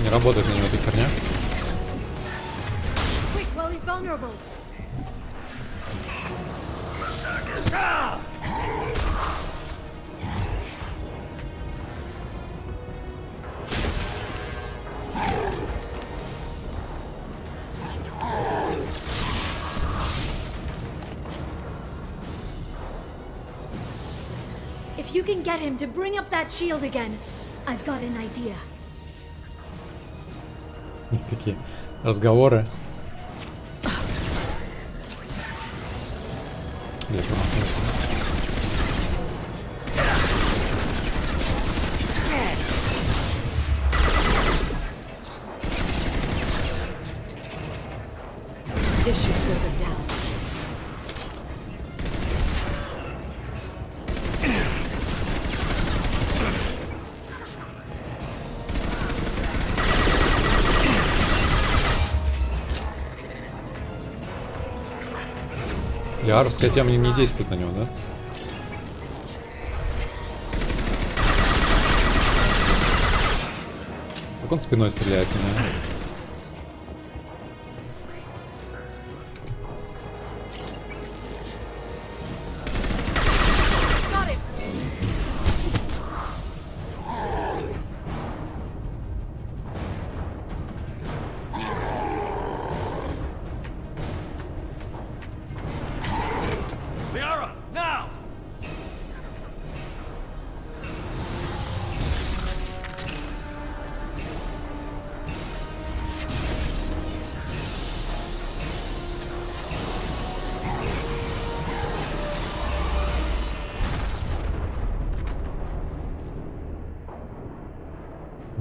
Не работает на него эта херня. If you can get him to bring up that shield again, I've got an idea. Такие разговоры. Я промахнулся. This should slow them down. Лиаровская тема не действует на него, да? Как он спиной стреляет в меня?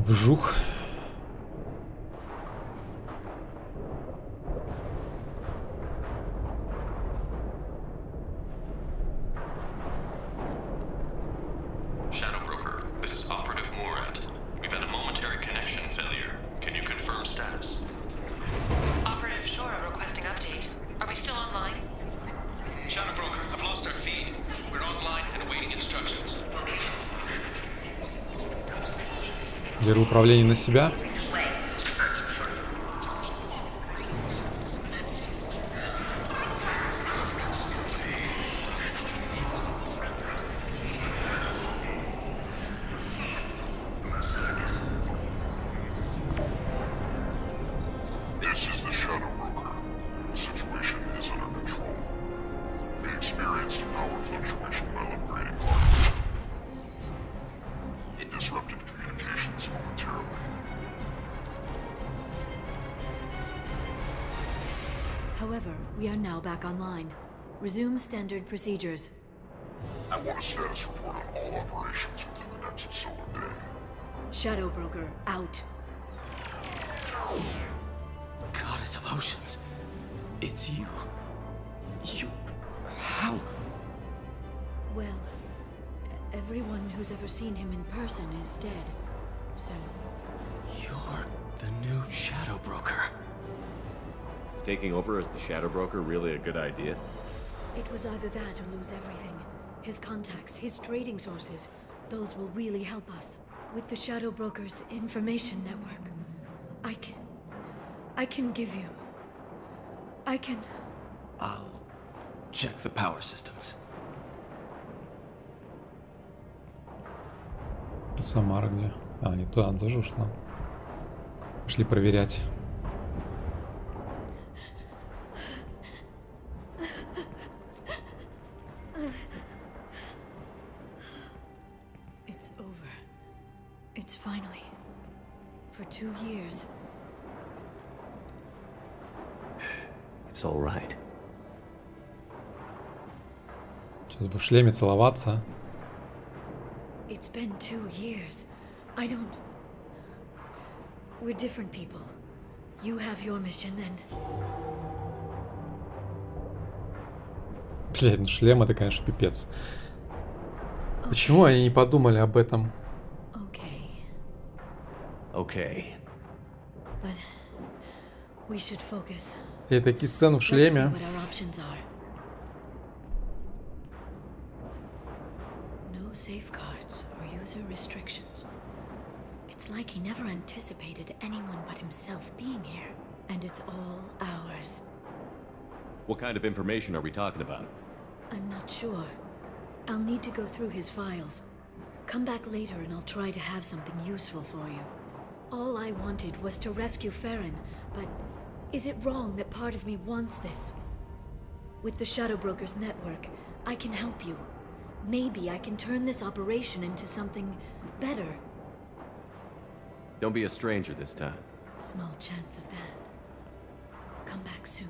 Вжух. Shadow Broker, this is Operative Murat. We've had a momentary connection failure. Can you confirm status? Operative Shora requesting update. Are we still online? Shadow Broker, I've lost our feed. We're online and awaiting instructions. Беру управление на себя. However, we are now back online. Resume standard procedures. I want a status report on all operations within the next solar day. Shadow Broker, out. Goddess of Oceans. It's you. You... How? Well, everyone who's ever seen him in person is dead. So... You're the new Shadow Broker. Is taking over as the Shadow Broker really a good idea? It was either that or lose everything. His contacts, his trading sources, those will really help us. With the Shadow Broker's information network, I can give you... I'll check the power systems. Самара где? А, не туда, она тоже ушла. Пошли проверять. It's over. It's finally. For 2 years. It's all right. Сейчас бы в шлеме целоваться. It's been 2 years. I don't... We're different people. You have your mission and... Блядь, ну шлем это, конечно, пипец. Почему они не подумали об этом? Okay. But we should focus. И такие сцены в Let's see шлеме. what our options are. No safeguards or user restrictions. It's like he never anticipated anyone but himself being here. And it's all ours. What kind of information are we talking about? I'm not sure. I'll need to go through his files. Come back later and I'll try to have something useful for you. All I wanted was to rescue Farron, but is it wrong that part of me wants this? With the Shadow Broker's network, I can help you. Maybe I can turn this operation into something better. Don't be a stranger this time. Small chance of that. Come back soon.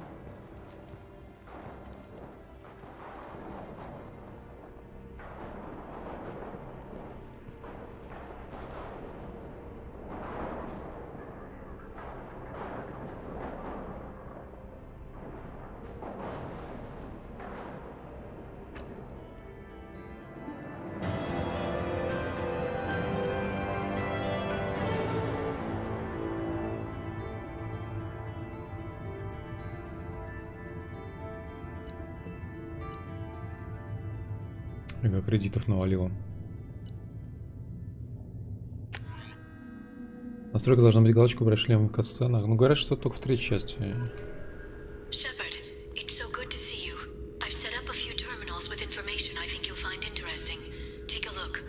Мега кредитов навалило. Настройка должна быть галочку убрать шлем в катсценах. Ну, говорят, что только в 3-й части. Shepard, it's so good to see you. I've set up a few terminals with information I think you'll find interesting. Take a look.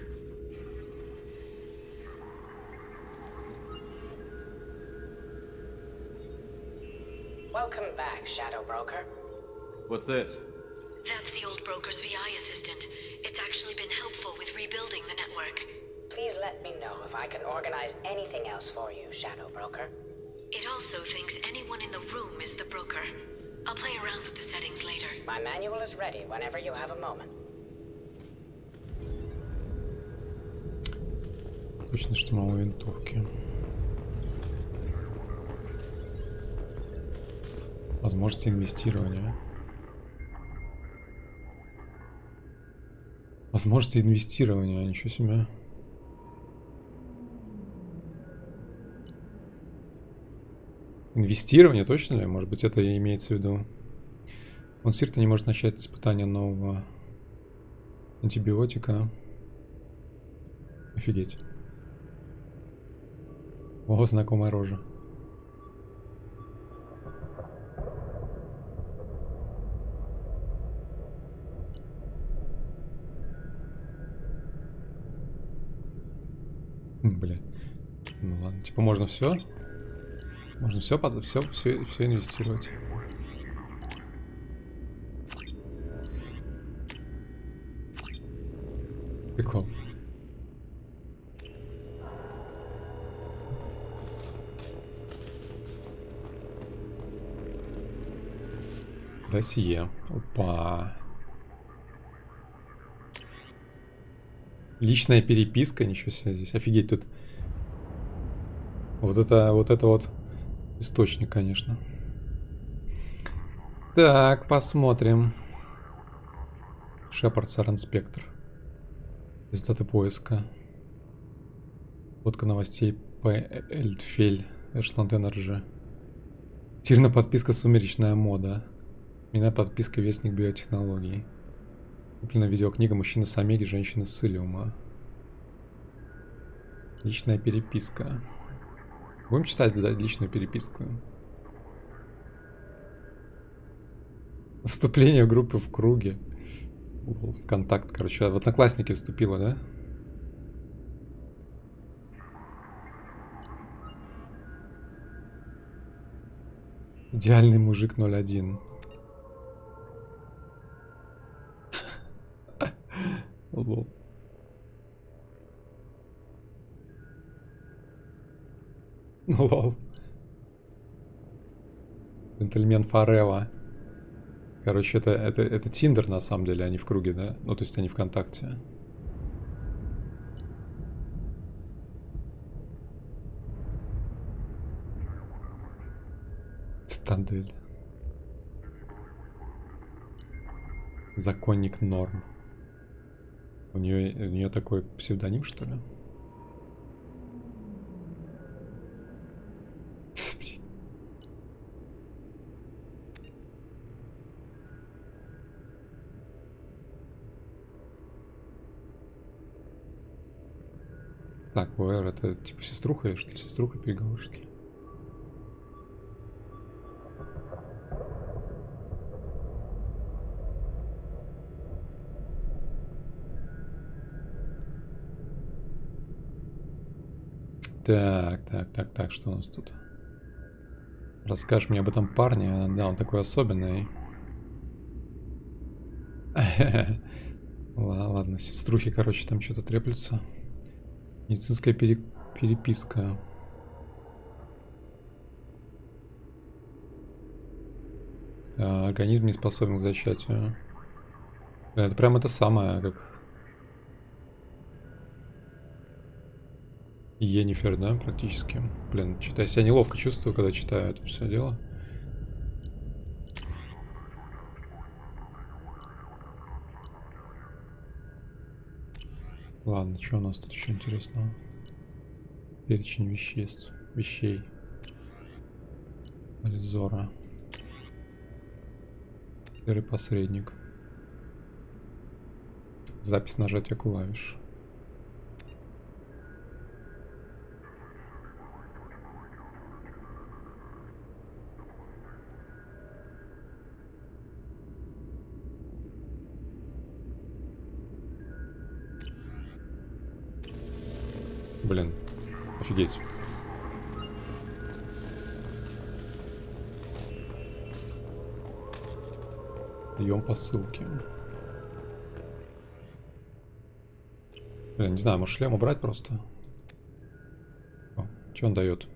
Welcome back, Shadow Broker. What's this? That's the old broker's VI assistant. It's actually been helpful with rebuilding the network. Please let me know if I can organize anything else for you, Shadow Broker. It also thinks anyone in the room is the broker. I'll play around with the settings later. My manual is ready whenever you have a moment. Точно штурмовые винтовки. Возможности инвестирования. Возможности инвестирования, ничего себе. Инвестирование, точно ли? Может быть, это и имеется в виду. Он Сирта не может начать испытание нового антибиотика. Офигеть. О, знакомая рожа. Блин. Ну ладно, типа можно все. Можно все инвестировать. Прикол. Досье. Опа. Личная переписка, ничего себе, здесь офигеть тут. Вот это источник, конечно. Так, посмотрим. Шепард, Сарен, Спектр. Результаты поиска. Фотка новостей по Эльдфель. Эшланд Энерджи. Тирна подписка «Сумеречная мода». Меня подписка «Вестник биотехнологий». Куплена видеокнига «Мужчина с Омеги, женщина с Илиума». Личная переписка. Будем читать личную переписку. Вступление в группы в круге. ВКонтакт, короче. В Одноклассники вступила, да? Идеальный мужик 01. Лол. Лол. Джентльмен Форева. Короче, это Тиндер на самом деле, они в круге, да? Ну, то есть они ВКонтакте. Стадель. Законник Норм. У нее такой псевдоним, что ли? Так, ВР это типа сеструха, что ли? Сеструха переговор, что ли? Так, что у нас тут? Расскажешь мне об этом парне? Да, он такой особенный. Ладно, сеструхи, короче, там что-то треплются. Медицинская переписка. Организм не способен к зачатию. Это прям это самое, как... Йеннифер, да, практически. Блин, я себя неловко чувствую, когда читаю это все дело. Ладно, что у нас тут еще интересного? Перечень вещей. Ализора. Серый посредник. Запись нажатия клавиш. Блин, офигеть. Идем по ссылке. Блин, не знаю, может шлем убрать просто? Что он дает?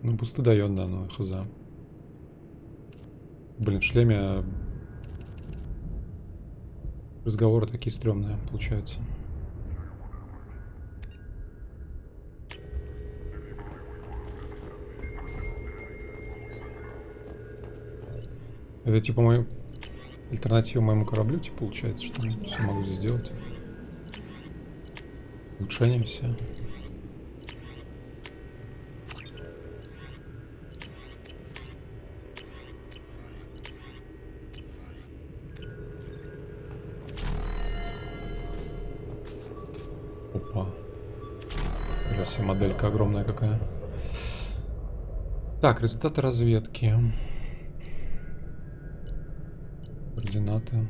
Ну, бусты дает, да, но хз. Блин, в шлеме разговоры такие стрёмные получаются. Это типа мою альтернатива моему кораблю, типа получается, что я все могу здесь сделать. Улучшение все. Опа. Красивая моделька огромная какая. Так, результаты разведки. Координаты.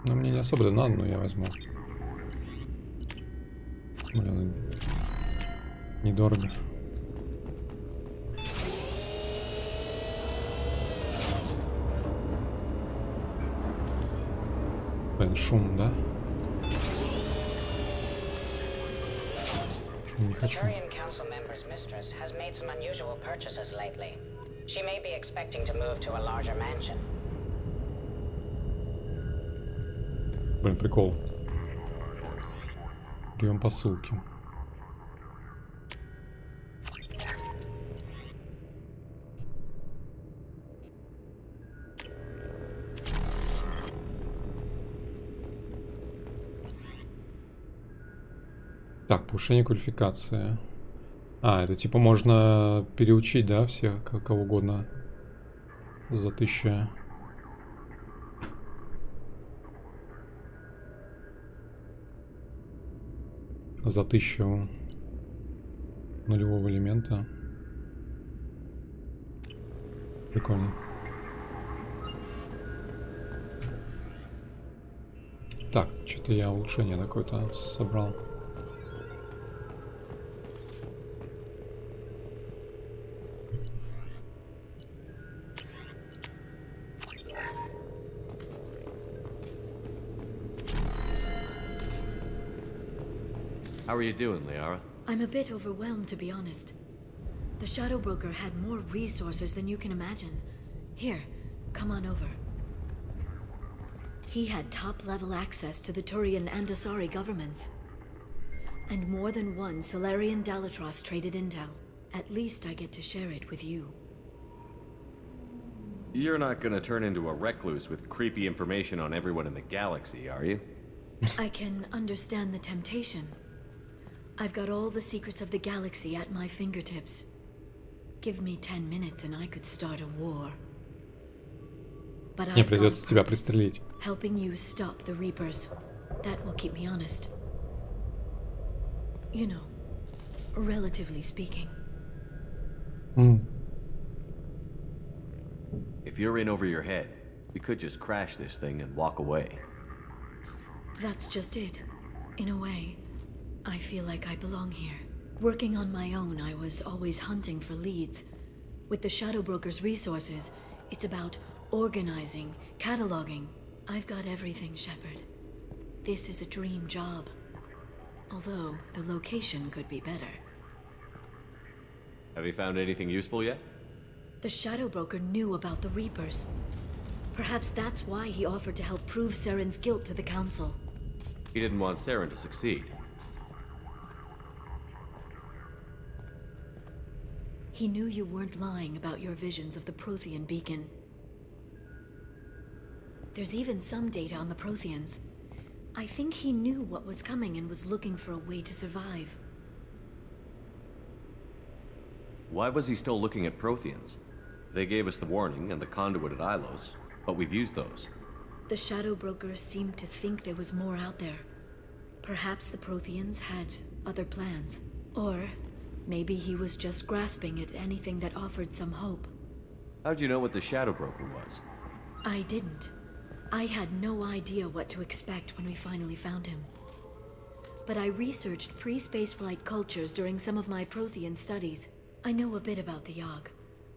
Ну, мне не особо надо, но я возьму. Блин, недорого. Блин, шум, да? Не хочу. Turian Council member's mistress has made some unusual purchases lately. She may be expecting to move to a larger mansion. Блин, прикол. Прием по ссылке. Так, повышение квалификации. А, это типа можно переучить, да, всех, кого угодно за 1000. За 1000 нулевого элемента. Прикольно. Так, что-то я улучшение какое-то собрал. How are you doing, Liara? I'm a bit overwhelmed, to be honest. The Shadow Broker had more resources than you can imagine. Here, come on over. He had top-level access to the Turian and Asari governments. And more than one Solarian Dalatros traded intel. At least I get to share it with you. You're not gonna turn into a recluse with creepy information on everyone in the galaxy, are you? I can understand the temptation. I've got all the secrets of the galaxy at my fingertips. Give me 10 minutes and I could start a war. But Мне придется тебя пристрелить. Helping you stop the Reapers. That will keep me honest. You know, relatively speaking. If you're in over your head, we could just crash this thing and walk away. That's just it. In a way, I feel like I belong here. Working on my own, I was always hunting for leads. With the Shadow Broker's resources, it's about organizing, cataloging. I've got everything, Shepard. This is a dream job. Although, the location could be better. Have you found anything useful yet? The Shadow Broker knew about the Reapers. Perhaps that's why he offered to help prove Saren's guilt to the Council. He didn't want Saren to succeed. He knew you weren't lying about your visions of the Prothean beacon. There's even some data on the Protheans. I think he knew what was coming and was looking for a way to survive. Why was he still looking at Protheans? They gave us the warning and the conduit at Ilos, but we've used those. The Shadow Broker seemed to think there was more out there. Perhaps the Protheans had other plans. Or maybe he was just grasping at anything that offered some hope. How'd you know what the Shadow Broker was? I didn't. I had no idea what to expect when we finally found him. But I researched pre-spaceflight cultures during some of my Prothean studies. I know a bit about the Yogg.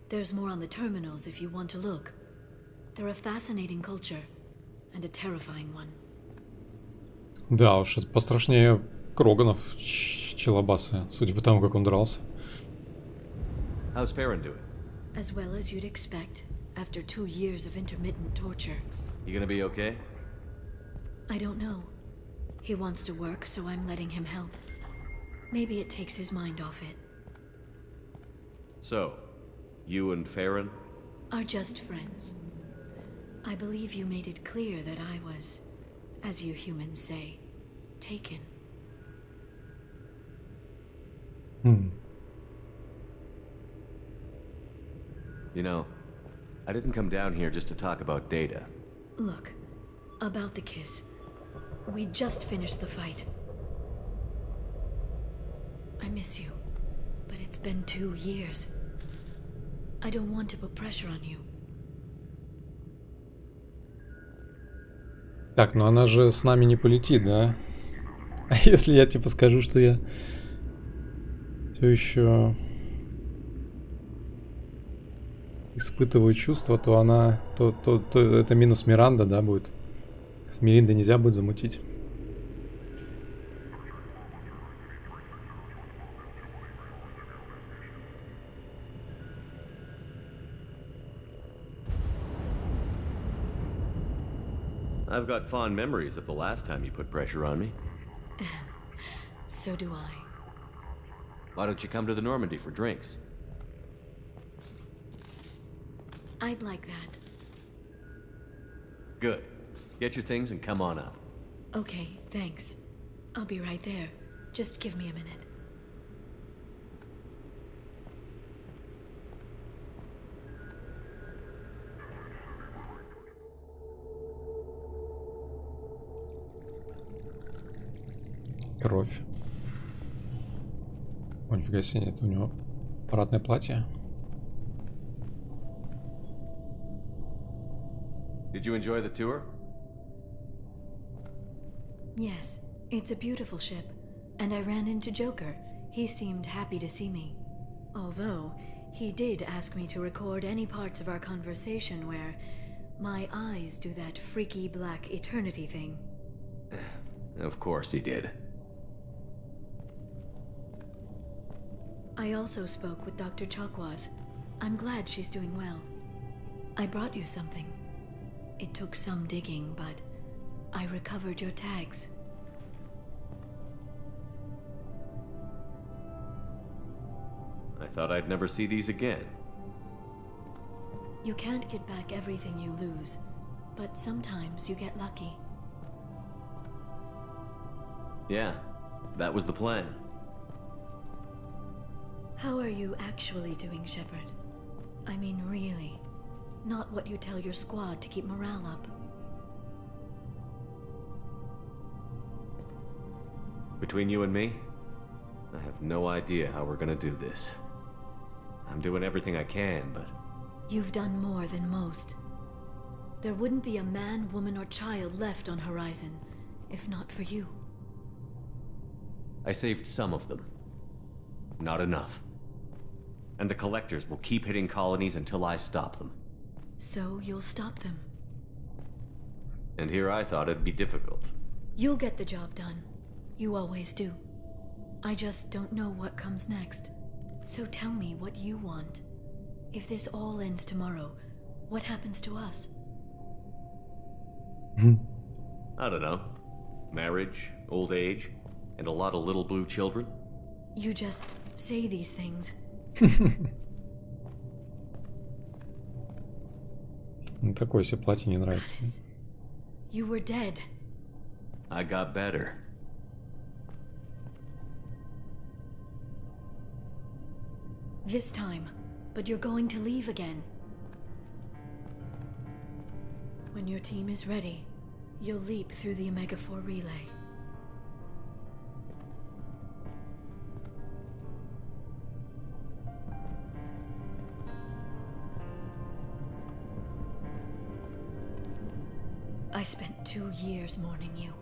There's more on the terminals if you want to look. They're a fascinating culture, and a terrifying one. Да уж, это пострашнее Кроганов, челобасы, судя по тому, как он дрался. How's Farron doing? As well as you'd expect, after 2 years of intermittent torture. You gonna be okay? I don't know. He wants to work, so I'm letting him help. Maybe it takes his mind off it. So, you and Farron? Are just friends. I believe you made it clear that I was, as you humans say, taken. You know, I didn't come down here just to talk about data. Look, about the kiss. We just finished the fight. I miss you, but it's been 2 years. I don't want to put pressure on you. Так, ну она же с нами не полетит, да? А если я типа скажу, что я все еще испытываю чувства, то она, то это минус Миранда, да, будет. С Мириндой нельзя будет замутить. I've got fond memories of the last time you put pressure on me. So do I. Why don't you come to the Normandy for drinks? I'd like that. Good. Get your things and come on up. Okay, thanks. I'll be right there. Just give me a minute. Кровь. О, нифига себе, это у него парадное платье. Did you enjoy the tour? Yes, it's a beautiful ship. And I ran into Joker. He seemed happy to see me. Although, he did ask me to record any parts of our conversation where my eyes do that freaky black eternity thing. Of course he did. I also spoke with Dr. Chakwas. I'm glad she's doing well. I brought you something. It took some digging, but I recovered your tags. I thought I'd never see these again. You can't get back everything you lose, but sometimes you get lucky. Yeah, that was the plan. How are you actually doing, Shepard? I mean, really. Not what you tell your squad to keep morale up. Between you and me, I have no idea how we're gonna do this. I'm doing everything I can, but... You've done more than most. There wouldn't be a man, woman, or child left on Horizon, if not for you. I saved some of them. Not enough. And the collectors will keep hitting colonies until I stop them. So you'll stop them. And here I thought it'd be difficult. You'll get the job done. You always do. I just don't know what comes next. So tell me what you want. If this all ends tomorrow, what happens to us? I don't know. Marriage, old age, and a lot of little blue children. You just say these things. Такое себе платье не нравится. You were dead. I got better. This time, but you're going to leave again. When your team is ready, you'll leap through the Omega-4 relay. I spent 2 years mourning you.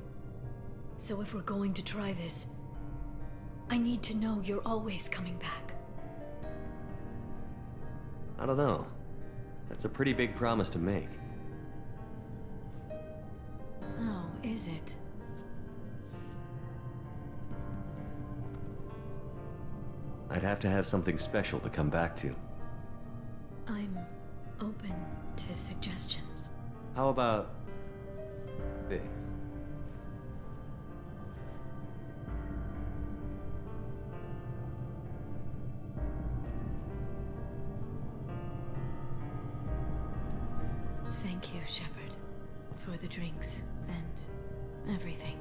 So if we're going to try this, I need to know you're always coming back. I don't know. That's a pretty big promise to make. Oh, is it? I'd have to have something special to come back to. I'm open to suggestions. How about this? Thank you, Shepard, for the drinks and everything.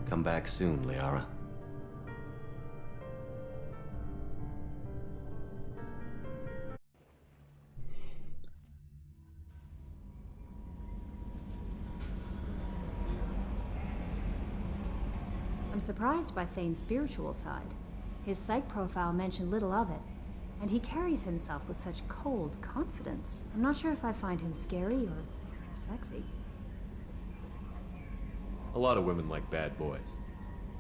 Come back soon, Liara. I'm surprised by Thane's spiritual side. His psych profile mentioned little of it, and he carries himself with such cold confidence. I'm not sure if I find him scary or sexy. A lot of women like bad boys.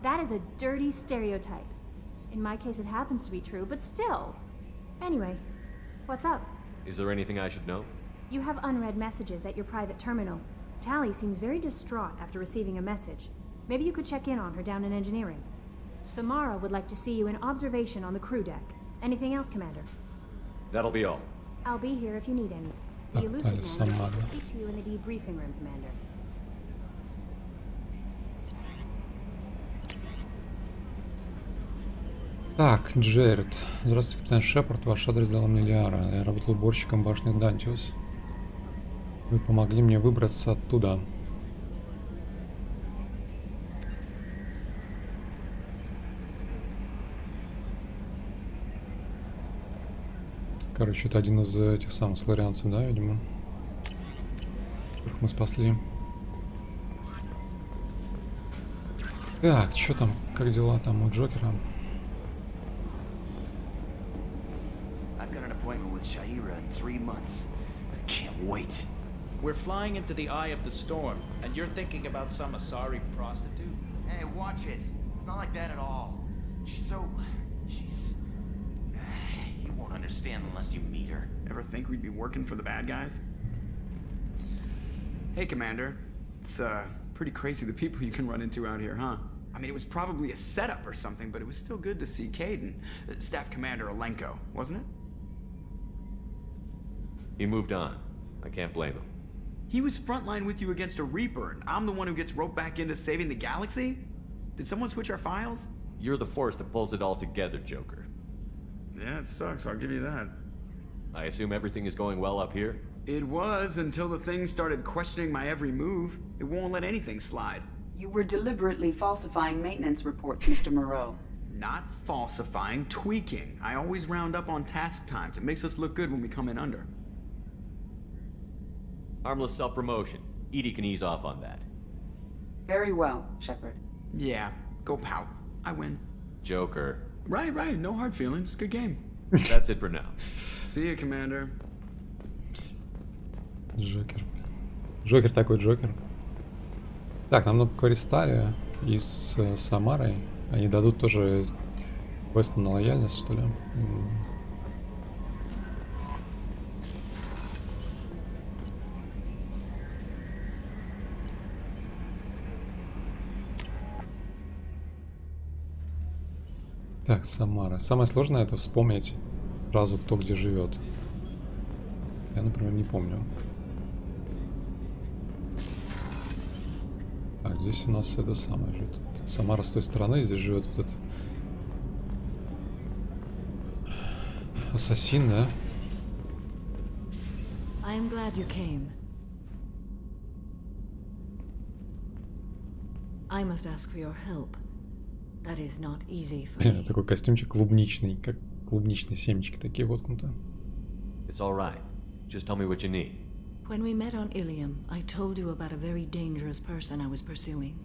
That is a dirty stereotype. In my case, it happens to be true, but still. Anyway, what's up? Is there anything I should know? You have unread messages at your private terminal. Tally seems very distraught after receiving a message. Maybe you could check in on her down in engineering. Samara would like to see you in observation on the crew deck. Anything else, Commander? That'll be all. I'll be here if you need any. The elusive man wants to speak to you in the debriefing room, Commander. Так, Джеред. Здравствуйте, капитан Шепард. Ваш адрес дала мне Лиара. Я работал уборщиком башни Дантиус. Вы помогли мне выбраться оттуда. Короче, это один из этих самых сларианцев, да, видимо? Их мы спасли. Так, что там? Как дела там у Джокера? In 3 months. I can't wait. We're flying into the eye of the storm, and you're thinking about some Asari prostitute? Hey, watch it. It's not like that at all. She's... You won't understand unless you meet her. Ever think we'd be working for the bad guys? Hey, Commander. It's, pretty crazy the people you can run into out here, huh? I mean, it was probably a setup or something, but it was still good to see Caden. Staff Commander Alenko, wasn't it? He moved on. I can't blame him. He was frontline with you against a Reaper, and I'm the one who gets roped back into saving the galaxy? Did someone switch our files? You're the force that pulls it all together, Joker. Yeah, it sucks, I'll give you that. I assume everything is going well up here? It was, until the thing started questioning my every move. It won't let anything slide. You were deliberately falsifying maintenance reports, Mr. Moreau. Not falsifying, tweaking. I always round up on task times. It makes us look good when we come in under. Harmless self-promotion. Edie can ease off on that. Very well, Shepard. Yeah, go pout. I win. Joker. Right. No hard feelings. Good game. That's it for now. See you, Commander. Джокер. Джокер такой Джокер. Так, нам надо кристаллы и с Самарой. Они дадут тоже квесты на лояльность, что ли? Так, Самара. Самое сложное это вспомнить сразу, кто где живет. Я, например, не помню. Так, здесь у нас это самое живет. Самара с той стороны, здесь живет вот этот ассасин, да? I'm glad you came. I must ask for your help. That is not easy for me. Такой костюмчик клубничный, как клубничные семечки такие воткнуты. It's all right. Just tell me what you need. When we met on Ilium, I told you about a very dangerous person I was pursuing.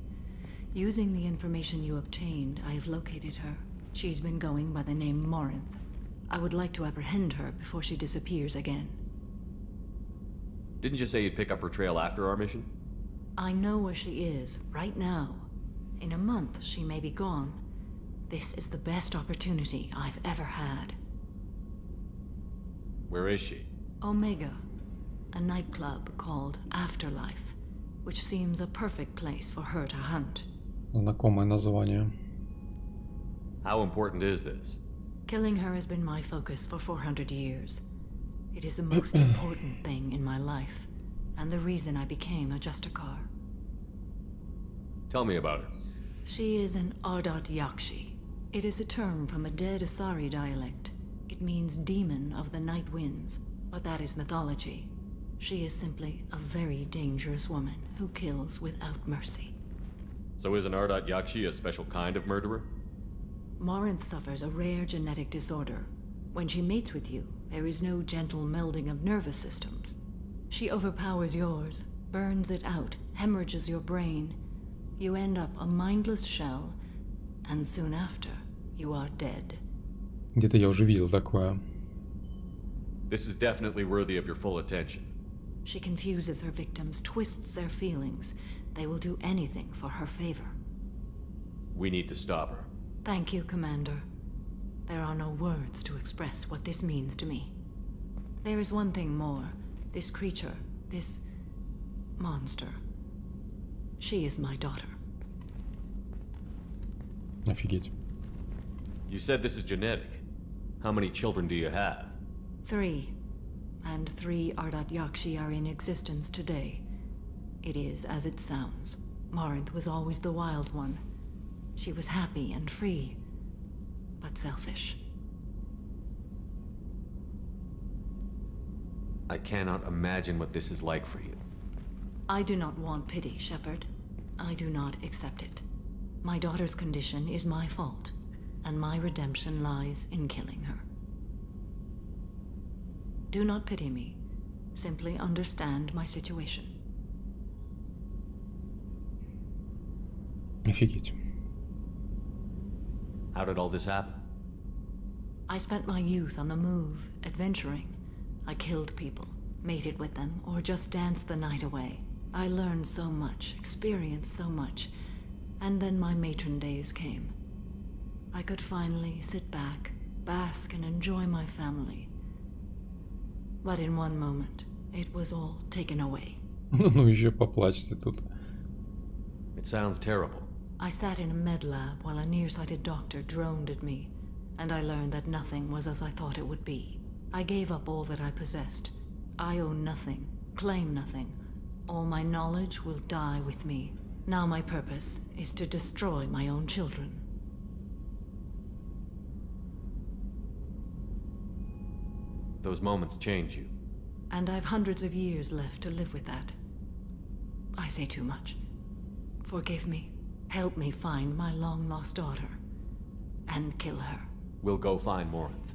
Using the information you obtained, I have located her. She's been going by the name Morinth. I would like to apprehend her before she disappears again. Didn't you say you'd pick up her trail after our mission? I know where she is, right now. In a month, she may be gone. This is the best opportunity I've ever had. Where is she? Omega, a nightclub called Afterlife, which seems a perfect place for her to hunt. Знакомое название. How important is this? Killing her has been my focus for 400 years. It is the most important thing in my life, and the reason I became a Justicar. Tell me about her. She is an Ardat Yakshi. It is a term from a dead Asari dialect. It means demon of the night winds, but that is mythology. She is simply a very dangerous woman who kills without mercy. So is an Ardat Yakshi a special kind of murderer? Morinth suffers a rare genetic disorder. When she mates with you, there is no gentle melding of nervous systems. She overpowers yours, burns it out, hemorrhages your brain. You end up a mindless shell, and soon after, you are dead. Где-то я уже видел такое. This is definitely worthy of your full attention. She confuses her victims, twists their feelings. They will do anything for her favor. We need to stop her. Thank you, Commander. There are no words to express what this means to me. There is one thing more. This creature, this monster. She is my daughter. Офигеть. You said this is genetic. How many children do you have? 3. And 3 Ardat Yakshi are in existence today. It is as it sounds. Marinth was always the wild one. She was happy and free, but selfish. I cannot imagine what this is like for you. I do not want pity, Shepard. I do not accept it. My daughter's condition is my fault, and my redemption lies in killing her. Do not pity me. Simply understand my situation. Офигеть. How did all this happen? I spent my youth on the move, adventuring. I killed people, mated with them, or just danced the night away. I learned so much, experienced so much, and then my matron days came. I could finally sit back, bask and enjoy my family. But in one moment, it was all taken away. Ну еще поплачьте тут. It sounds terrible. I sat in a med lab while a nearsighted doctor droned at me, and I learned that nothing was as I thought it would be. I gave up all that I possessed. I own nothing, claim nothing. All my knowledge will die with me. Now my purpose is to destroy my own children. Those moments change you. And I've hundreds of years left to live with that. I say too much. Forgive me. Help me find my long-lost daughter. And kill her. We'll go find Morinth.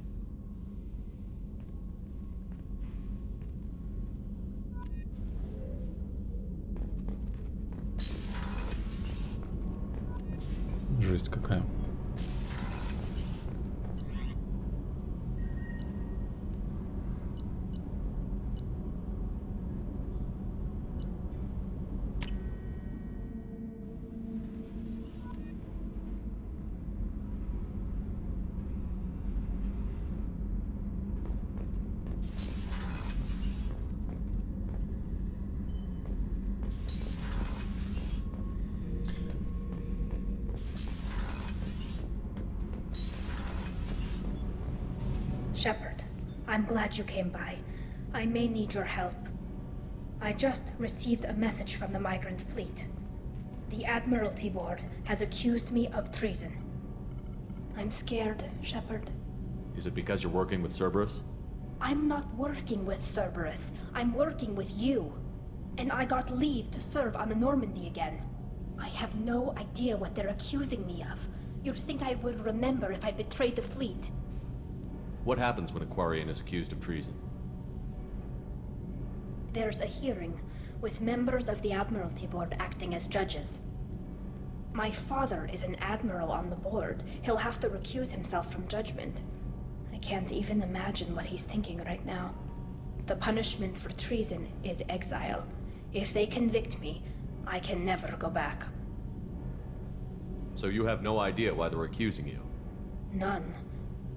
Жесть какая. Shepard, I'm glad you came by. I may need your help. I just received a message from the migrant fleet. The Admiralty Board has accused me of treason. I'm scared, Shepard. Is it because you're working with Cerberus? I'm not working with Cerberus. I'm working with you. And I got leave to serve on the Normandy again. I have no idea what they're accusing me of. You'd think I would remember if I betrayed the fleet. What happens when a Quarian is accused of treason? There's a hearing, with members of the Admiralty Board acting as judges. My father is an admiral on the board. He'll have to recuse himself from judgment. I can't even imagine what he's thinking right now. The punishment for treason is exile. If they convict me, I can never go back. So you have no idea why they're accusing you? None.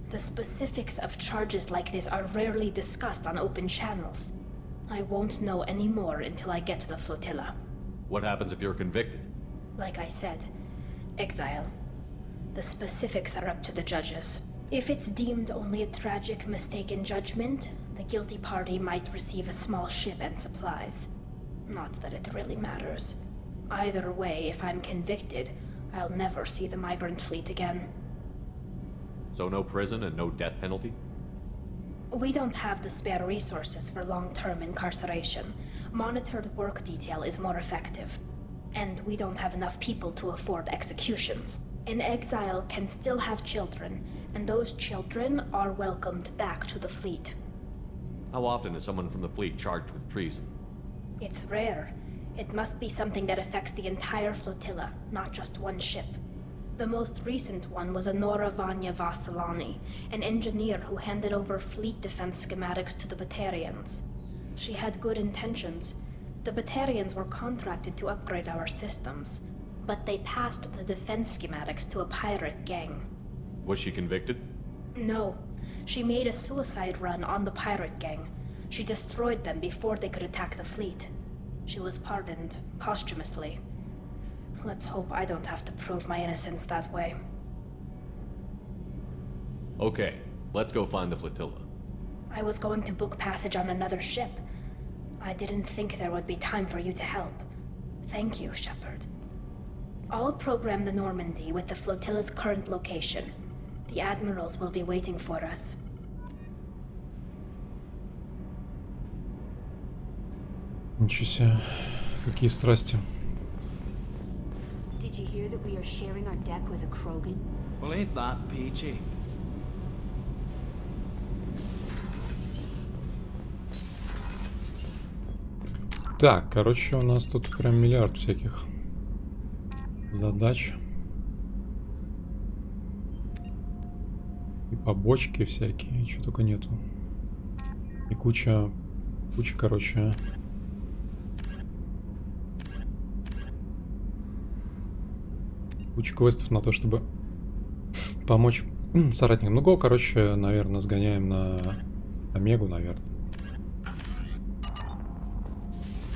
The specifics of charges like this are rarely discussed on open channels. I won't know any more until I get to the flotilla. What happens if you're convicted? Like I said, exile. The specifics are up to the judges. If it's deemed only a tragic mistake in judgment, the guilty party might receive a small ship and supplies. Not that it really matters. Either way, if I'm convicted, I'll never see the migrant fleet again. So no prison and no death penalty? We don't have the spare resources for long-term incarceration. Monitored work detail is more effective. And we don't have enough people to afford executions. An exile can still have children, and those children are welcomed back to the fleet. How often is someone from the fleet charged with treason? It's rare. It must be something that affects the entire flotilla, not just one ship. The most recent one was Anora Vanya Vassilani, an engineer who handed over fleet defense schematics to the Batarians. She had good intentions. The Batarians were contracted to upgrade our systems, but they passed the defense schematics to a pirate gang. Was she convicted? No. She made a suicide run on the pirate gang. She destroyed them before they could attack the fleet. She was pardoned, posthumously. Let's hope I don't have to prove my innocence that way. Okay, let's go find the flotilla. I was going to book passage on another ship. I didn't think there would be time for you to help. Thank you, Shepard. I'll program the Normandy with the flotilla's current location. The admirals will be waiting for us. Ничего себе, какие страсти. Did you hear that we are sharing our deck with a Krogan? Well, ain't that peachy? Так, короче, у нас тут прям миллиард всяких задач. И побочки всякие, чего только нету. И куча, короче... Куча квестов на то, чтобы помочь соратникам. Ну, го, короче, наверное, сгоняем на Омегу, наверное.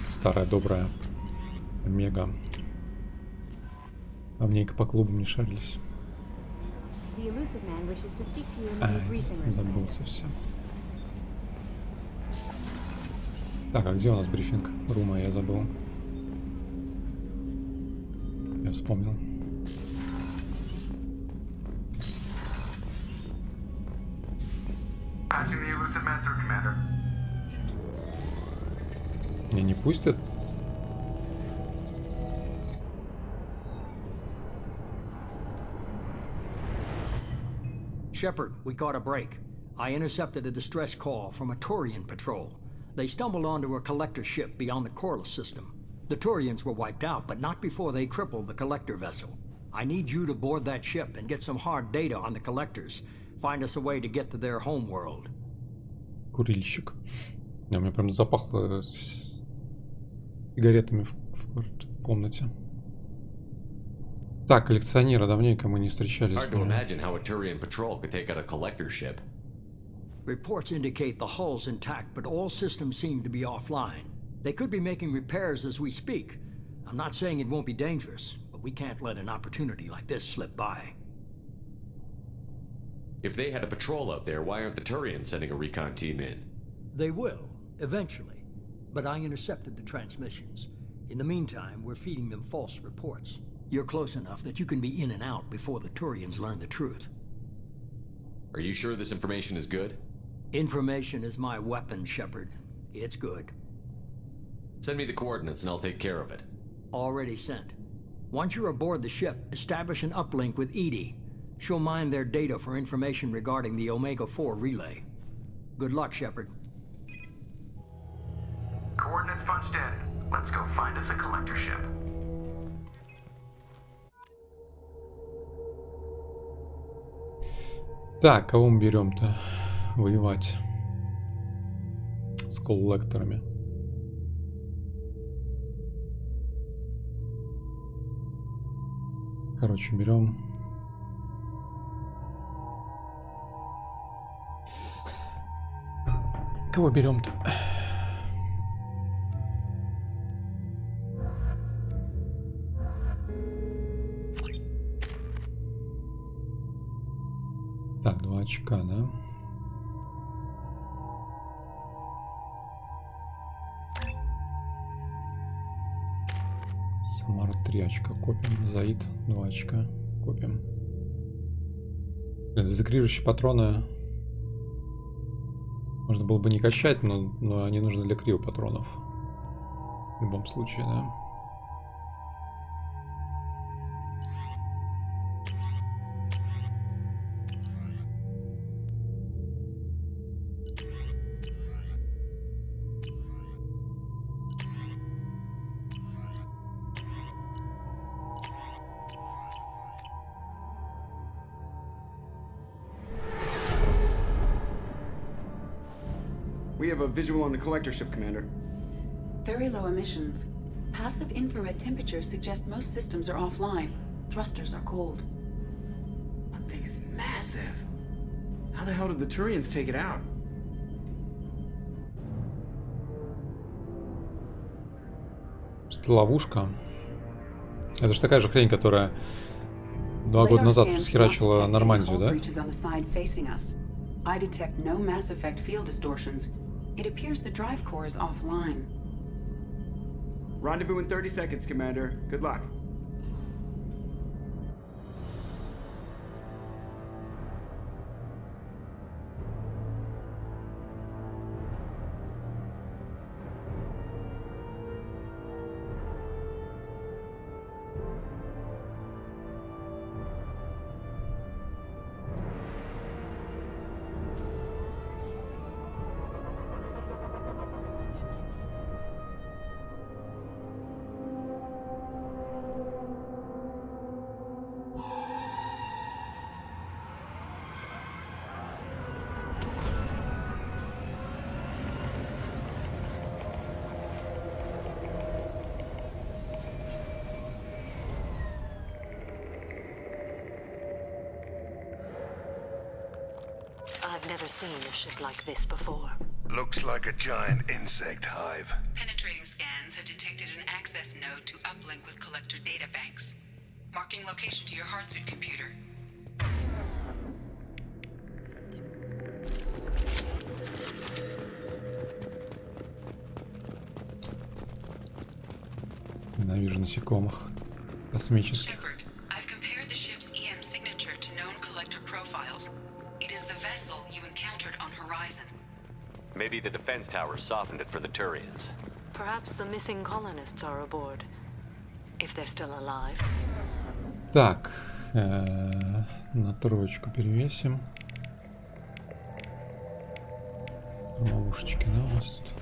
Старая добрая Омега. Давненько по клубам не шарились. Забылся все. Так, а где у нас брифинг рума? Я забыл. Я вспомнил. Меня не пустят? Shepard, we got a break. I intercepted a distress call from a Turian patrol. They stumbled onto a collector ship beyond the Corliss system. The Turians were wiped out, but not before they crippled the collector vessel. I need you to board that ship and get some hard data on the collectors. Find us a way to get to their home world. Курильщик. У меня прям запахло сигаретами в комнате. Так, коллекционера, давненько мы не встречались. Hard to imagine how a Turian patrol could take out a collector ship. Reports indicate the hull's intact, but all systems seem to be offline. They could be making repairs as we speak. I'm not saying it won't be dangerous, but we can't let an opportunity like this slip by. If they had a patrol out there, why aren't the Turians sending a recon team in? They will, eventually. But I intercepted the transmissions. In the meantime, we're feeding them false reports. You're close enough that you can be in and out before the Turians learn the truth. Are you sure this information is good? Information is my weapon, Shepard. It's good. Send me the coordinates and I'll take care of it. Already sent. Once you're aboard the ship, establish an uplink with Edie. She'll mine their data for information regarding the Omega-4 relay. Good luck, Shepard. Coordinates punched in. Let's go find us a collector ship. Так, кого мы берем-то воевать с коллекторами? Короче, берем. Кого берем-то? Так, 2 очка, да? Самара 3 очка копим. Заид 2 очка копим. Дезинтегрирующие патроны можно было бы не качать, но они нужны для криопатронов. В любом случае, да? We have a visual on the collector ship, Commander. Very low emissions. Passive infrared temperatures suggest most systems are offline. Thrusters are cold. That thing is massive. How the hell did the Turians take it out? Это ловушка. Это же такая же хрень, которая 2 года назад расхерачила Нормандию, да? I detect no Mass Effect field distortions. It appears the drive core is offline. Rendezvous in 30 seconds, Commander. Good luck. I've never seen a ship like this before. Looks like a giant insect hive. Penetrating scans have detected an access node to uplink with collector databanks. Marking location to your hardsuit computer. Ненавижу насекомых. Космических. Shepard, I've compared the ship's EM signature to known collector profiles. It is the vessel you encountered on Horizon. Maybe the defense towers softened it for the Turians. Perhaps the missing colonists are aboard. If they're still alive. Так, на троечку перевесим. Ловушечки, да, у нас тут.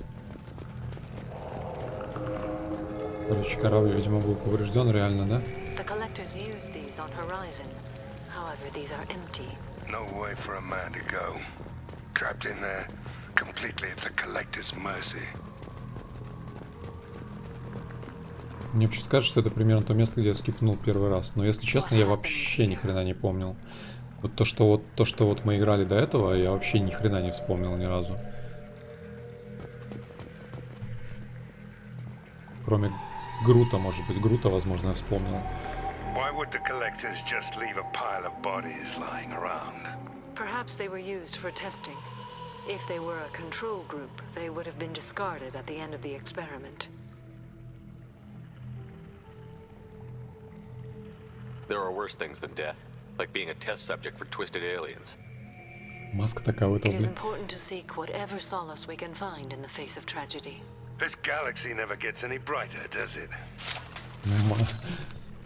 Короче, корабль, видимо, был поврежден реально, да? The collectors used these on Horizon. However, these are empty. No way for a man to go. Trapped in there, completely at the collector's mercy. Мне почему-то кажется, что это примерно то место, где я скипнул первый раз. Но если честно, я вообще ни хрена не помнил. Вот то, что мы играли до этого, я вообще ни хрена не вспомнил ни разу. Кроме Грута, может быть. Грута, возможно, я вспомнил. Why would the collectors just leave a pile of bodies lying around? Perhaps they were used for testing. If they were a control group, they would have been discarded at the end of the experiment. There are worse things than death, like being a test subject for twisted aliens. Маска такая вот. It is important to seek whatever solace we can find in the face of tragedy. This galaxy never gets any brighter, does it?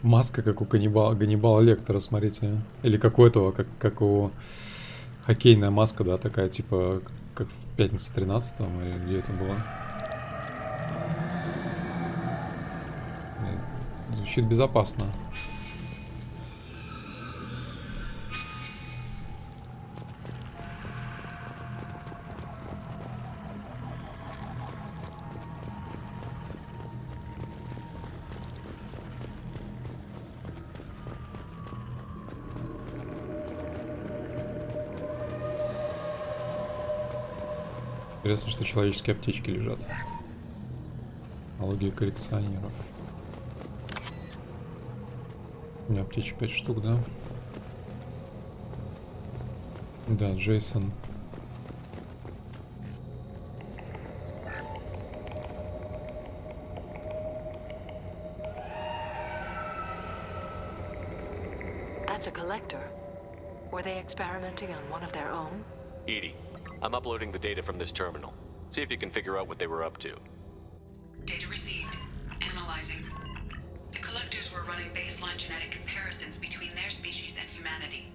Маска, как у Ганнибала Лектора, смотрите. Или как у этого, как у... Хоккейная маска, да, такая, типа, как в Пятнице 13-м, или где это было. Звучит безопасно. Интересно, что человеческие аптечки лежат. Технология коррекционеров. У меня аптечек 5 штук, да? Да, Джейсон. That's a collector. Were they experimenting on one of their own? Edie, I'm uploading the data from this terminal. See if you can figure out what they were up to. Data received. Analyzing. The collectors were running baseline genetic comparisons between their species and humanity.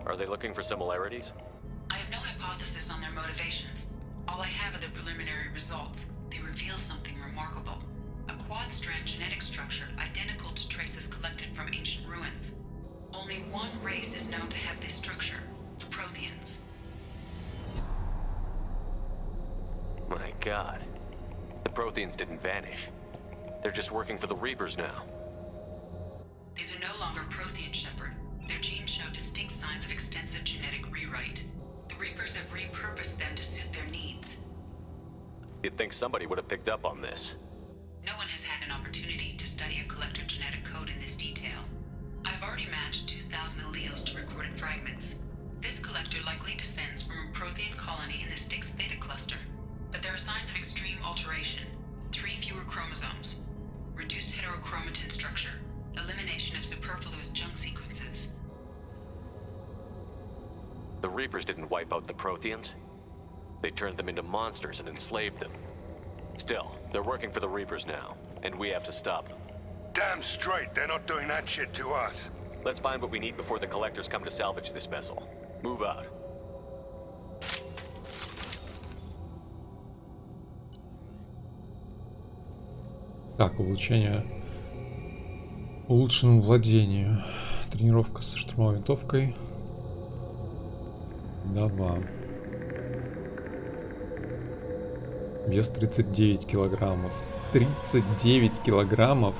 Are they looking for similarities? I have no hypothesis on their motivations. All I have are the preliminary results. They reveal something remarkable. A quad-strand genetic structure identical to traces collected from ancient ruins. Only one race is known to have this structure, the Protheans. My god. The Protheans didn't vanish. They're just working for the Reapers now. These are no longer Prothean, Shepard. Their genes show distinct signs of extensive genetic rewrite. The Reapers have repurposed them to suit their needs. You'd think somebody would have picked up on this. No one has had an opportunity reported fragments. This collector likely descends from a Prothean colony in the Styx Theta cluster, but there are signs of extreme alteration. 3 fewer chromosomes, reduced heterochromatin structure, elimination of superfluous junk sequences. The Reapers didn't wipe out the Protheans. They turned them into monsters and enslaved them. Still, they're working for the Reapers now, and we have to stop them. Damn straight, they're not doing that shit to us. Let's find what we need before the Collectors come to salvage this vessel. Move out. Так, улучшение улучшенному владению. Тренировка со штурмовой винтовкой. Давай. Вес 39 килограммов. 39 килограммов.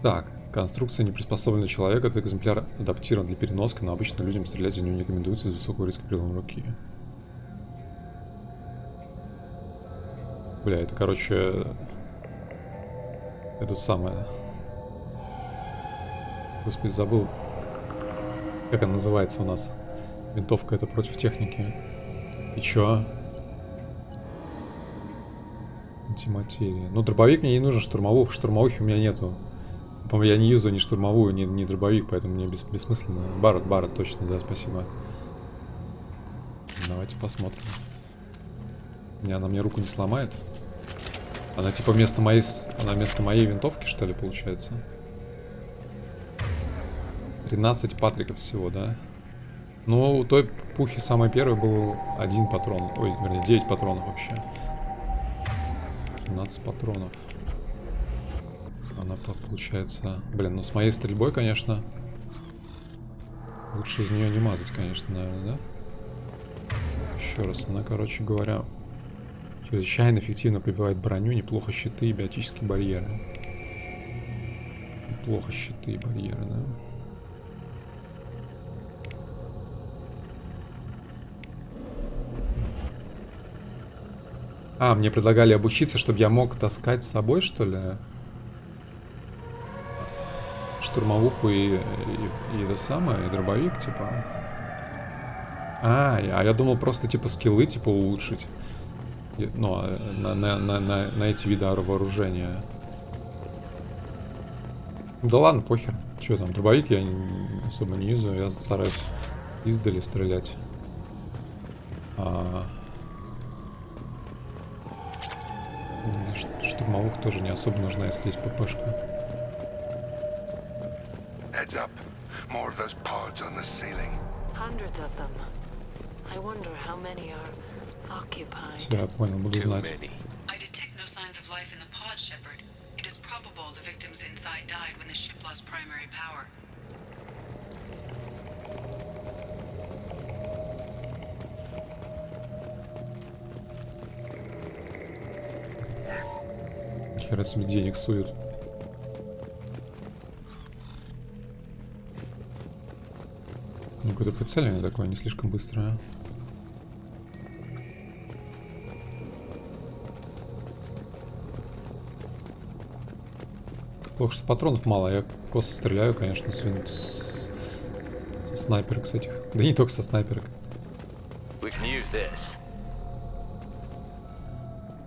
Так, конструкция не приспособлена для человека. Этот экземпляр адаптирован для переноски, но обычно людям стрелять из него не рекомендуется из-за высокого риска перелома руки. Бля, это, короче... Это самое... Господи, забыл. Как она называется у нас? Винтовка это против техники. И чё? Антиматерия. Ну, дробовик мне не нужен, штурмовых у меня нету. По-моему, я не юзаю ни штурмовую, ни дробовик, поэтому мне бессмысленно. Барретт, точно, да, спасибо. Давайте посмотрим. Она мне руку не сломает? Она типа вместо моей винтовки, что ли, получается? 13 патриков всего, да? Ну, у той пухи самой первой был 1 патрон. Ой, вернее, 9 патронов вообще. 13 патронов. Она получается... Блин, ну с моей стрельбой, конечно... Лучше из нее не мазать, конечно, наверное, да? Еще раз, она, короче говоря... Чрезвычайно эффективно пробивает броню, неплохо щиты и биотические барьеры. Неплохо щиты и барьеры, да? А, мне предлагали обучиться, чтобы я мог таскать с собой, что ли? Штурмовуху и это самое, и дробовик, типа. А я думал просто, типа, скиллы, типа, улучшить. Ну, на эти виды вооружения. Да ладно, похер. Че там, дробовик я особо не юзаю, я стараюсь издали стрелять. Штурмовух тоже не особо нужна, если есть ППшка. Heads up. More of those pods on the ceiling. Hundreds of them. I wonder how many are occupied. Все, я понял, буду знать. I detect no signs of life in the pod, Shepard. It is probable the victims inside died when the ship lost primary power. Хера себе денег суют. Ну, какое-то прицеливание такое, не слишком быстрое. Плохо, что патронов мало. Я косо стреляю, конечно, со снайперок с этих. Да не только со снайперок.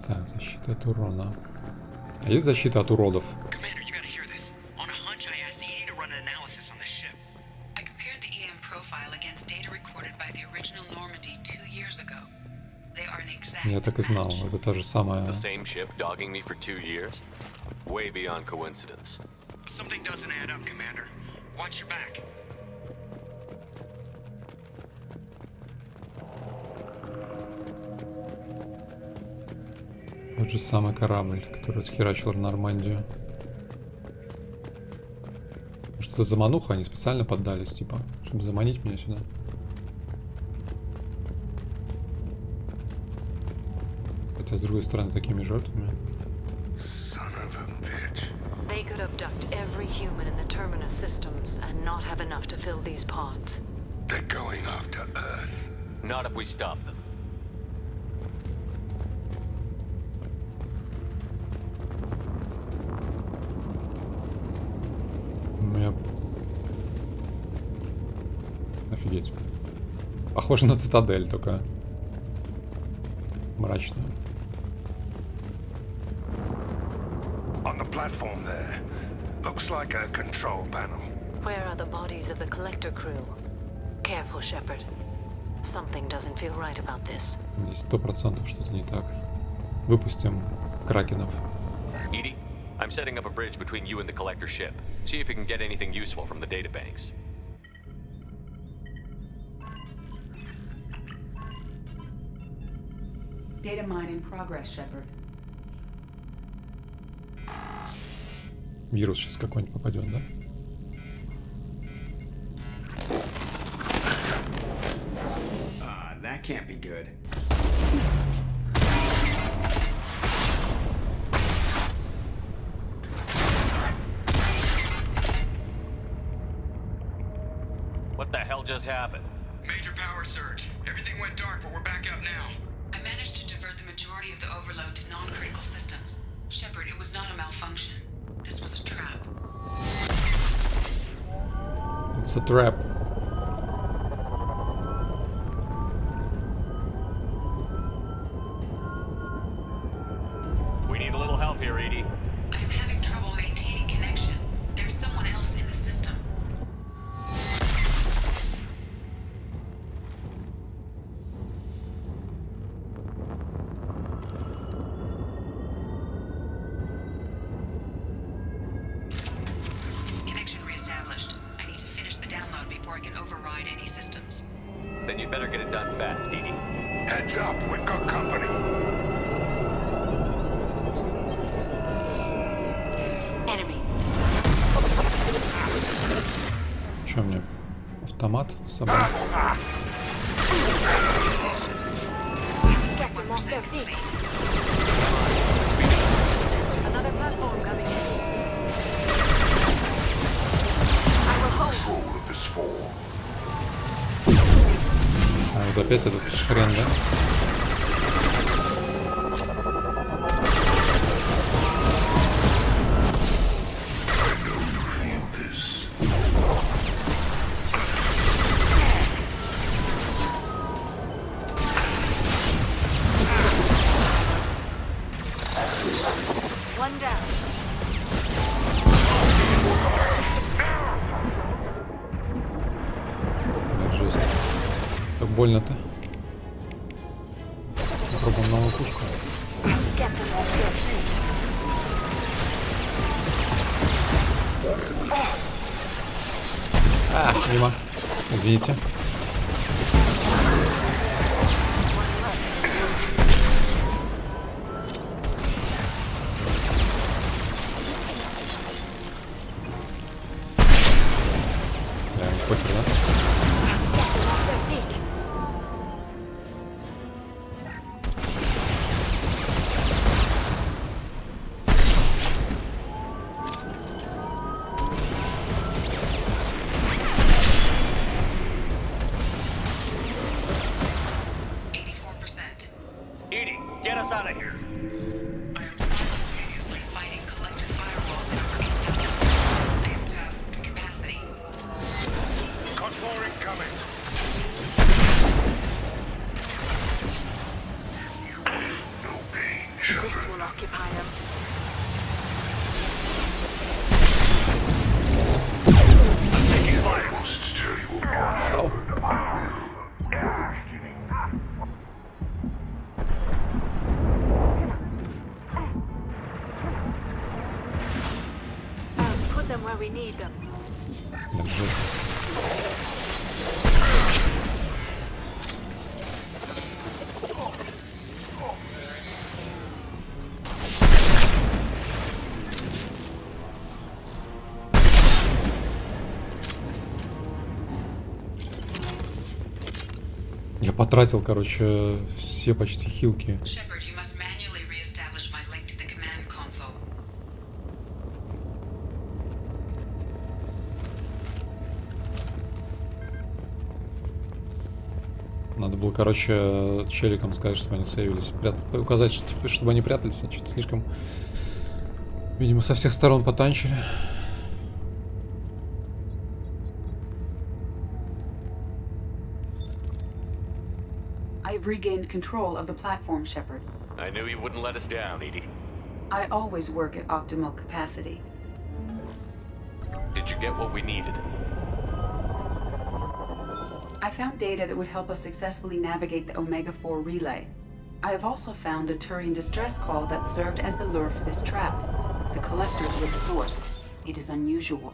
Так, защита от урона. А есть защита от уродов? Я так и знал, это та же самая. Тот же самый корабль, который отхерачил Нормандию. Что-то замануха, они специально поддались, типа, чтобы заманить меня сюда. Хотя, с другой стороны, такими жертвами. They could abduct every human in the Terminus systems and not have enough to fill these pods. They're going after Earth. Not if we stop them. Похоже на цитадель, только мрачную. On the platform there. Looks like a control panel. Where are the bodies of the collector crew? Careful, Shepard. Something doesn't feel right about this. Здесь 100% что-то не так. Выпустим кракенов. Edie, I'm setting up a bridge between you and the collector ship. See if you can get anything useful from the databanks. Data mine in progress, Shepard. Вирус сейчас какой-нибудь попадет, да? That can't be good. What the hell just happened? Major power surge. Everything went dark, but we're back up now. I managed to divert the majority of the overload to non-critical systems. Shepard, it was not a malfunction. This was a trap. It's a trap. We need a little help here, Edie. I am having trouble maintaining connection. There's someone else in the system. Connection reestablished. I need to finish the download before I can override any systems. Then you'd better get it done fast, Edie. Heads up, we've got company. Enemy. Че мне? Автомат собрать? Get them off their feet. Another platform coming in. I will hold. Control of this fall. А, вот опять этот хрен, да? One down. Блядь, жесть. Как больно-то. Попробуем новую пушку. Get them off their feet. А, мимо. Извините. Да, похер, да? Off their feet. Edie, get us out of here. I am simultaneously fighting collector firewalls and over 8,000. I am tasked to capacity. Got more incoming. No pain, Shepard. This will occupy them. I must tear you apart. Put them where we need them. Блин, жесть. Я потратил, короче, все почти хилки. Shepard, you must manually reestablish my link to the command console. Надо было, короче, челикам сказать, чтобы они сейвились. Указать, чтобы они прятались. Значит, слишком, видимо, со всех сторон потанчили. You've regained control of the platform, Shepard. I knew you wouldn't let us down, Edie. I always work at optimal capacity. Did you get what we needed? I found data that would help us successfully navigate the Omega-4 relay. I have also found a Turian distress call that served as the lure for this trap. The collectors were the source. It is unusual.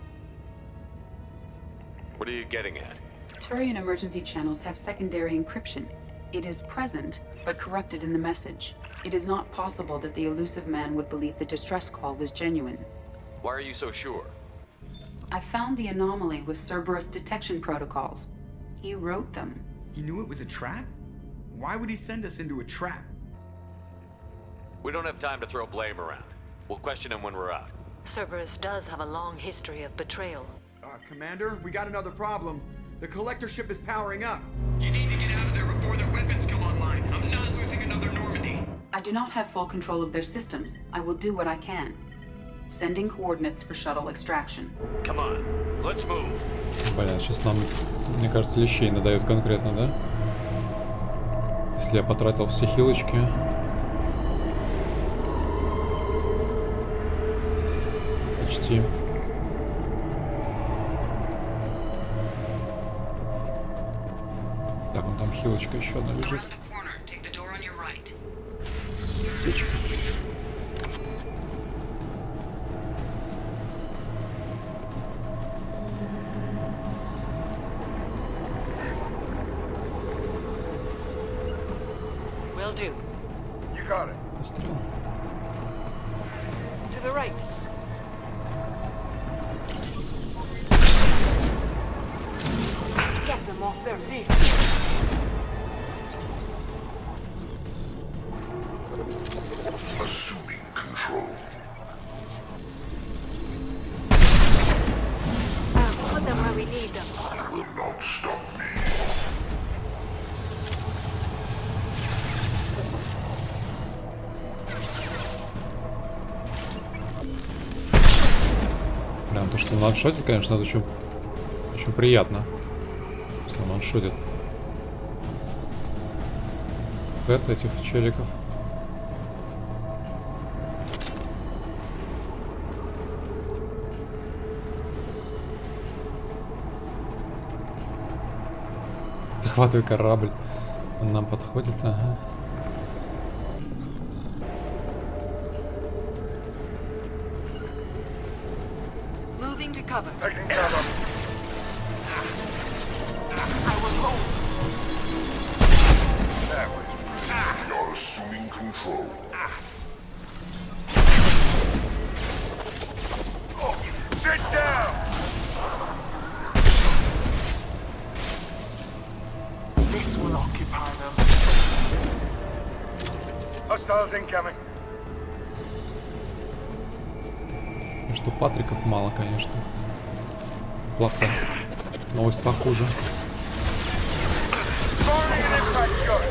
What are you getting at? Turian emergency channels have secondary encryption. It is present, but corrupted in the message. It is not possible that the elusive man would believe the distress call was genuine. Why are you so sure? I found the anomaly with Cerberus detection protocols. He wrote them. He knew it was a trap? Why would he send us into a trap? We don't have time to throw blame around. We'll question him when we're out. Cerberus does have a long history of betrayal. Commander, we got another problem. The collector ship is powering up. You need to get out of there before their weapons come online. I'm not losing another Normandy. I do not have full control of their systems. I will do what I can. Sending coordinates for shuttle extraction. Come on, let's move. Блин, сейчас нам, мне кажется, лещей надают конкретно, да? Если я потратил все хилочки. Почти. Так, вон там хилочка еще одна лежит. Птичка. Will do. You got it. Пострел. To the right. Get them off their feet. Assuming control. Put them where we need them. You will not stop me. Прям то, что ваншотит, конечно, это очень приятно. Что ваншотит. Это этих челиков. Захватывай корабль. Он нам подходит, ага. Moving to cover. Taking cover. I will hold. That was We are assuming control. Oh, sit down. This will occupy them. Hostiles incoming. Ну что, Патриков мало, конечно. Плохо. Новость похуже. Firing an impact gun.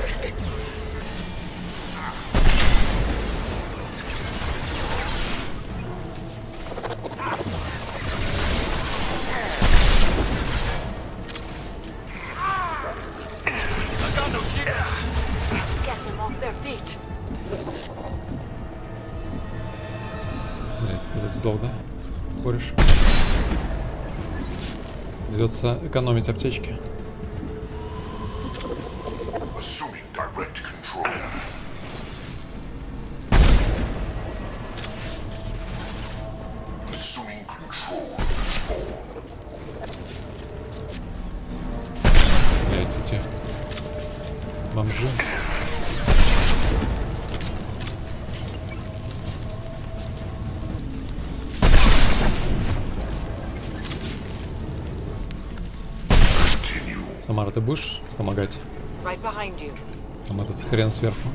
Get them off their feet. Блядь, этот сдох, да? Кореш. Придется экономить аптечки. Assuming direct control. Assuming control of this form. Блядь, эти бомжи. Самара, ты будешь помогать? Right behind you. Там этот хрен сверху.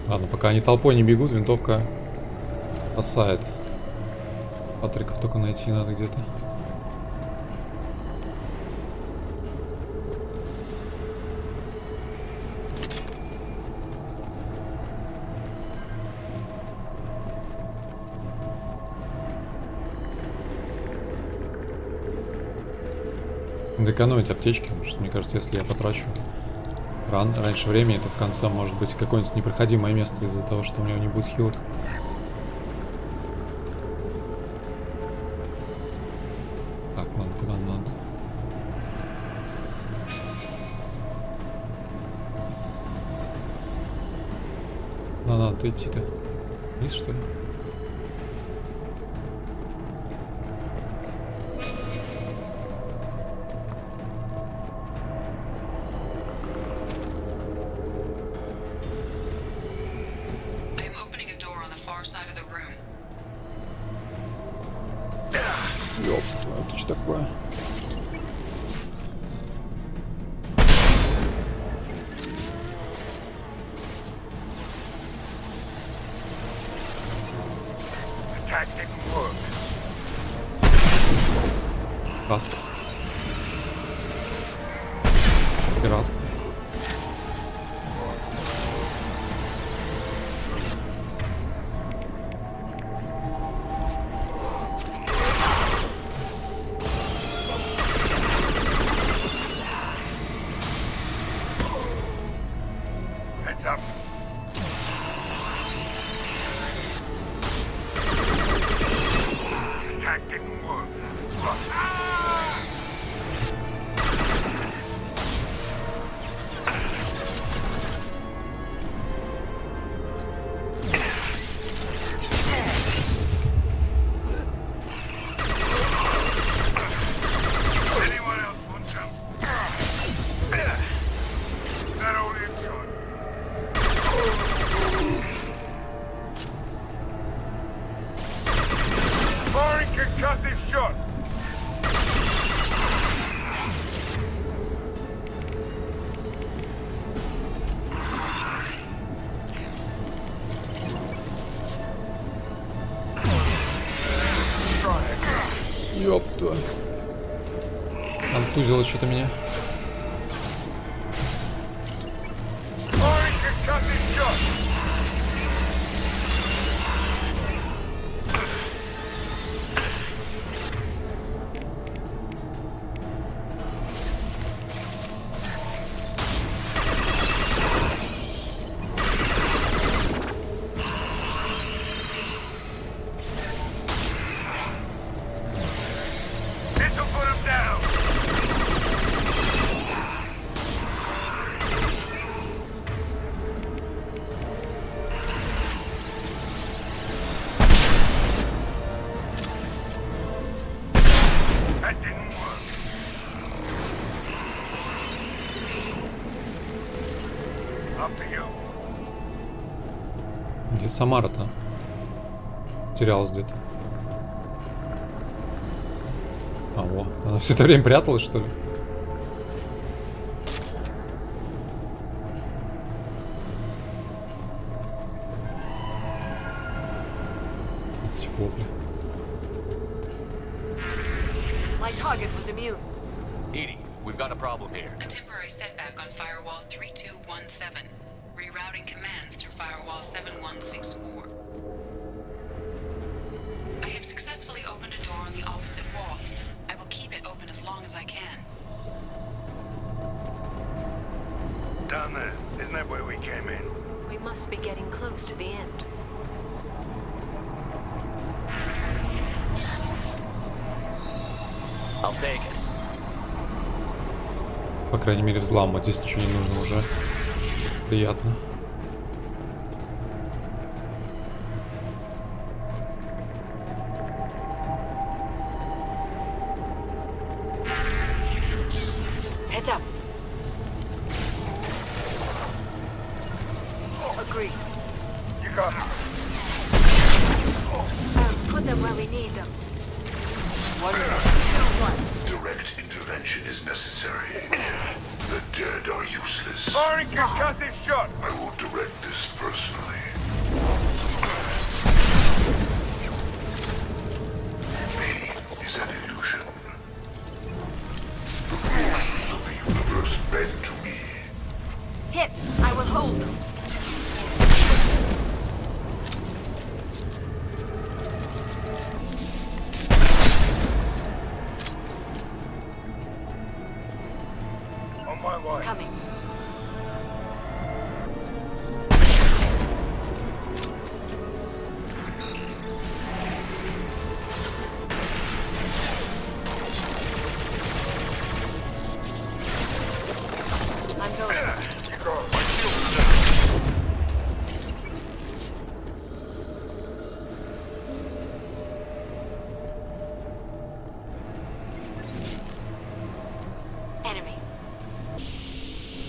Ладно, пока они толпой не бегут, винтовка спасает. Патриков только найти надо где-то. Надо экономить аптечки, потому что, мне кажется, если я потрачу раньше времени, то в конце может быть какое-нибудь непроходимое место из-за того, что у него не будет хилок. Так, ладно, куда надо? Надо идти-то. Вниз, что ли? Ёпта, это что такое? Раз. Раз. Ёпта. Антузило что-то меня. Где Самара-то? Терялась где-то. А, во. Она все это время пряталась, что ли? Эти вопли. My target was immune. Edie, we've got a problem here. A temporary setback on firewall 3217. Rerouting commands through firewall 7164. I have successfully opened a door on the opposite wall. I will keep it open as long as I can. Down there. Isn't that where we came in? We must be getting close to the end. I'll take it. По крайней мере, взламывать здесь ничего не нужно уже. Приятно. Head up. Agree. You got it. Put them where we need them. Direct intervention is necessary. The dead are useless. Firing concussive shot! I will direct this personally. Pain is an illusion. The universe bent to me. Hit. I will hold them. coming. I'm going.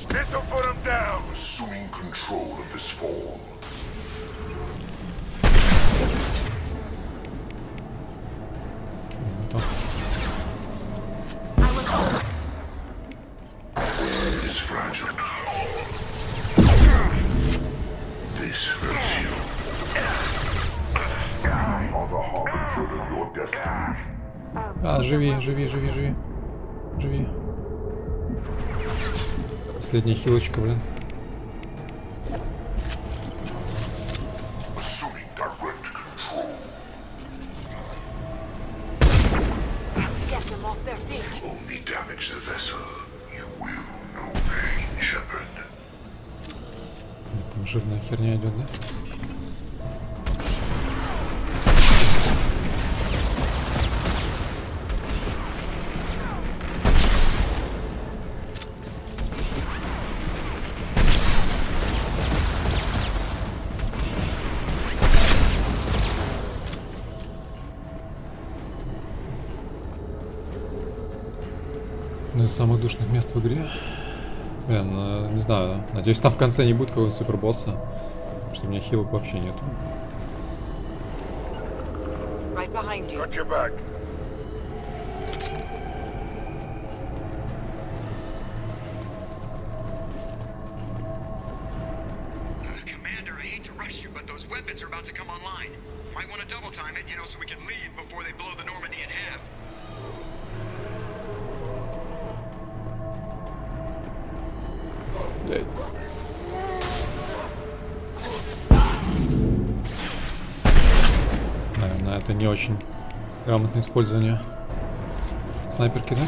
This'll put him down. Assuming control of this form. It is fragile. This hurts you. You are the harbinger of your destiny. А, живи, живи, живи, живи. Живи. Последняя хилочка, блин. Assuming direct control. Get them off their feet. Only damage the vessel. You will no pain, Shepard. Там жирная херня идет, да? Одно из самых душных мест в игре. Блин, ну, не знаю. Надеюсь, там в конце не будет какого-нибудь супербосса. Потому что у меня хилок вообще нету. Right behind you. Got your back. Commander, I hate to rush you, but those weapons are about to come online. Might want to double time it, you know, so we can leave before they blow the Normandy in half. Блядь. Наверное, это не очень грамотное использование снайперки, да?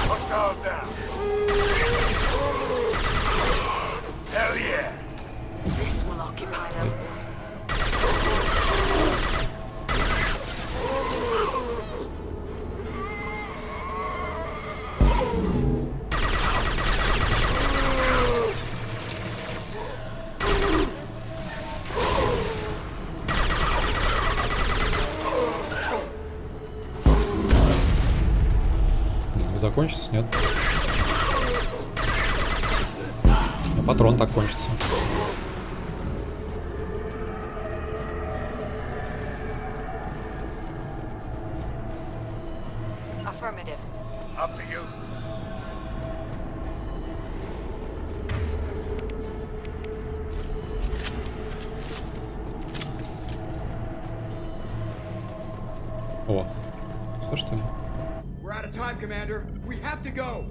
Hostile down. Hell yeah. This will occupy them. Закончится, нет? А патрон так кончится. Affirmative. Up to you. О, что что ли? We're out of time, Commander. We have to go.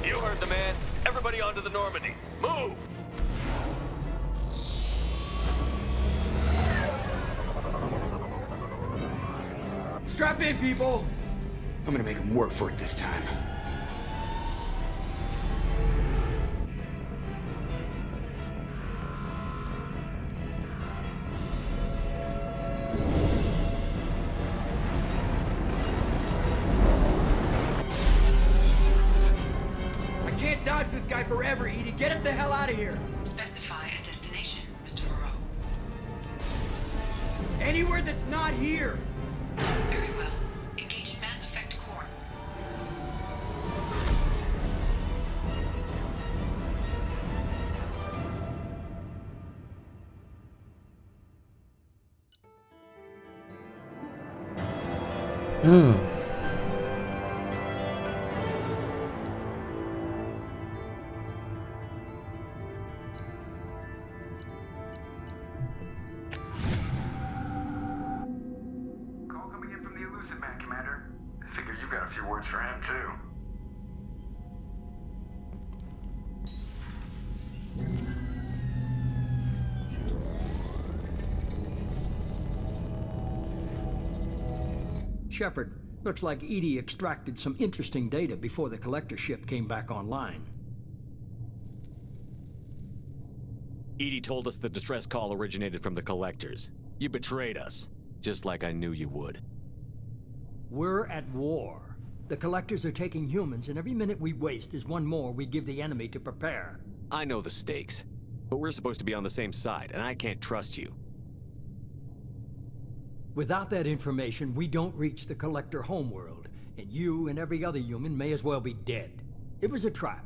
You heard the man. Everybody onto the Normandy. Move! Strap in, people. I'm gonna make them work for it this time. Dodge this guy forever, Edie. Get us the hell out of here. Specify a destination, Mr. Moreau. Anywhere that's not here. Very well. Engaging Mass Effect Core. Words for him too. Shepard, Looks like Edie extracted some interesting data before the collector ship came back online. Edie told us the distress call originated from the collectors. You betrayed us, just like I knew you would. We're at war. The collectors are taking humans, and every minute we waste is one more we give the enemy to prepare. I know the stakes, but we're supposed to be on the same side, and I can't trust you. Without that information, we don't reach the collector homeworld, and you and every other human may as well be dead. It was a trap,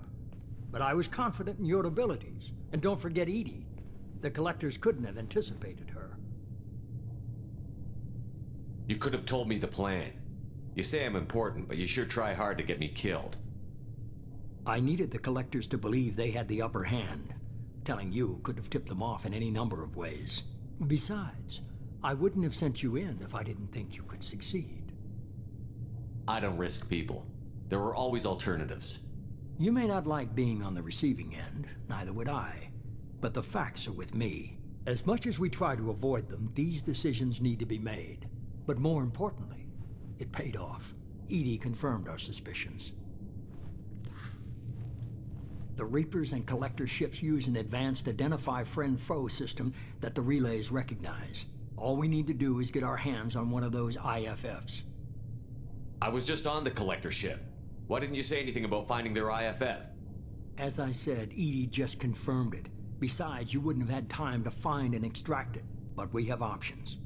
but I was confident in your abilities. And don't forget Edie. The collectors couldn't have anticipated her. You could have told me the plan. You say I'm important, but you sure try hard to get me killed. I needed the collectors to believe they had the upper hand. Telling you could have tipped them off in any number of ways. Besides, I wouldn't have sent you in if I didn't think you could succeed. I don't risk people. There are always alternatives. You may not like being on the receiving end, neither would I. But the facts are with me. As much as we try to avoid them, these decisions need to be made. But more importantly, it paid off. Edie confirmed our suspicions. The Reapers and Collector ships use an advanced identify friend-foe system that the relays recognize. All we need to do is get our hands on one of those IFFs. I was just on the Collector ship. Why didn't you say anything about finding their IFF? As I said, Edie just confirmed it. Besides, you wouldn't have had time to find and extract it. But we have options.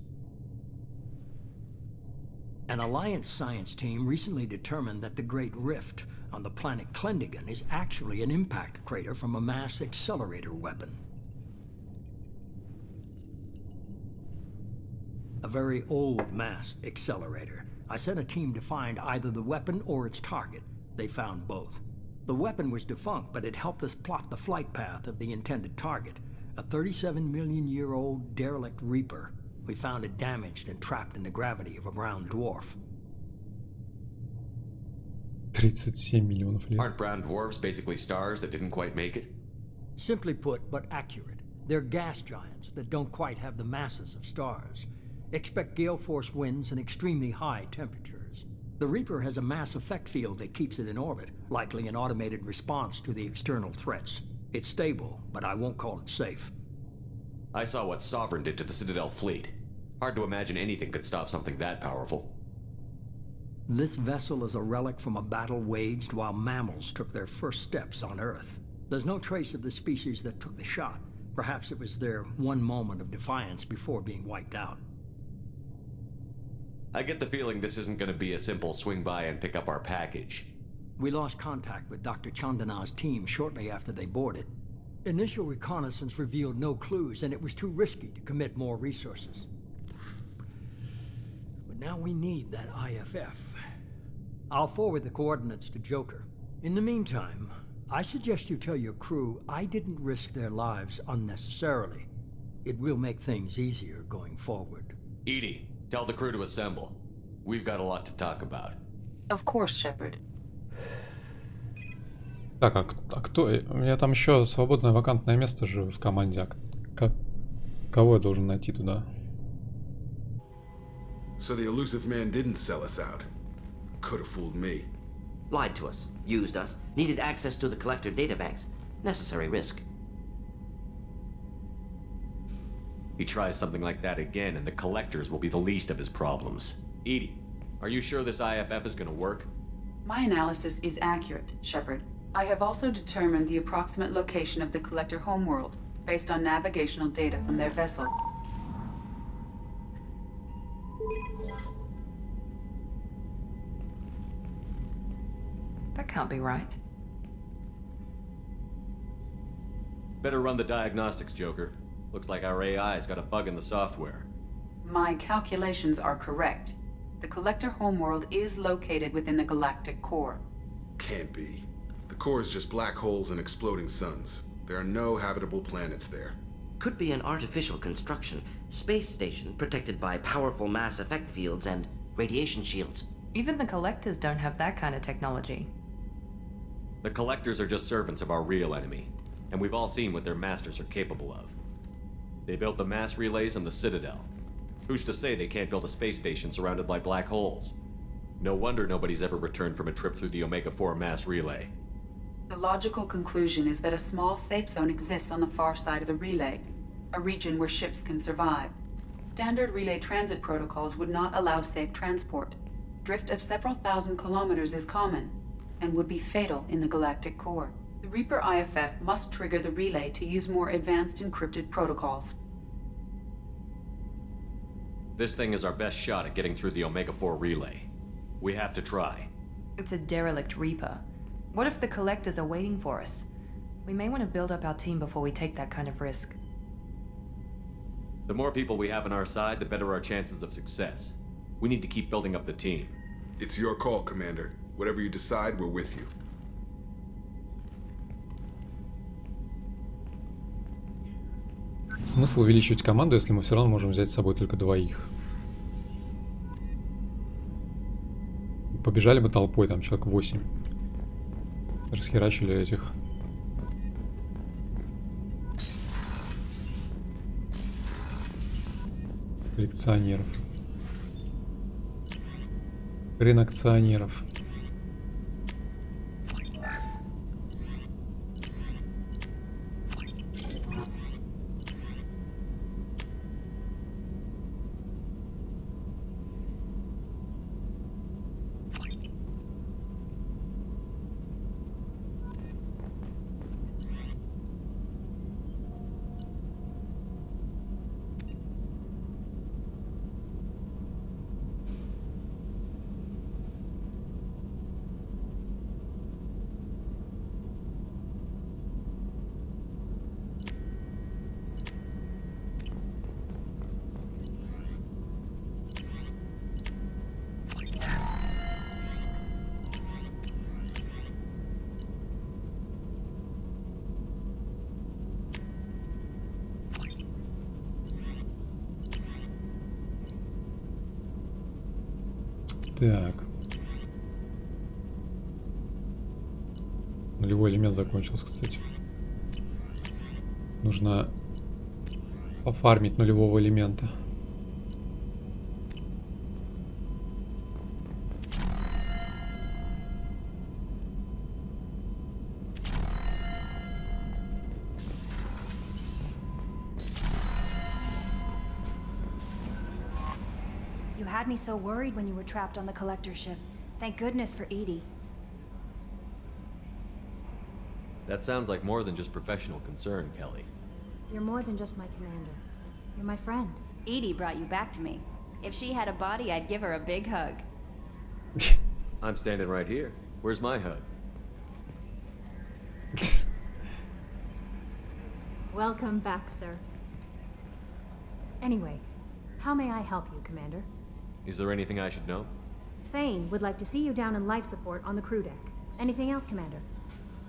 An Alliance science team recently determined that the Great Rift on the planet Klendigan is actually an impact crater from a mass accelerator weapon. A very old mass accelerator. I sent a team to find either the weapon or its target. They found both. The weapon was defunct, but it helped us plot the flight path of the intended target, a 37-million-year-old derelict Reaper. We found it damaged and trapped in the gravity of a brown dwarf. 37 миллионов лет. Aren't brown dwarfs basically stars that didn't quite make it? Simply put, but accurate. They're gas giants that don't quite have the masses of stars. Expect gale force winds and extremely high temperatures. The Reaper has a mass effect field that keeps it in orbit, likely an automated response to the external threats. It's stable, but I won't call it safe. I saw what Sovereign did to the Citadel fleet. Hard to imagine anything could stop something that powerful. This vessel is a relic from a battle waged while mammals took their first steps on Earth. There's no trace of the species that took the shot. Perhaps it was their one moment of defiance before being wiped out. I get the feeling this isn't going to be a simple swing by and pick up our package. We lost contact with Dr. Chandana's team shortly after they boarded. Initial reconnaissance revealed no clues, and it was too risky to commit more resources. But now we need that IFF. I'll forward the coordinates to Joker. In the meantime, I suggest you tell your crew I didn't risk their lives unnecessarily. It will make things easier going forward. Edie, tell the crew to assemble. We've got a lot to talk about. Of course, Shepard. Так, а кто? У меня там еще свободное вакантное место же в команде. Кого я должен найти туда? So the elusive man didn't sell us out. Could have fooled me. Lied to us, used us, needed access to the collector databanks. Necessary risk. He tries something like that again, and the collectors will be the least of his problems. Edie, are you sure this IFF is going to work? My analysis is accurate, Shepard. I have also determined the approximate location of the collector homeworld, based on navigational data from their vessel. That can't be right. Better run the diagnostics, Joker. Looks like our AI's got a bug in the software. My calculations are correct. The collector homeworld is located within the galactic core. Can't be. The core is just black holes and exploding suns. There are no habitable planets there. Could be an artificial construction, space station protected by powerful mass effect fields and radiation shields. Even the collectors don't have that kind of technology. The collectors are just servants of our real enemy, and we've all seen what their masters are capable of. They built the mass relays on the Citadel. Who's to say they can't build a space station surrounded by black holes? No wonder nobody's ever returned from a trip through the Omega-4 mass relay. The logical conclusion is that a small safe zone exists on the far side of the relay, a region where ships can survive. Standard relay transit protocols would not allow safe transport. Drift of several thousand kilometers is common, and would be fatal in the galactic core. The Reaper IFF must trigger the relay to use more advanced encrypted protocols. This thing is our best shot at getting through the Omega-4 relay. We have to try. It's a derelict Reaper. What if the Collectors are waiting for us? We may want to build up our team before we take that kind of risk. The more people we have on our side, the better our chances of success. We need to keep building up the team. It's your call, Commander. Whatever you decide, we're with you. Смысл увеличивать команду, если мы все равно можем взять с собой только двоих. Побежали бы толпой, там человек 8. Расхерачили этих. Коллекционеров. Ренакционеров. Так. Нулевой элемент закончился, кстати. Нужно пофармить нулевого элемента. You had me so worried when you were trapped on the collector ship. Thank goodness for Edie. That sounds like more than just professional concern, Kelly. You're more than just my commander. You're my friend. Edie brought you back to me. If she had a body, I'd give her a big hug. I'm standing right here. Where's my hug? Welcome back, sir. Anyway, how may I help you, Commander? Is there anything I should know? Thane would like to see you down in life support on the crew deck. Anything else, Commander?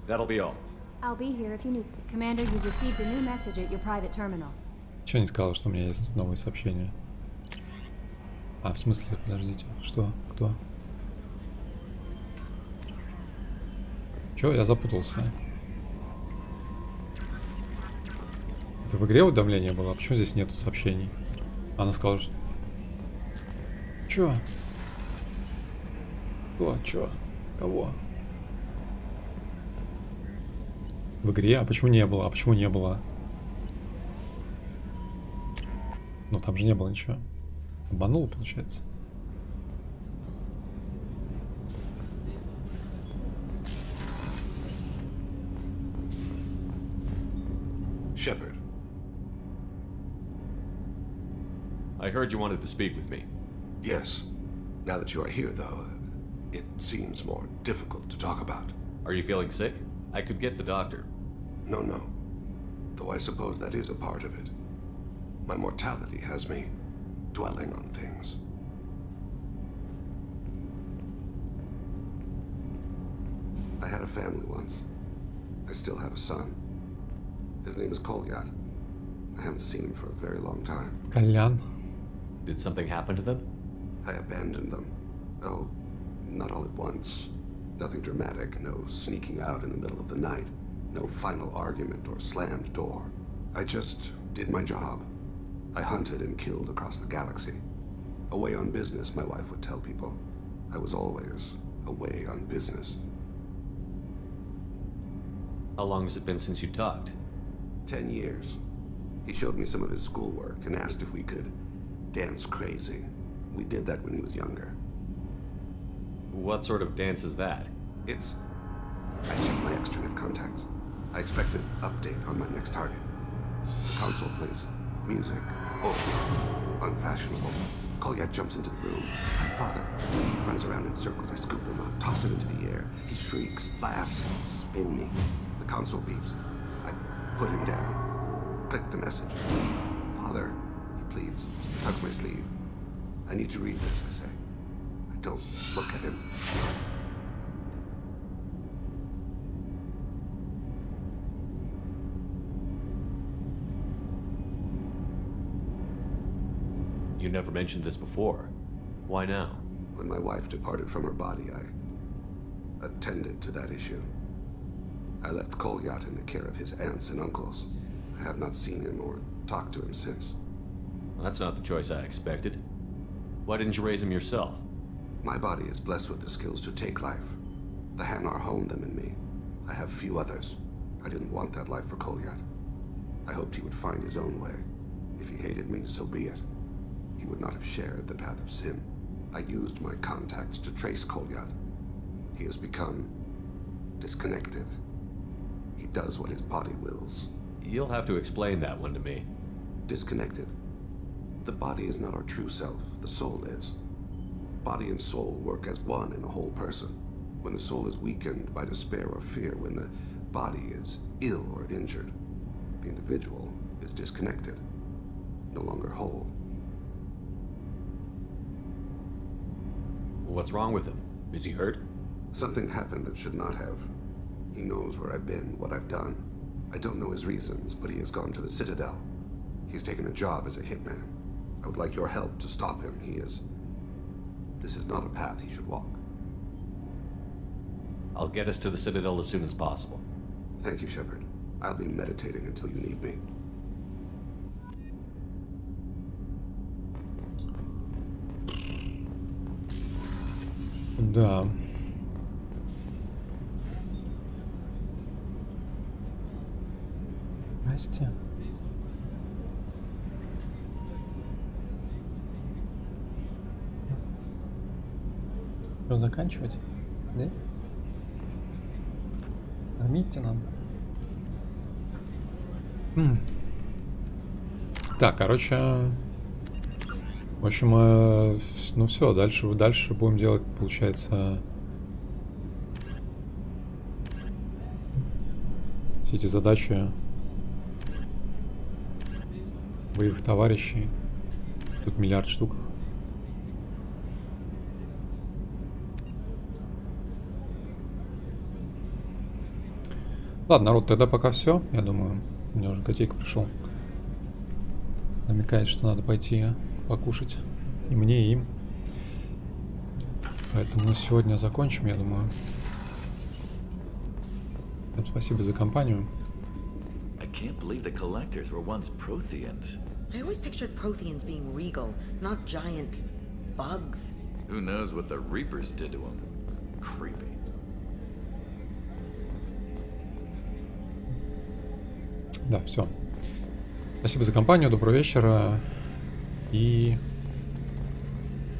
That'll be all. I'll be here if you need. Commander, you've received a new message at your private terminal. Чего не сказал, что у меня есть новые сообщения? А, в смысле, подождите. Что? Кто? Чё? Я запутался. Это в игре уведомление было? А почему здесь нету сообщений? Она сказала, что... Чё? Кто? Чё? Кого? В игре? А почему не было? А почему не было? Ну там же не было ничего. Обманул, получается. Shepard. I heard you wanted to speak with me. Yes. Now that you are here, though, it seems more difficult to talk about. Are you feeling sick? I could get the doctor. No. Though I suppose that is a part of it. My mortality has me dwelling on things. I had a family once. I still have a son. His name is Kolyat. I haven't seen him for a very long time. Kalyan. Did something happen to them? I abandoned them. Oh, not all at once. Nothing dramatic, no sneaking out in the middle of the night. No final argument or slammed door. I just did my job. I hunted and killed across the galaxy. Away on business, my wife would tell people. I was always away on business. How long has it been since you talked? 10 years. He showed me some of his schoolwork and asked if we could dance crazy. We did that when he was younger. What sort of dance is that? It's... I checked my extranet contacts. I expect an update on my next target. The console plays music. Oh, unfashionable. Kolyat jumps into the room. My father runs around in circles. I scoop him up, toss him into the air. He shrieks, laughs, spin me. The console beeps. I put him down. Click the message. Father, he pleads. Tugs my sleeve. I need to read this, I say. I don't look at him. You never mentioned this before. Why now? When my wife departed from her body, I attended to that issue. I left Kolyat in the care of his aunts and uncles. I have not seen him or talked to him since. Well, that's not the choice I expected. Why didn't you raise him yourself? My body is blessed with the skills to take life. The Hanar honed them in me. I have few others. I didn't want that life for Kolyat. I hoped he would find his own way. If he hated me, so be it. He would not have shared the path of sin. I used my contacts to trace Kolyat. He has become disconnected. He does what his body wills. You'll have to explain that one to me. Disconnected. The body is not our true self. The soul is. Body and soul work as one in a whole person. When the soul is weakened by despair or fear, when the body is ill or injured, the individual is disconnected, no longer whole. What's wrong with him? Is he hurt? Something happened that should not have. He knows where I've been, what I've done. I don't know his reasons, but he has gone to the Citadel. He's taken a job as a hitman. I would like your help to stop him. This is not a path he should walk. I'll get us to the Citadel as soon as possible. Thank you, Shepard. I'll be meditating until you need me. Да. Здрасте. Что, заканчивать? Да? Кормите нам. Так, короче... В общем, ну все, дальше будем делать, получается, все эти задачи боевых товарищей. Тут миллиард штук. Ладно, народ, тогда пока все. Я думаю, у меня уже котейка пришел. Намекает, что надо пойти покушать. И мне, и им. Поэтому на сегодня закончим, я думаю. Спасибо за компанию. I can't believe the collectors were once Protheans. I always pictured Protheans being regal, not giant bugs. Who knows what the Reapers did to them? Creepy. Да, все. Спасибо за компанию, доброго вечера и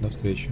до встречи.